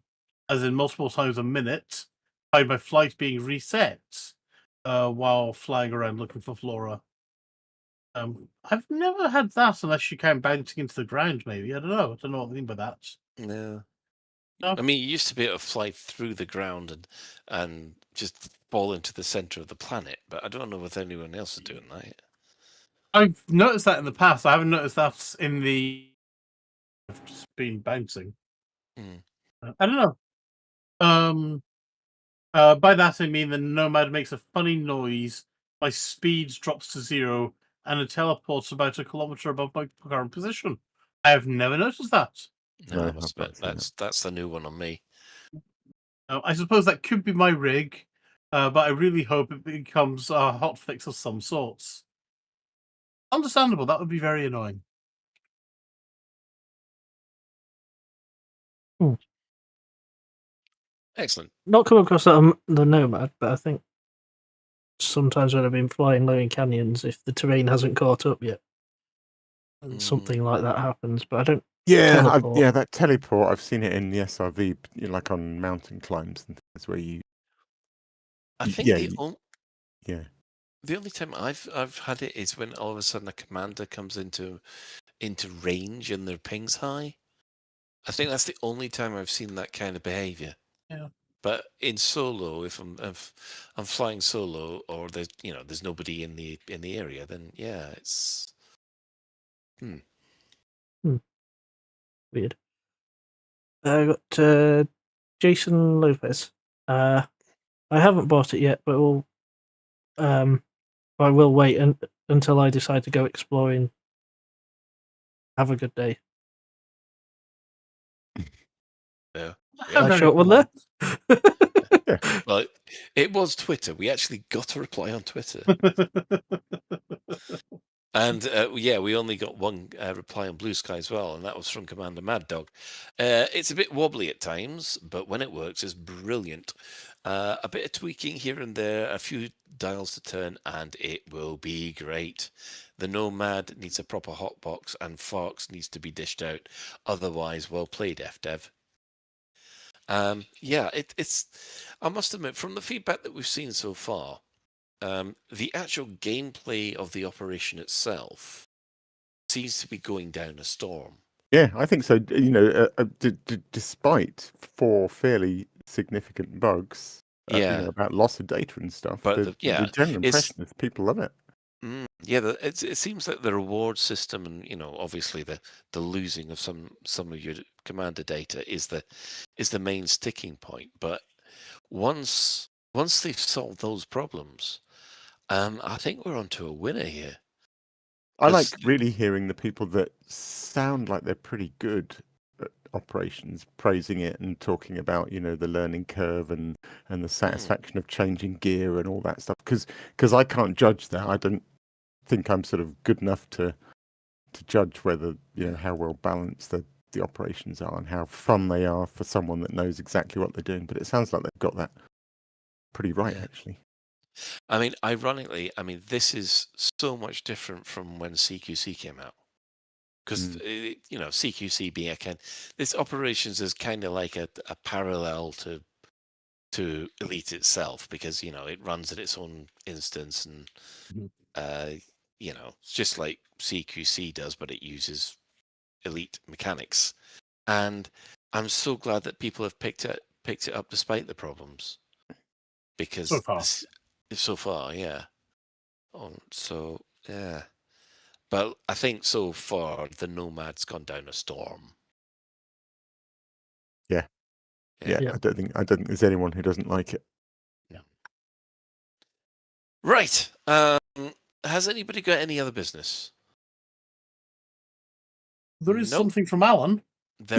as in multiple times a minute, find my flight being reset while flying around looking for flora. I've never had that unless you count bouncing into the ground, maybe. I don't know. I don't know what I mean by that. No. No. I mean, you used to be able to fly through the ground and just fall into the center of the planet, but I don't know if anyone else is doing that. I've noticed that in the past. I haven't noticed that in the. I've just been bouncing. I don't know. By that I mean the Nomad makes a funny noise, my speed drops to 0, and it teleports about a kilometer above my current position. I have never noticed that. No, I must admit, that's the new one on me. I suppose that could be my rig, but I really hope it becomes a hotfix of some sorts. Understandable, that would be very annoying. Excellent. Not come across that on the Nomad, but I think sometimes when I've been flying low in canyons, if the terrain hasn't caught up yet, something like that happens. But I don't. teleport. That teleport. I've seen it in the SRV, like on mountain climbs and things where you. I think the only time I've had it is when all of a sudden a commander comes into range and their ping's high. I think that's the only time I've seen that kind of behavior. Yeah. But in solo, if I'm flying solo, or there's nobody in the area, then yeah, it's Weird. I got Jason Lopez. I haven't bought it yet, but I will wait until I decide to go exploring. Have a good day. Yeah. Nice short one there. Well, it was Twitter. We actually got a reply on Twitter. And we only got one reply on Blue Sky as well, and that was from Commander Mad Dog. It's a bit wobbly at times, but when it works, it's brilliant. A bit of tweaking here and there, a few dials to turn, and it will be great. The Nomad needs a proper hotbox, and Fox needs to be dished out. Otherwise, well played, FDev. It's. I must admit, from the feedback that we've seen so far, the actual gameplay of the operation itself seems to be going down a storm. Yeah, I think so. Despite 4 fairly significant bugs, about loss of data and stuff, but the general impression is people love it. It seems like the reward system, and obviously the losing of some of your commander data is the main sticking point. But once they've solved those problems, I think we're onto a winner here. I like really hearing the people that sound like they're pretty good at operations praising it and talking about the learning curve and the satisfaction of changing gear and all that stuff, because I can't judge that. I don't think I'm sort of good enough to judge whether how well balanced the operations are and how fun they are for someone that knows exactly what they're doing. But it sounds like they've got that pretty right, actually. I mean, ironically, this is so much different from when CQC came out, because CQC being this operations is kind of like a parallel to Elite itself, because it runs at its own instance, and it's just like CQC does, but it uses Elite mechanics. And I'm so glad that people have picked it up despite the problems, because so far, yeah. But I think so far the Nomad's gone down a storm. Yeah. I don't think there's anyone who doesn't like it. No. Right. Has anybody got any other business? There is something from Alan. I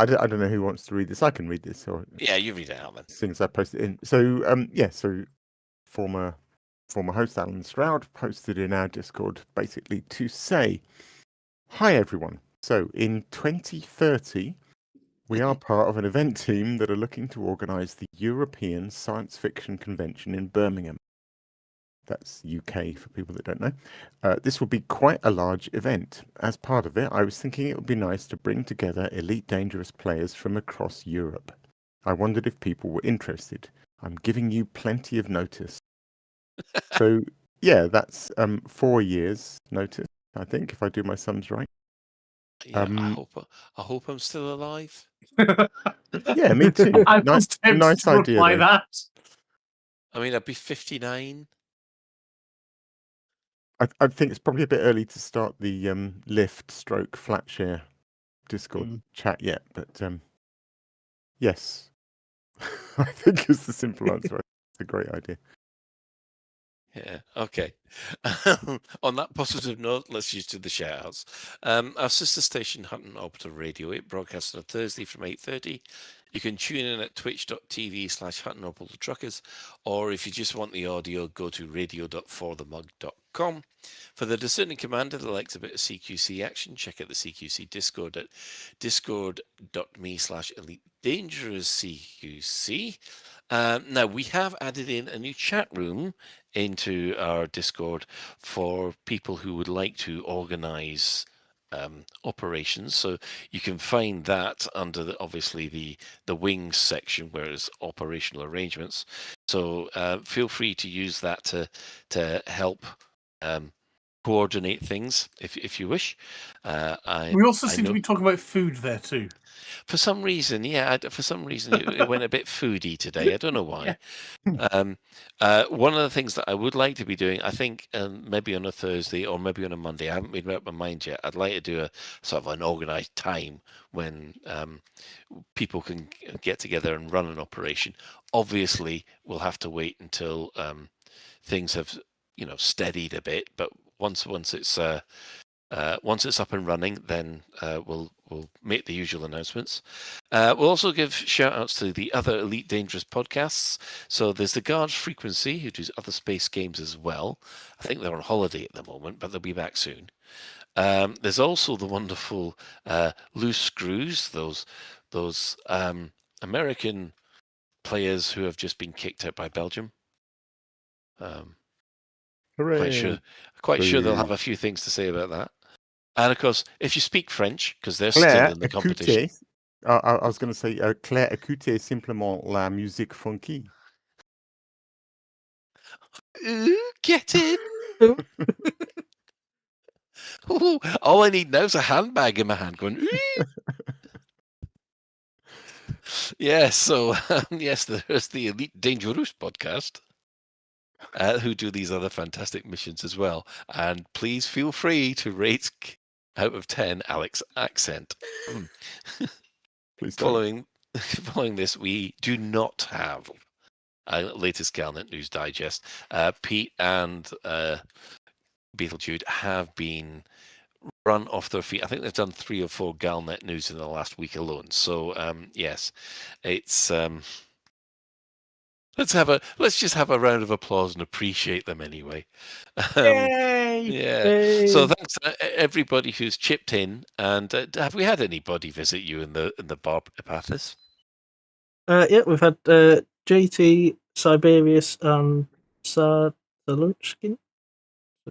don't know who wants to read this. I can read this. Or you read it out, then. Things I posted in. So former host Alan Stroud posted in our Discord basically to say, "Hi everyone. So in 2030, we are part of an event team that are looking to organise the European Science Fiction Convention in Birmingham. That's UK for people that don't know. This will be quite a large event. As part of it, I was thinking it would be nice to bring together Elite Dangerous players from across Europe. I wondered if people were interested. I'm giving you plenty of notice. So, yeah, that's 4 years notice, I think, if I do my sums right. Yeah, I hope I'm still alive. Yeah, me too. I was tempted nice to idea, reply though. that. I mean, I'd be 59. I think it's probably a bit early to start the Lift stroke Flatshare Discord chat yet, but yes, I think it's the simple answer. It's a great idea. Yeah, okay. On that positive note, let's just do the shout-outs. Our sister station, Hunting Orbital Radio, it broadcasts on a Thursday from 8:30. You can tune in at twitch.tv/Hunting Orbital Truckers, or if you just want the audio, go to radio.forthemug.com. For the discerning commander that likes a bit of CQC action, check out the CQC Discord at discord.me/Elite Dangerous CQC. Now, we have added in a new chat room into our Discord for people who would like to organize operations. So you can find that under obviously the wings section where it's operational arrangements. So feel free to use that to help coordinate things if you wish. We also seem to be talking about food there too. For some reason, it went a bit foodie today. I don't know why. One of the things that I would like to be doing, I think, maybe on a Thursday or maybe on a Monday, I haven't made up my mind yet. I'd like to do a sort of an organised time when people can get together and run an operation. Obviously, we'll have to wait until things have, steadied a bit. But once it's up and running, then we'll make the usual announcements. We'll also give shout outs to the other Elite Dangerous podcasts. So there's the Guards Frequency, who does other space games as well. I think they're on holiday at the moment, but they'll be back soon. There's also the wonderful Loose Screws, those American players who have just been kicked out by Belgium. Quite sure they'll have a few things to say about that. And of course, if you speak French, because they're still in the competition. I was going to say, Claire, écoutez simplement la musique funky. Get in. Ooh, all I need now is a handbag in my hand going. Yes, so yes, there's the Elite Dangerous podcast. Who do these other fantastic missions as well. And please feel free to rate out of 10 Alex's accent. Please following this, we do not have a latest Galnet News Digest. Pete and Beetlejude have been run off their feet. I think they've done 3 or 4 Galnet News in the last week alone. So yes, it's... Let's just have a round of applause and appreciate them anyway. Yay! Yeah. Yay! So thanks to everybody who's chipped in. And have we had anybody visit you in the bar, Epathis? Yeah, we've had JT, Siberius, and Saluchkin.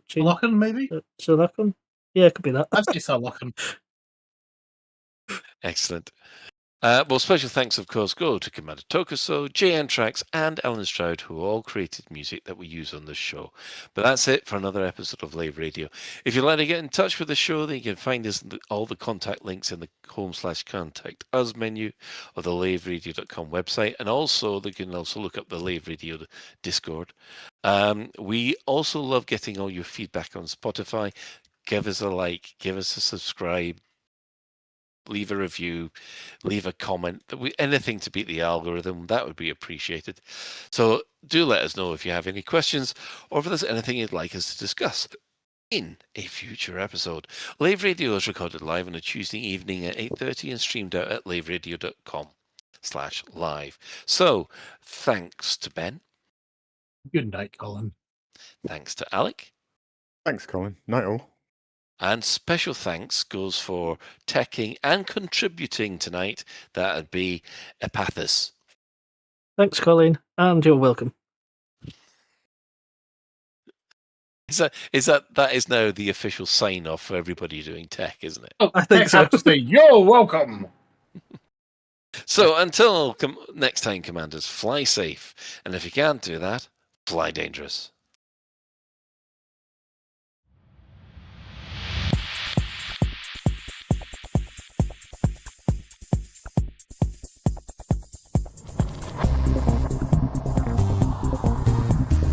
Salokhan, maybe? Salokhan? Yeah, it could be that. I'd say Salokhan. Excellent. Well, special thanks, of course, go to Commander Tokuso, JN Trax, and Ellen Stroud, who all created music that we use on this show. But that's it for another episode of Lave Radio. If you'd like to get in touch with the show, then you can find us all the contact links in the home/contact us menu of the laveradio.com website. And also, you can also look up the Lave Radio Discord. We also love getting all your feedback on Spotify. Give us a like, give us a subscribe. Leave a review, leave a comment, anything to beat the algorithm, that would be appreciated. So do let us know if you have any questions or if there's anything you'd like us to discuss in a future episode. Lave Radio is recorded live on a Tuesday evening at 8:30 and streamed out at laveradio.com/live. So thanks to Ben. Good night, Colin. Thanks to Alec. Thanks, Colin. Night all. And special thanks goes for teching and contributing tonight. That would be Epathis. Thanks, Colin, and you're welcome. That is now the official sign-off for everybody doing tech, isn't it? Oh, I think so. have to say, you're welcome. So until next time, Commanders, fly safe. And if you can't do that, fly dangerous.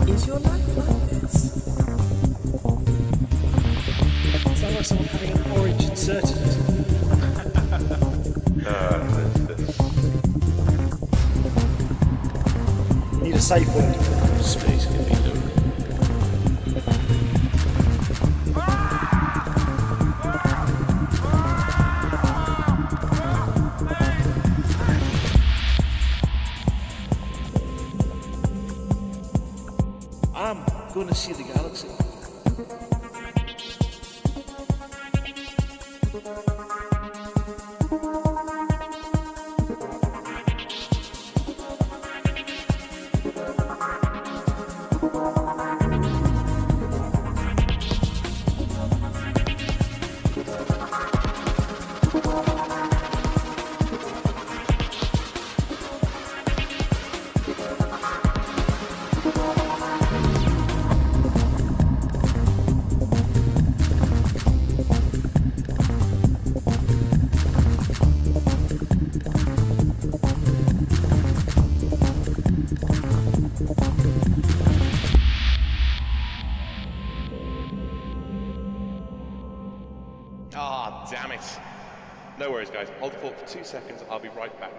Is your life like this? Sounds like someone having an orange inserted. Need a safe word. Space can be done. I'm going to see the galaxy. Ah, damn it. No worries, guys. Hold the fort for 2 seconds. I'll be right back.